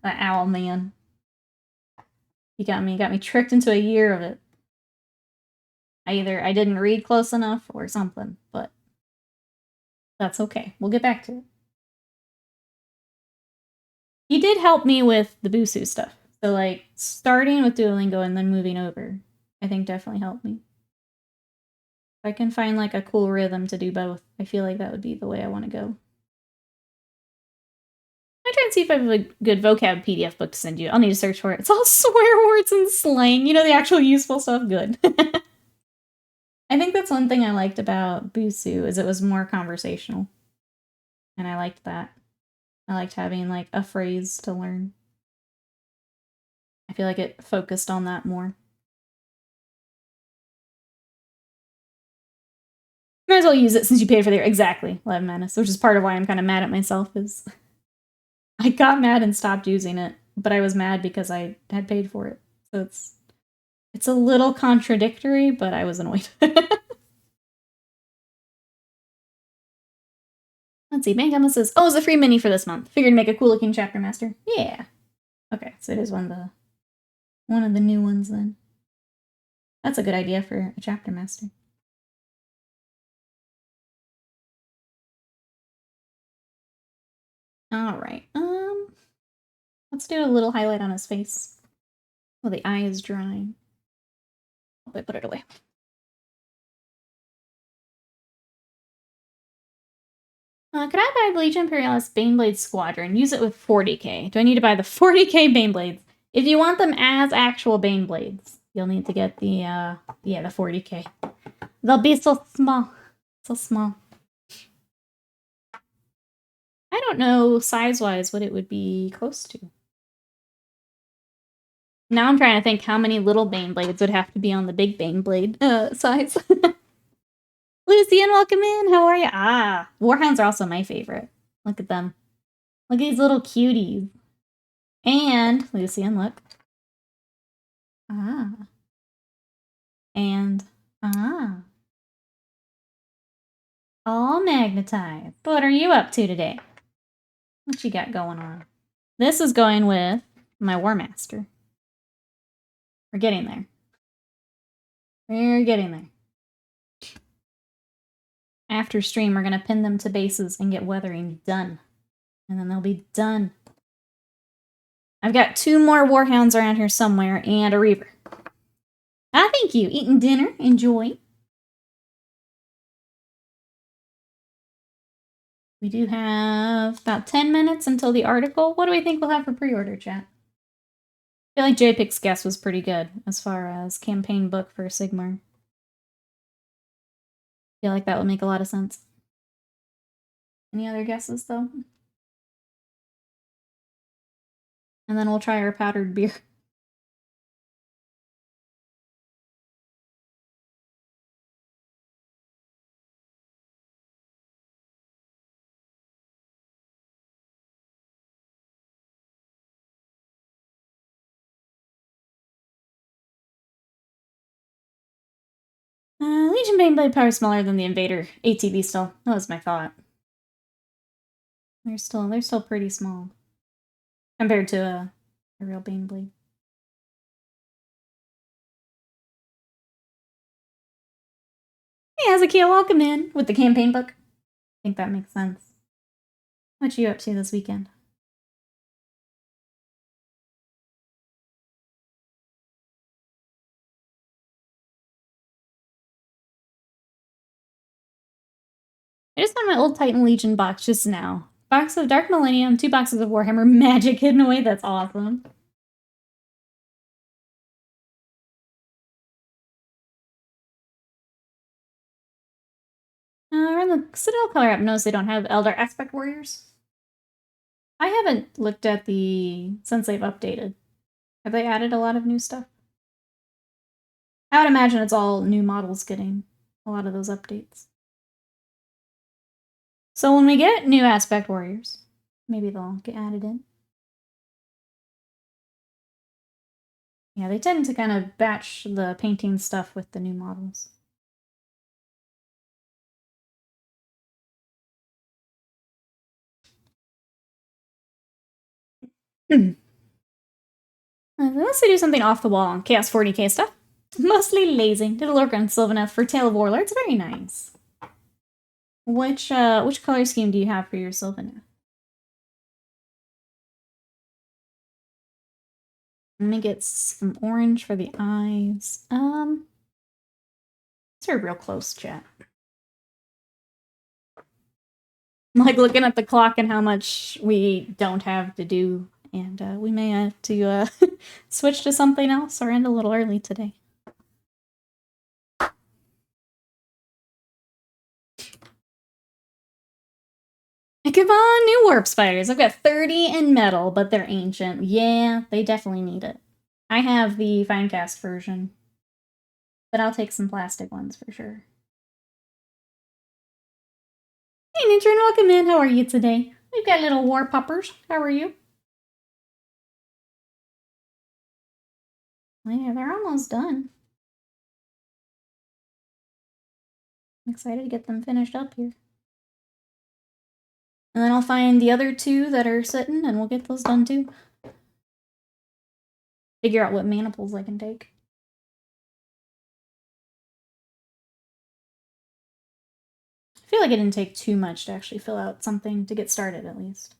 That owl man. He got me tricked into a year of it. I didn't read close enough or something, but that's okay. We'll get back to it. He did help me with the Busu stuff. So, like, starting with Duolingo and then moving over, I think definitely helped me. If I can find, like, a cool rhythm to do both, I feel like that would be the way I want to go. I try and see if I have a good vocab PDF book to send you. I'll need to search for it. It's all swear words and slang. You know, the actual useful stuff. Good. I think that's one thing I liked about Busu, is it was more conversational. And I liked that. I liked having, like, a phrase to learn. I feel like it focused on that more. Might as well use it since you paid for the... Exactly, 11 Madness, which is part of why I'm kind of mad at myself, is... I got mad and stopped using it, but I was mad because I had paid for it. So it's a little contradictory, but I was annoyed. Let's see, Bangama says, oh, it's a free mini for this month. Figured to make a cool looking chapter master. Yeah. Okay, so it is one of the new ones then. That's a good idea for a chapter master. Alright, let's do a little highlight on his face. Well, the eye is drying. Oh, I put it away. Could I buy the Legion Imperialis Baneblade Squadron? Use it with 40k. Do I need to buy the 40k Baneblades? If you want them as actual Baneblades, you'll need to get the, yeah, the 40k. They'll be so small. So small. I don't know size-wise what it would be close to. Now I'm trying to think how many little Baneblades would have to be on the big Baneblade size. Lucian, welcome in. How are you? Ah, Warhounds are also my favorite. Look at them. Look at these little cuties. And, Lucian, look. Ah. And, ah. All magnetized. What are you up to today? What you got going on? This is going with my War Master. We're getting there. We're getting there. After stream, we're going to pin them to bases and get weathering done. And then they'll be done. I've got 2 more Warhounds around here somewhere and a Reaver. Ah, thank you. Eating dinner. Enjoy. We do have about 10 minutes until the article. What do we think we'll have for pre-order, chat? I feel like JPIC's guess was pretty good as far as campaign book for Sigmar. I feel like that would make a lot of sense. Any other guesses, though? And then we'll try our powdered beer. Legion Baneblade power is smaller than the Invader ATB still. That was my thought. They're still pretty small. Compared to a real Baneblade. Hey, Azakiel, welcome in with the campaign book. I think that makes sense. What you up to this weekend? I just found my old Titan Legion box just now. Box of Dark Millennium, 2 boxes of Warhammer Magic hidden away. That's awesome. Around the Citadel color app knows they don't have Elder Aspect Warriors. I haven't looked at the since they've updated. Have they added a lot of new stuff? I would imagine it's all new models getting a lot of those updates. So when we get new Aspect Warriors, maybe they'll get added in. Yeah, they tend to kind of batch the painting stuff with the new models. Unless they do something off the wall on Chaos 40k stuff. Mostly lazy. Did a lurk on Sylvaneth for Tale of Warlords. Very nice. Which color scheme do you have for your Sylvaneth? Let me get some orange for the eyes. These are real close, chat. I'm like looking at the clock and how much we don't have to do, and we may have to switch to something else or end a little early today. Come on, new warp spiders. I've got 30 in metal, but they're ancient. Yeah, they definitely need it. I have the Finecast version, but I'll take some plastic ones for sure. Hey, Nitron, welcome in. How are you today? We've got little war puppers. How are you? Yeah, they're almost done. I'm excited to get them finished up here. And then I'll find the other 2 that are sitting, and we'll get those done too. Figure out what maniples I can take. I feel like it didn't take too much to actually fill out something to get started, at least.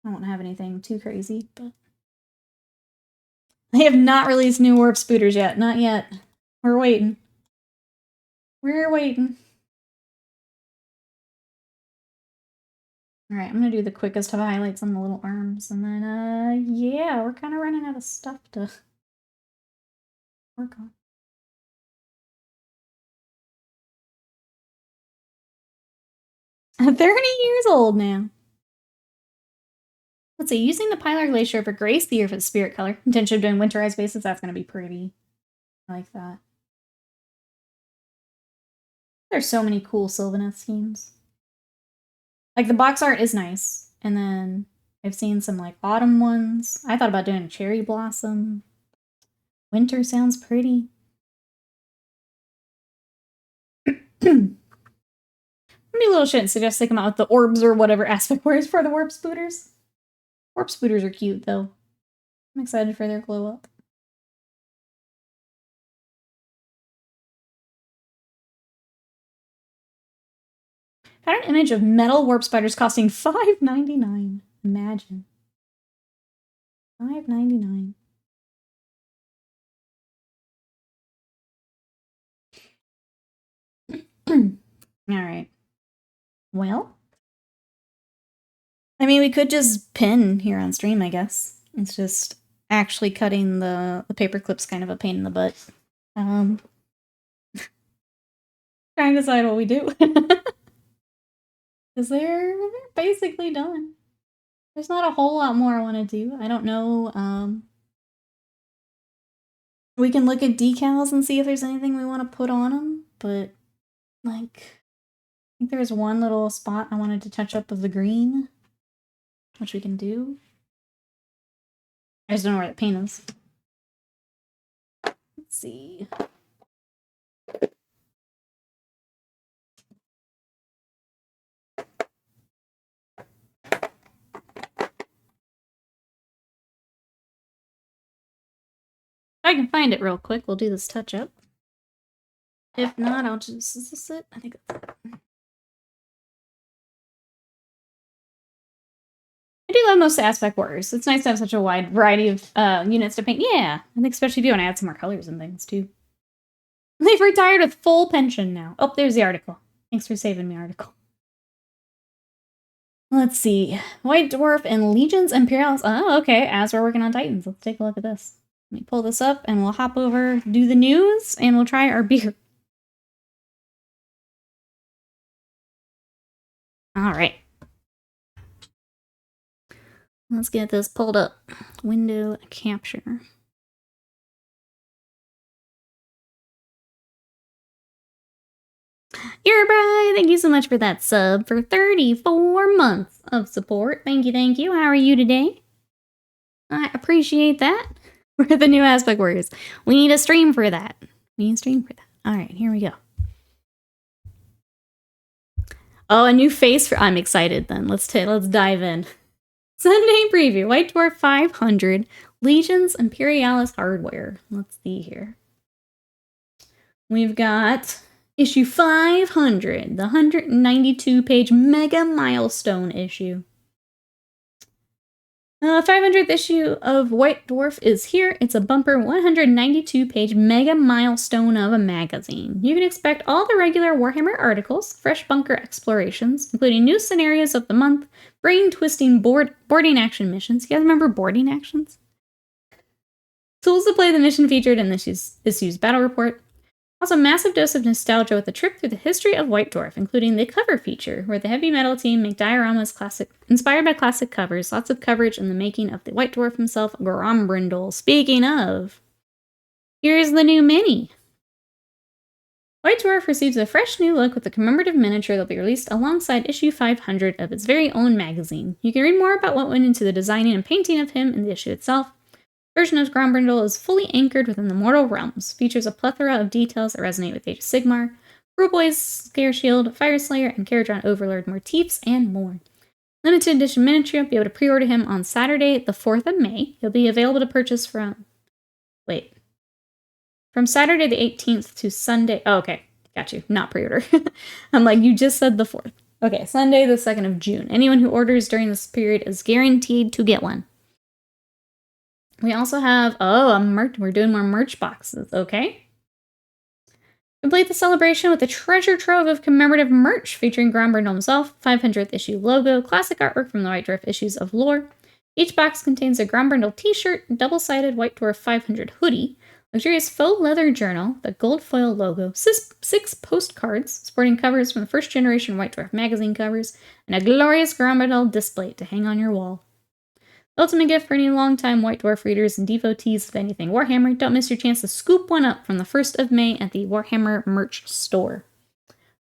I won't have anything too crazy, but... They have not released new warp spooters yet. Not yet. We're waiting. We're waiting. Alright, I'm gonna do the quickest of highlights on the little arms, and then, yeah, we're kind of running out of stuff to work on. I'm 30 years old now. Let's see, using the Pilar Glacier for Grace the Year for the Spirit color. Intention of doing winterized bases, that's gonna be pretty. I like that. There's so many cool Sylvaneth schemes. Like, the box art is nice, and then I've seen some, like, autumn ones. I thought about doing a cherry blossom. Winter sounds pretty. Maybe a little shit and suggest they come out with the orbs or whatever aspect wears for the warp spooters. Warp spooters are cute, though. I'm excited for their glow up. Found an image of metal warp spiders costing $5.99. Imagine. $5.99. Alright. Well. I mean, we could just pin here on stream, I guess. It's just actually cutting the paper clip's kind of a pain in the butt. Trying to decide what we do. Because they're basically done. There's not a whole lot more I want to do. I don't know. We can look at decals and see if there's anything we want to put on them, but, like, I think there's one little spot I wanted to touch up of the green, which we can do. I just don't know where the paint is. Let's see. If I can find it real quick, we'll do this touch up. If not, I'll just... Is this it? I think that's it. I do love most aspect warriors. It's nice to have such a wide variety of units to paint. Yeah, I think especially if you want to add some more colors and things, too. They've retired with full pension now. Oh, there's the article. Thanks for saving me, article. Let's see. White Dwarf and Legions Imperialis. Oh, okay. As we're working on Titans, let's take a look at this. Let me pull this up, and we'll hop over, do the news, and we'll try our beer. All right. Let's get this pulled up. Window capture. Yerbright, thank you so much for that sub for 34 months of support. Thank you, thank you. How are you today? I appreciate that. We're the new Aspect Warriors. We need a stream for that. All right, here we go. Oh, a new face for... I'm excited then. Let's dive in. Sunday preview. White Dwarf 500. Legions Imperialis hardware. Let's see here. We've got issue 500. The 192-page mega milestone issue. 500th issue of White Dwarf is here. It's a bumper 192-page mega milestone of a magazine. You can expect all the regular Warhammer articles, fresh bunker explorations, including new scenarios of the month, brain-twisting boarding action missions. You guys remember boarding actions? Tools to play the mission featured in this issue's battle report. Also, a massive dose of nostalgia with a trip through the history of White Dwarf, including the cover feature, where the heavy metal team make dioramas inspired by classic covers. Lots of coverage in the making of the White Dwarf himself, Grombrindle. Speaking of, here's the new mini. White Dwarf receives a fresh new look with a commemorative miniature that'll be released alongside issue 500 of its very own magazine. You can read more about what went into the designing and painting of him in the issue itself. Version of Grombrindle is fully anchored within the mortal realms, features a plethora of details that resonate with Age of Sigmar, Brewboy's Scare Shield, Fire Slayer, and Caradron Overlord motifs, and more. Limited edition miniature, you'll be able to pre-order him on Saturday, the 4th of May. He'll be available to purchase from Saturday the 18th to Sunday. Oh, okay. Got you. Not pre-order. I'm like, you just said the 4th. Okay, Sunday the 2nd of June. Anyone who orders during this period is guaranteed to get one. We also have, a merch. We're doing more merch boxes, okay? Complete the celebration with a treasure trove of commemorative merch featuring Grombrindle himself, 500th issue logo, classic artwork from the White Dwarf issues of Lore. Each box contains a Grombrindle t-shirt, double-sided White Dwarf 500 hoodie, luxurious faux leather journal, the gold foil logo, 6 postcards sporting covers from the first generation White Dwarf magazine covers, and a glorious Grombrindle display to hang on your wall. Ultimate gift for any longtime White Dwarf readers and devotees of anything Warhammer. Don't miss your chance to scoop one up from the 1st of May at the Warhammer merch store.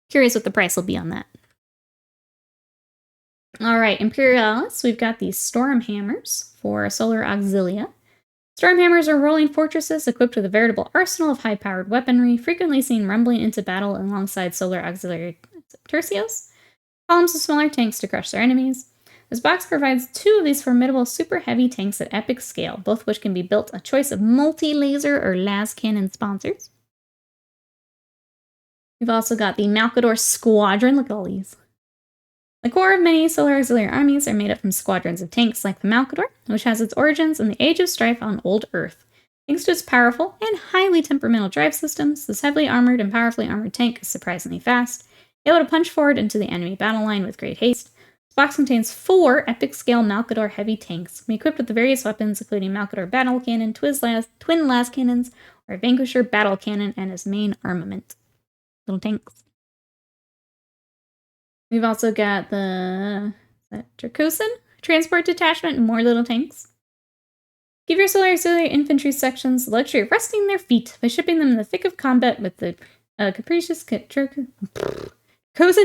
Curious what the price will be on that. Alright, Imperialis, we've got these Storm Hammers for Solar Auxilia. Storm Hammers are rolling fortresses equipped with a veritable arsenal of high-powered weaponry, frequently seen rumbling into battle alongside Solar Auxiliary Tercios. Columns of smaller tanks to crush their enemies. This box provides 2 of these formidable super heavy tanks at epic scale, both which can be built a choice of multi-laser or las cannon sponsors. We've also got the Malkador Squadron. Look at all these. The core of many Solar Auxiliary armies are made up from squadrons of tanks like the Malkador, which has its origins in the Age of Strife on Old Earth. Thanks to its powerful and highly temperamental drive systems, this heavily armored and powerfully armored tank is surprisingly fast, able to punch forward into the enemy battle line with great haste. This box contains 4 epic-scale Malkador heavy tanks, equipped with the various weapons including Malkador Battle Cannon, Twin Las Cannons, or Vanquisher Battle Cannon, and his main armament. Little tanks. We've also got the Dracosan Transport Detachment and more little tanks. Give your Solar Auxiliary infantry sections the luxury of resting their feet by shipping them in the thick of combat with the capricious Dracosan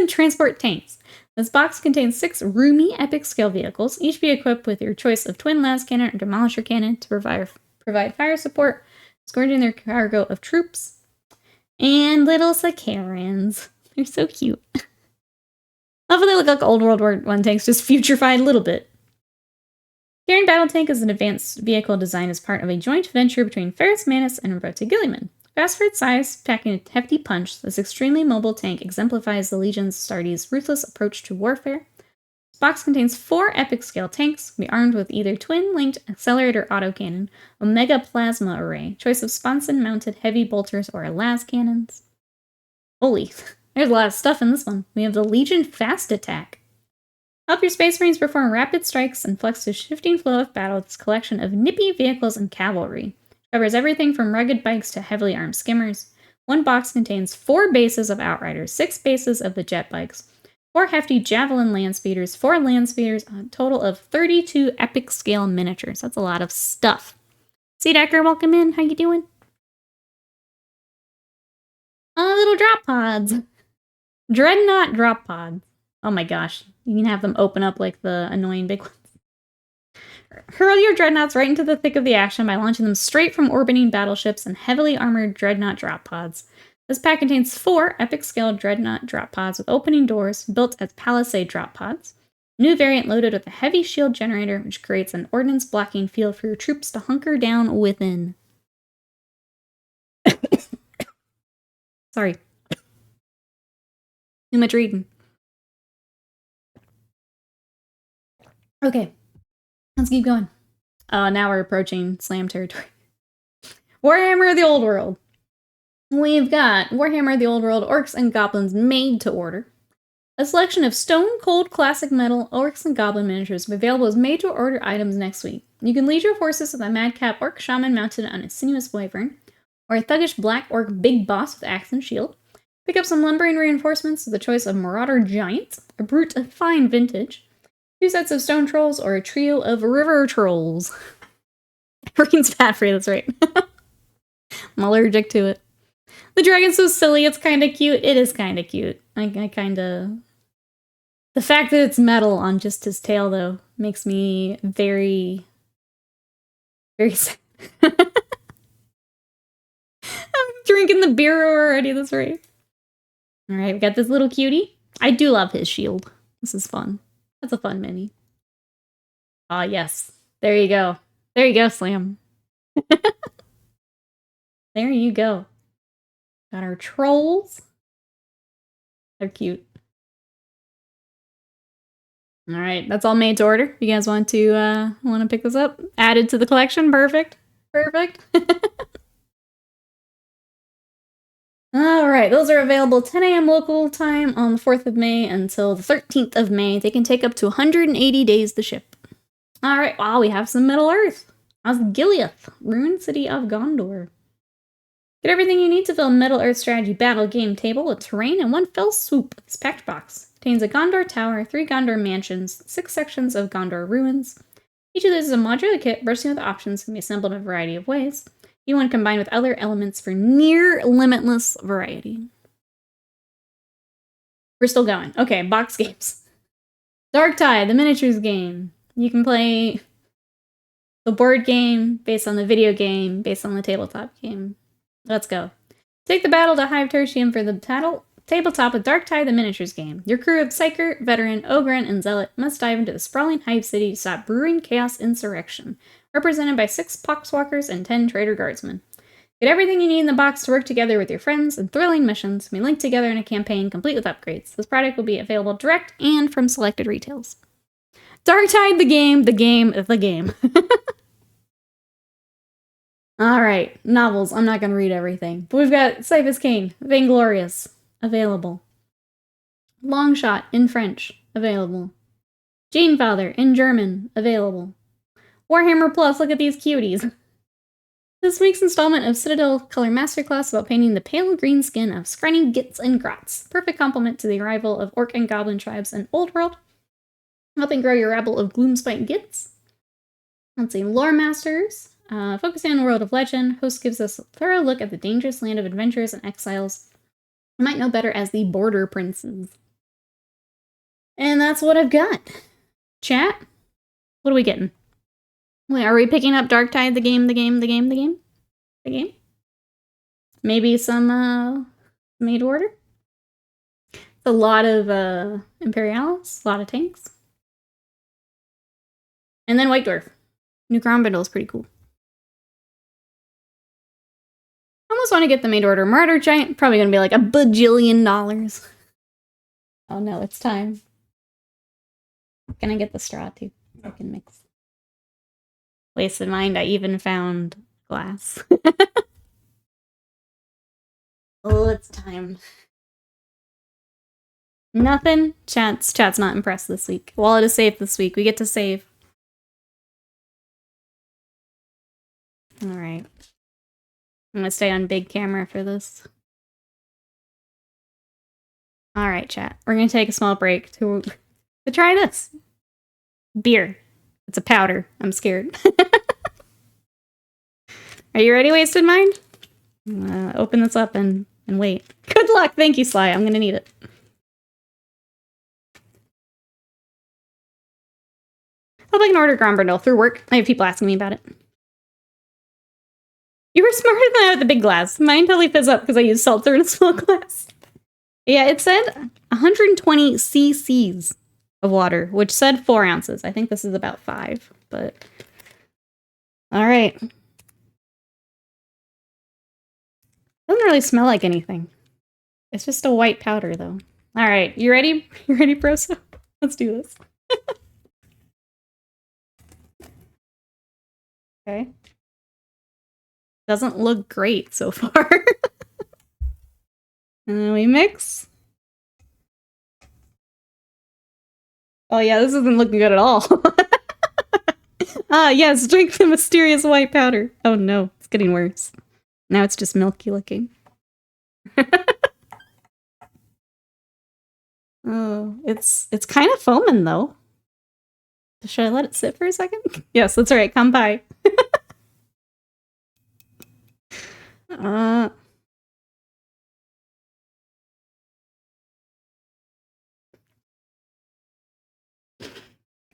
Transport Tanks. This box contains 6 roomy epic scale vehicles, each be equipped with your choice of Twin Las Cannon or Demolisher Cannon to provide fire support, escorting their cargo of troops. And little Sakarans. They're so cute. I love how they look like Old World War I tanks, just futurified a little bit. Carrion Battle Tank is an advanced vehicle designed as part of a joint venture between Ferrus Manus and Robote Gilliman. Fast for its size, packing a hefty punch, this extremely mobile tank exemplifies the Legion's Astartes' ruthless approach to warfare. This box contains 4 epic-scale tanks, be armed with either twin-linked accelerator autocannon, Omega Plasma Array, choice of sponson-mounted heavy bolters or las cannons. Holy, there's a lot of stuff in this one. We have the Legion Fast Attack. Help your Space Marines perform rapid strikes and flex the shifting flow of battle with this collection of nippy vehicles and cavalry. Covers everything from rugged bikes to heavily armed skimmers. One box contains 4 bases of Outriders, 6 bases of the jet bikes, 4 hefty Javelin land speeders, 4 land speeders, a total of 32 epic scale miniatures. That's a lot of stuff. See, Decker, welcome in. How you doing? Little drop pods. Dreadnought drop pods. Oh my gosh. You can have them open up like the annoying big ones. Hurl your dreadnoughts right into the thick of the action by launching them straight from orbiting battleships and heavily armored dreadnought drop pods. This pack contains 4 epic-scale dreadnought drop pods with opening doors, built as palisade drop pods. New variant loaded with a heavy shield generator, which creates an ordnance blocking field for your troops to hunker down within. Sorry. Too much reading. Okay. Let's keep going. Now we're approaching Slam territory. Warhammer the Old World. We've got Warhammer the Old World Orcs and Goblins made to order. A selection of stone-cold classic metal orcs and goblin miniatures available as made-to-order items next week. You can lead your forces with a madcap orc shaman mounted on a sinuous wyvern, or a thuggish black orc big boss with axe and shield. Pick up some lumbering reinforcements with a choice of marauder giants, a brute of fine vintage, 2 sets of stone trolls, or a trio of river trolls. Everything's bad for you, that's right. I'm allergic to it. The dragon's so silly, it's kind of cute. It is kind of cute. I kind of... The fact that it's metal on just his tail, though, makes me very... very sad. I'm drinking the beer already, that's right. Alright, we got this little cutie. I do love his shield. This is fun. That's a fun mini. Ah, yes. There you go. There you go, Slam. There you go. Got our trolls. They're cute. Alright, that's all made to order. You guys want to pick this up? Added to the collection? Perfect. Perfect. Alright, those are available 10 a.m. local time on the 4th of May until the 13th of May. They can take up to 180 days to ship. Alright, wow, we have some Middle Earth. Osgiliath, ruined city of Gondor. Get everything you need to fill a Middle Earth strategy battle game table with terrain in one fell swoop. This packed box contains a Gondor tower, 3 Gondor mansions, 6 sections of Gondor ruins. Each of these is a modular kit bursting with options can be assembled in a variety of ways. You want to combine with other elements for near limitless variety. We're still going. Okay, box games. Dark Tide, the miniatures game. You can play the board game based on the video game, based on the tabletop game. Let's go. Take the battle to Hive Tertium for the tabletop with Dark Tide, the miniatures game. Your crew of Psyker, Veteran, Ogryn, and Zealot must dive into the sprawling Hive City to stop brewing chaos insurrection, represented by 6 Poxwalkers and 10 Traitor Guardsmen. Get everything you need in the box to work together with your friends in thrilling missions be linked together in a campaign complete with upgrades. This product will be available direct and from selected retails. Dark Tide, the game, the game, the game. Alright, novels. I'm not going to read everything. But we've got Cyphus Kane, Vainglorious, available. Longshot, in French, available. Janefather, in German, available. Warhammer Plus, look at these cuties. This week's installment of Citadel Color Masterclass about painting the pale green skin of scrawny Gits and Grots. Perfect complement to the arrival of Orc and Goblin tribes in Old World. Helping grow your rabble of Gloomspite Gits. Let's see, Lore Masters. Focusing on the world of legend, host gives us a thorough look at the dangerous land of adventurers and exiles you might know better as the Border Princes. And that's what I've got. Chat? What are we getting? Wait, are we picking up Dark Tide, the game? Maybe some, made order? It's a lot of, Imperialis, a lot of tanks. And then White Dwarf. New Crown Bundle is pretty cool. I almost want to get the made order Martyr Giant. Probably going to be like $1 bajillion. Oh no, it's time. Can I get the straw too? I can mix. Wasted mind, I even found glass. Oh, it's time. Nothing? Chat's not impressed this week. Wallet is safe this week. We get to save. Alright. I'm gonna stay on big camera for this. Alright, chat. We're gonna take a small break to try this. Beer. It's a powder. I'm scared. Are you ready, Wasted Mind? Open this up and wait. Good luck! Thank you, Sly. I'm gonna need it. Hope I can order Grombrindle through work. I have people asking me about it. You were smarter than I with the big glass. Mine totally fizz up because I used seltzer in a small glass. Yeah, it said 120 cc's of water, which said 4 ounces. I think this is about 5, but... Alright. Doesn't really smell like anything. It's just a white powder, though. Alright, you ready? You ready, Proso? Let's do this. Okay. Doesn't look great so far. And then we mix. Oh yeah, this isn't looking good at all. Ah, yes, drink the mysterious white powder. Oh no, it's getting worse. Now it's just milky looking. Oh, it's kind of foaming though. Should I let it sit for a second? Yes, that's right. Come by.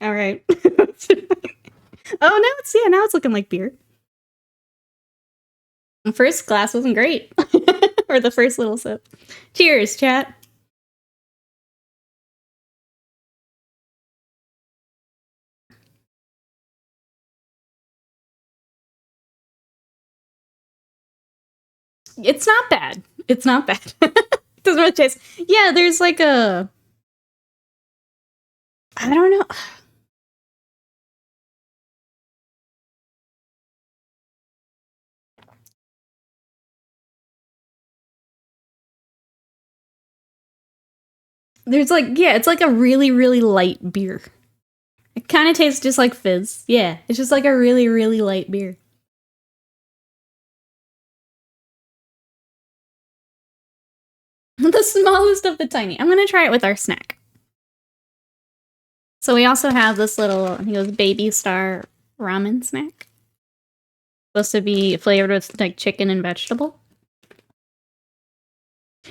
All right. Oh, now it's looking like beer. The first glass wasn't great. Or the first little sip. Cheers, chat. It's not bad. It's not bad. Doesn't really taste. Yeah, there's like a... I don't know. There's like, yeah, it's like a really, really light beer. It kind of tastes just like fizz. Yeah, it's just like a really, really light beer. The smallest of the tiny. I'm gonna try it with our snack. So we also have this little, I think it was Baby Star ramen snack. Supposed to be flavored with like chicken and vegetable.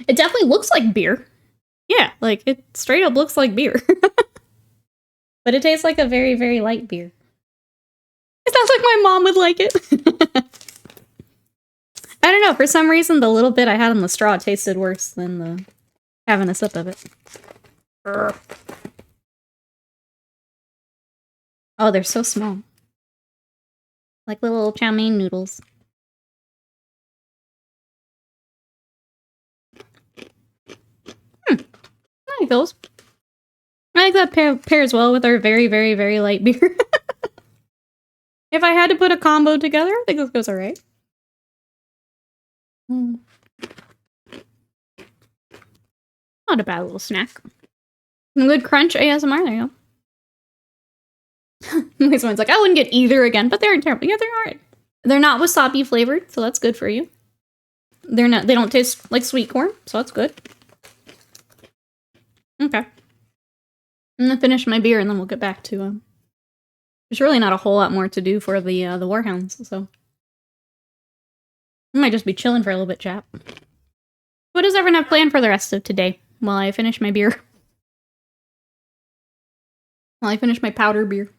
It definitely looks like beer. Yeah, like it straight up looks like beer. But it tastes like a very, very light beer. It sounds like my mom would like it. I don't know, for some reason the little bit I had on the straw tasted worse than having a sip of it. Oh, they're so small. Like little chow mein noodles. I like those. I like that pairs well with our very, very, very light beer. If I had to put a combo together, I think this goes alright. Not a bad little snack. Some good crunch ASMR, there you go. Someone's like, I wouldn't get either again, but they aren't terrible. Yeah, they're alright. They're not wasabi flavored, so that's good for you. They don't taste like sweet corn, so that's good. Okay. I'm gonna finish my beer and then we'll get back to there's really not a whole lot more to do for the Warhounds, so I might just be chilling for a little bit, chat. What does everyone have planned for the rest of today while I finish my beer? While I finish my powder beer.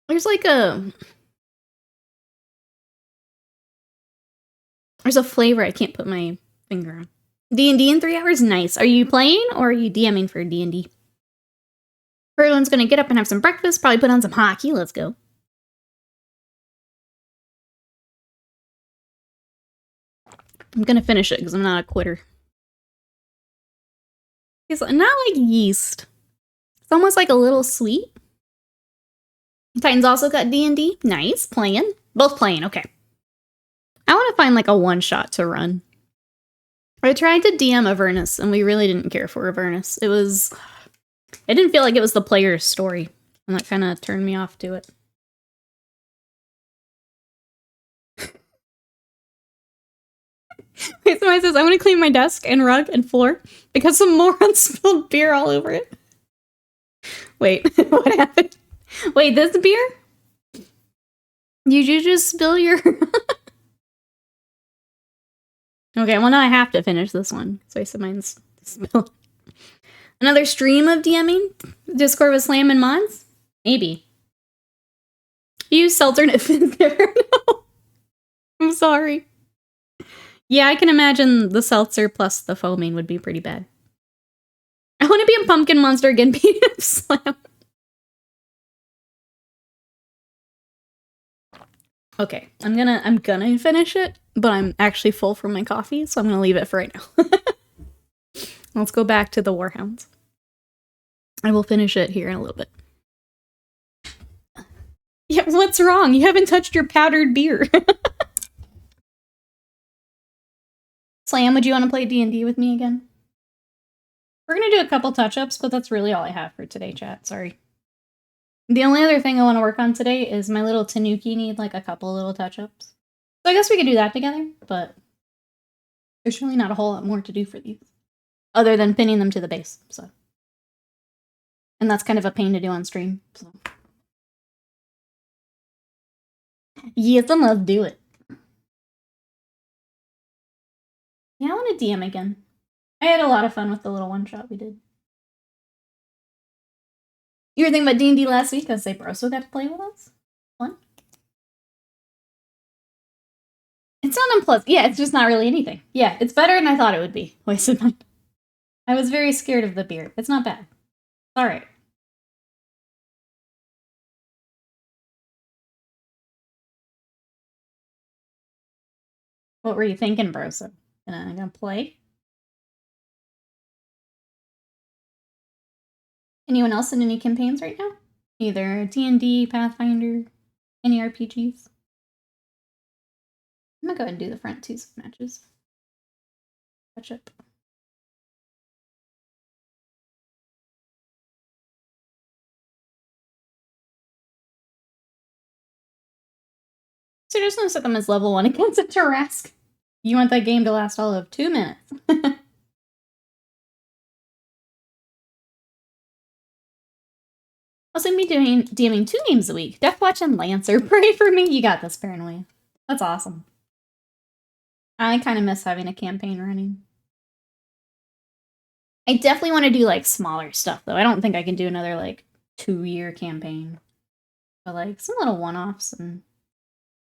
There's like there's a flavor I can't put my finger on. D&D in 3 hours? Nice. Are you playing or are you DMing for D&D? Everyone's gonna get up and have some breakfast, probably put on some hockey. Let's go. I'm gonna finish it because I'm not a quitter. It's not like yeast. It's almost like a little sweet. Titan's also got D&D. Nice. Playing. Both playing. Okay. I want to find like a one-shot to run. I tried to DM Avernus, and we really didn't care for Avernus. It didn't feel like it was the player's story, and that kind of turned me off to it. Wait, somebody says, I want to clean my desk and rug and floor because some moron spilled beer all over it. Wait, what happened? Wait, this beer? Did you just spill your... Okay, well now I have to finish this one. So I said mine's spilled. Another stream of DMing? Discord with Slam and mods? Maybe. Use alternate fins there. No. I'm sorry. Yeah, I can imagine the seltzer plus the foaming would be pretty bad. I want to be a pumpkin monster again, beat Slam. Okay, I'm gonna finish it, but I'm actually full from my coffee, so I'm gonna leave it for right now. Let's go back to the Warhounds. I will finish it here in a little bit. Yeah, what's wrong? You haven't touched your powdered beer. Slam, would you want to play D&D with me again? We're gonna do a couple touch-ups, but that's really all I have for today, chat. Sorry. The only other thing I want to work on today is my little Tanuki need like a couple little touch-ups. So I guess we could do that together, but there's really not a whole lot more to do for these. Other than pinning them to the base, so. And that's kind of a pain to do on stream, so. Yes, then let's do it. Yeah, I want to DM again. I had a lot of fun with the little one-shot we did. You were thinking about D&D last week because Broso got to play with us? Fun? It's not unpleasant. Yeah, it's just not really anything. Yeah, it's better than I thought it would be. Wasted mine. I was very scared of the beer. It's not bad. Alright. What were you thinking, Broso? Gonna play? Anyone else in any campaigns right now? Either D&D, Pathfinder, any RPGs? I'm gonna go ahead and do the front 2 matches. Catch up. So just gonna set them as level 1 against a Tarrasque. You want that game to last all of 2 minutes. Also gonna be DMing 2 games a week. Deathwatch and Lancer. Pray for me. You got this, Paranoia. That's awesome. I kind of miss having a campaign running. I definitely want to do, like, smaller stuff, though. I don't think I can do another, like, 2-year campaign. But, like, some little one-offs and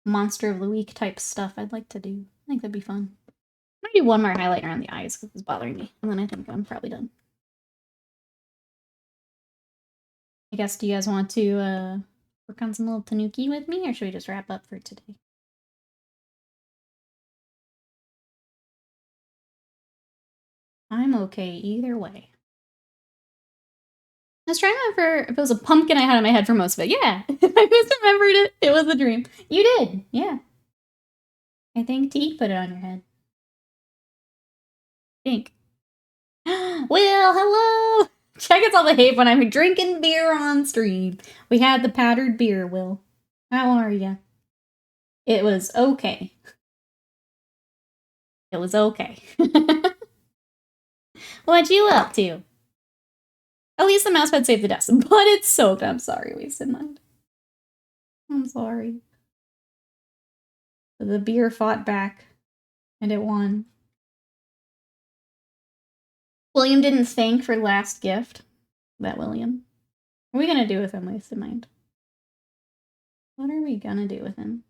Monster of the Week type stuff I'd like to do. I think that'd be fun. I'm gonna do one more highlight around the eyes because it's bothering me. And then I think I'm probably done. I guess, do you guys want to work on some little Tanuki with me, or should we just wrap up for today? I'm okay either way. I was trying to remember if it was a pumpkin I had in my head for most of it. Yeah, I misremembered it. It was a dream. You did, yeah. I think Teague put it on your head. Think. Will, hello! Check us all the hate when I'm drinking beer on stream. We had the powdered beer, Will. How are ya? It was okay. It was okay. What you up to? At least the mousepad saved the desk, but it's soaked. I'm sorry, Wasted Mind. I'm sorry. The beer fought back, and it won. William didn't thank for last gift. That William. What are we gonna do with him, Wasted Mind? What are we gonna do with him?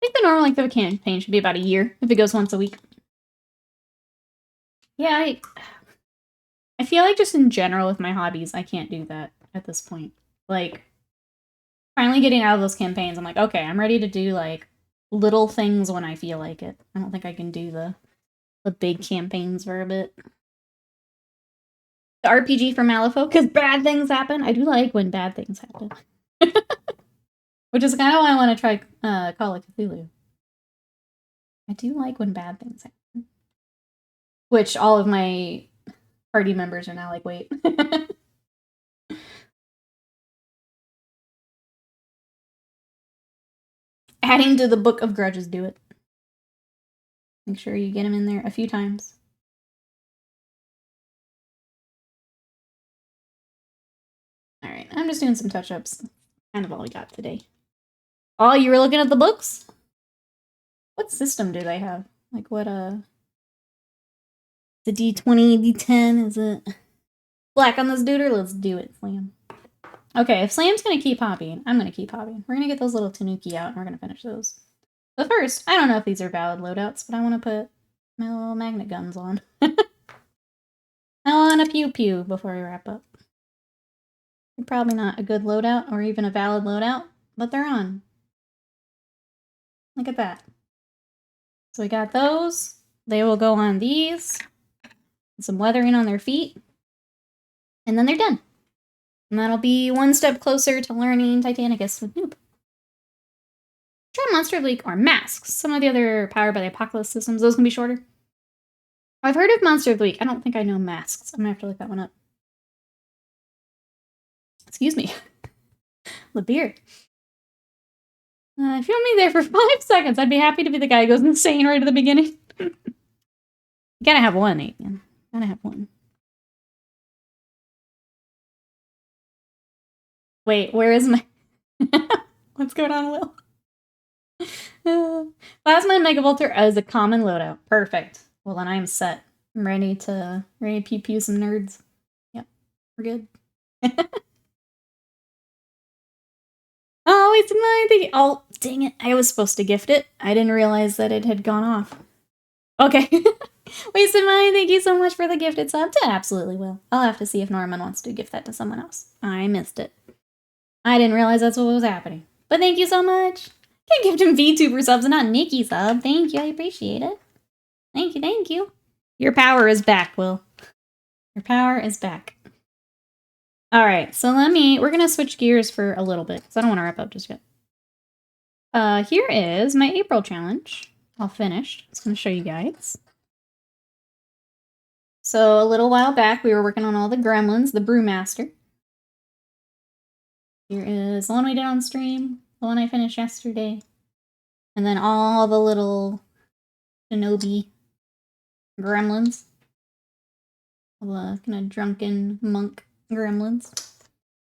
I think the normal length of a campaign should be about a year, if it goes once a week. Yeah, I feel like just in general with my hobbies, I can't do that at this point. Like, finally getting out of those campaigns, I'm like, okay, I'm ready to do, like, little things when I feel like it. I don't think I can do the big campaigns for a bit. The RPG for Malifaux, because bad things happen. I do like when bad things happen. Which is kind of why I want to try Call of Cthulhu. I do like when bad things happen. Which all of my party members are now like, wait. Adding to the Book of Grudges, do it. Make sure you get him in there a few times. Alright, I'm just doing some touch-ups. Kind of all we got today. Oh, you were looking at the books? What system do they have? Like, what, the D20, D10, is it? Black on this duder? Let's do it, Slam. Okay, if Slam's gonna keep hopping, I'm gonna keep hopping. We're gonna get those little Tanuki out, and we're gonna finish those. But first, I don't know if these are valid loadouts, but I want to put my little magnet guns on. I want a pew-pew before we wrap up. Probably not a good loadout, or even a valid loadout, but they're on. Look at that. So we got those. They will go on these. Some weathering on their feet. And then they're done. And that'll be one step closer to learning Titanicus with Noob. Try Monster of the Week or Masks. Some of the other Powered by the Apocalypse systems, those can be shorter. I've heard of Monster of the Week. I don't think I know Masks. I'm gonna have to look that one up. Excuse me. The beer. If you want me there for 5 seconds, I'd be happy to be the guy who goes insane right at the beginning. You gotta have one, Aiden. Gotta have one. Wait, where is my... What's going on, Will? Plasma and Megavolter as a common loadout. Perfect. Well, then I'm set. I'm ready to pew-pew some nerds. Yep, we're good. Oh, it's my thing. Oh, dang it. I was supposed to gift it. I didn't realize that it had gone off. Okay. Wasted Mind, thank you so much for the gifted sub. Absolutely will. I'll have to see if Norman wants to gift that to someone else. I missed it. I didn't realize that's what was happening. But thank you so much. Can't gift him VTuber subs and not Nikki sub. Thank you. I appreciate it. Thank you. Thank you. Your power is back, Will. Your power is back. All right. So we're going to switch gears for a little bit because I don't want to wrap up just yet. Here is my April challenge. All finished. I was going to show you guys. So a little while back, we were working on all the gremlins, the Brewmaster. Here is the one we did on stream, the one I finished yesterday. And then all the little shinobi gremlins. All the kind of drunken monk gremlins.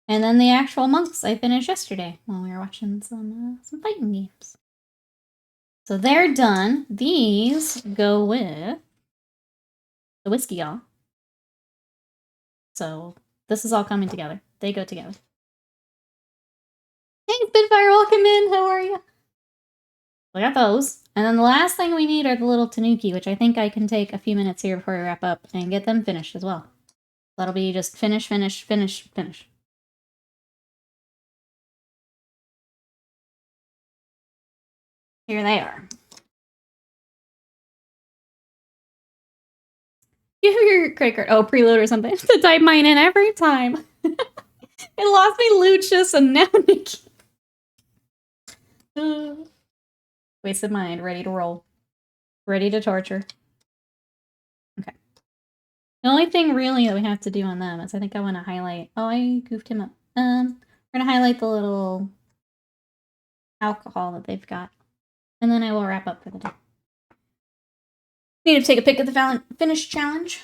And then the actual monks I finished yesterday while we were watching some fighting games. So they're done. These go with the whiskey, y'all. So this is all coming together. They go together. Hey, Spitfire, welcome in. How are you? We got those. And then the last thing we need are the little tanuki, which I think I can take a few minutes here before we wrap up and get them finished as well. That'll be just finish, finish, finish, finish. Here they are. Give your credit card. Oh, preload or something. To type mine in every time. It lost me Lucius and now Nikki. Wasted mind. Ready to roll. Ready to torture. Okay. The only thing really that we have to do on them is I think I want to highlight... Oh, I goofed him up. We're going to highlight the little alcohol that they've got. And then I will wrap up for the day. Need to take a pic of the finish challenge.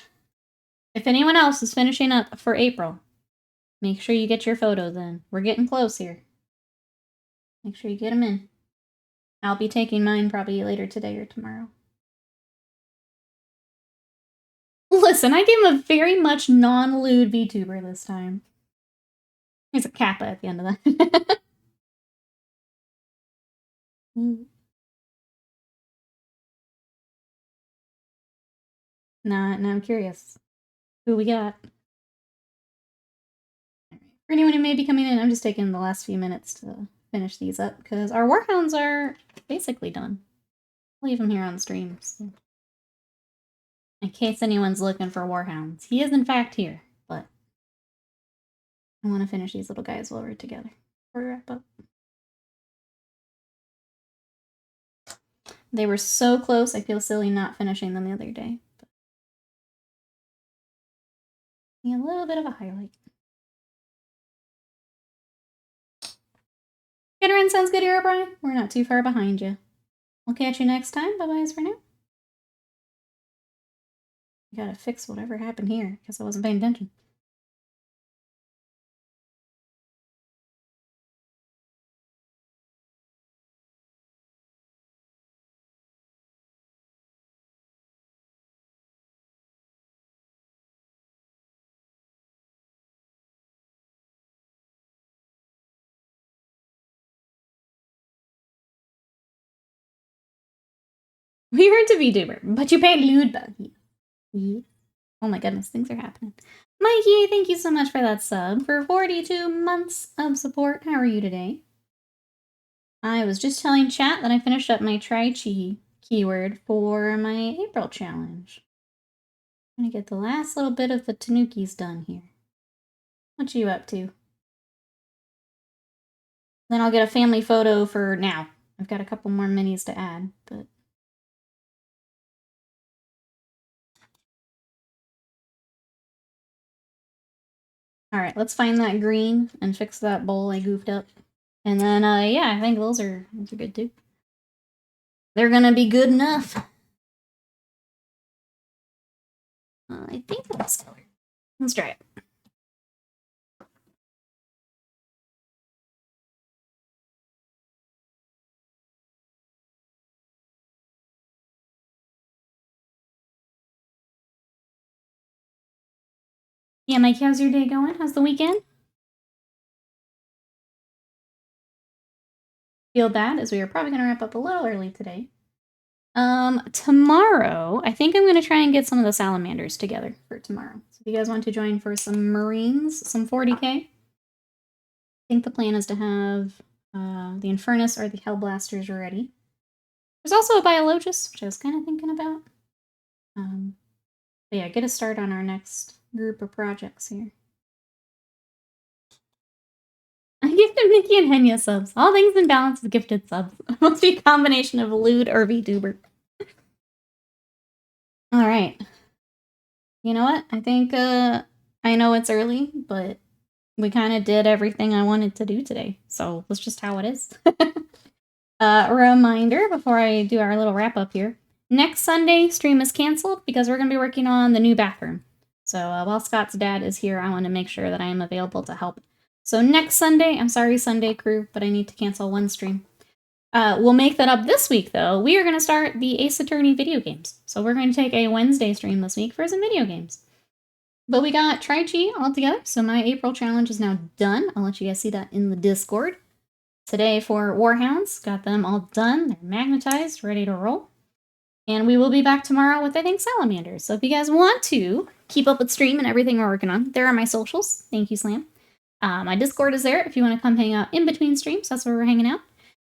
If anyone else is finishing up for April, make sure you get your photos in. We're getting close here. Make sure you get them in. I'll be taking mine probably later today or tomorrow. Listen, I gave him a very much non-lewd VTuber this time. There's a kappa at the end of that. Now I'm curious. Who we got? For anyone who may be coming in, I'm just taking the last few minutes to finish these up, because our Warhounds are basically done. I'll leave them here on stream, so. In case anyone's looking for Warhounds. He is in fact here, but I want to finish these little guys while we're together before we wrap up. They were so close, I feel silly not finishing them the other day. But yeah, a little bit of a highlight. Veteran sounds good here, Brian. We're not too far behind you. We'll catch you next time. Bye-byes for now. I gotta fix whatever happened here, because I wasn't paying attention. We heard to VTuber, but you paid lewd buggy. Oh my goodness, things are happening. Mikey, thank you so much for that sub. For 42 months of support, how are you today? I was just telling chat that I finished up my try-chi keyword for my April challenge. I'm gonna get the last little bit of the tanukis done here. What you up to? Then I'll get a family photo for now. I've got a couple more minis to add, but... Alright, let's find that green and fix that bowl I goofed up. And then, yeah, I think those are good too. They're gonna be good enough. I think that's... Let's try it. Yeah, Mike, how's your day going? How's the weekend? Feel bad, as we are probably going to wrap up a little early today. Tomorrow, I think I'm going to try and get some of the salamanders together for tomorrow. So if you guys want to join for some marines, some 40k, I think the plan is to have the Infernus or the Hellblasters ready. There's also a Biologist, which I was kind of thinking about. But yeah, get a start on our next group of projects here. I gifted Nikki and Henya subs. All things in balance with gifted subs. Must be a combination of lewd or VTuber. Alright. You know what? I think, I know it's early, but we kind of did everything I wanted to do today. So that's just how it is. A reminder before I do our little wrap up here. Next Sunday, stream is canceled because we're going to be working on the new bathroom. So while Scott's dad is here, I want to make sure that I am available to help. So next Sunday, I'm sorry, Sunday crew, but I need to cancel one stream. We'll make that up this week, though. We are going to start the Ace Attorney video games. So we're going to take a Wednesday stream this week for some video games. But we got Tri-Chi all together, so my April challenge is now done. I'll let you guys see that in the Discord. Today for Warhounds, got them all done. They're magnetized, ready to roll. And we will be back tomorrow with, I think, Salamanders. So if you guys want to keep up with stream and everything we're working on, there are my socials. Thank you, Slam. My Discord is there if you want to come hang out in between streams. That's where we're hanging out.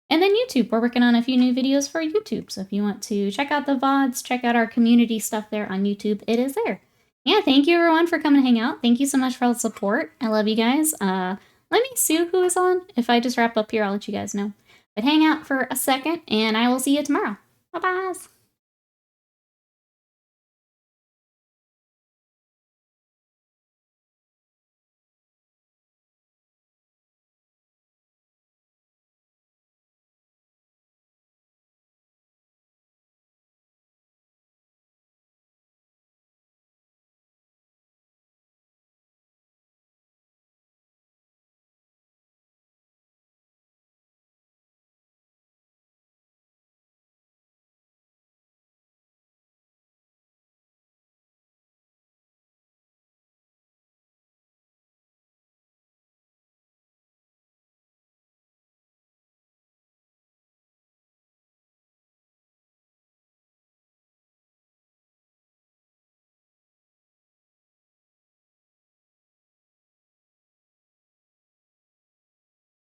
And then YouTube. We're working on a few new videos for YouTube. So if you want to check out the VODs, check out our community stuff there on YouTube, it is there. Yeah, thank you everyone for coming to hang out. Thank you so much for all the support. I love you guys. Let me see who is on. If I just wrap up here, I'll let you guys know. But hang out for a second, and I will see you tomorrow. Bye-bye.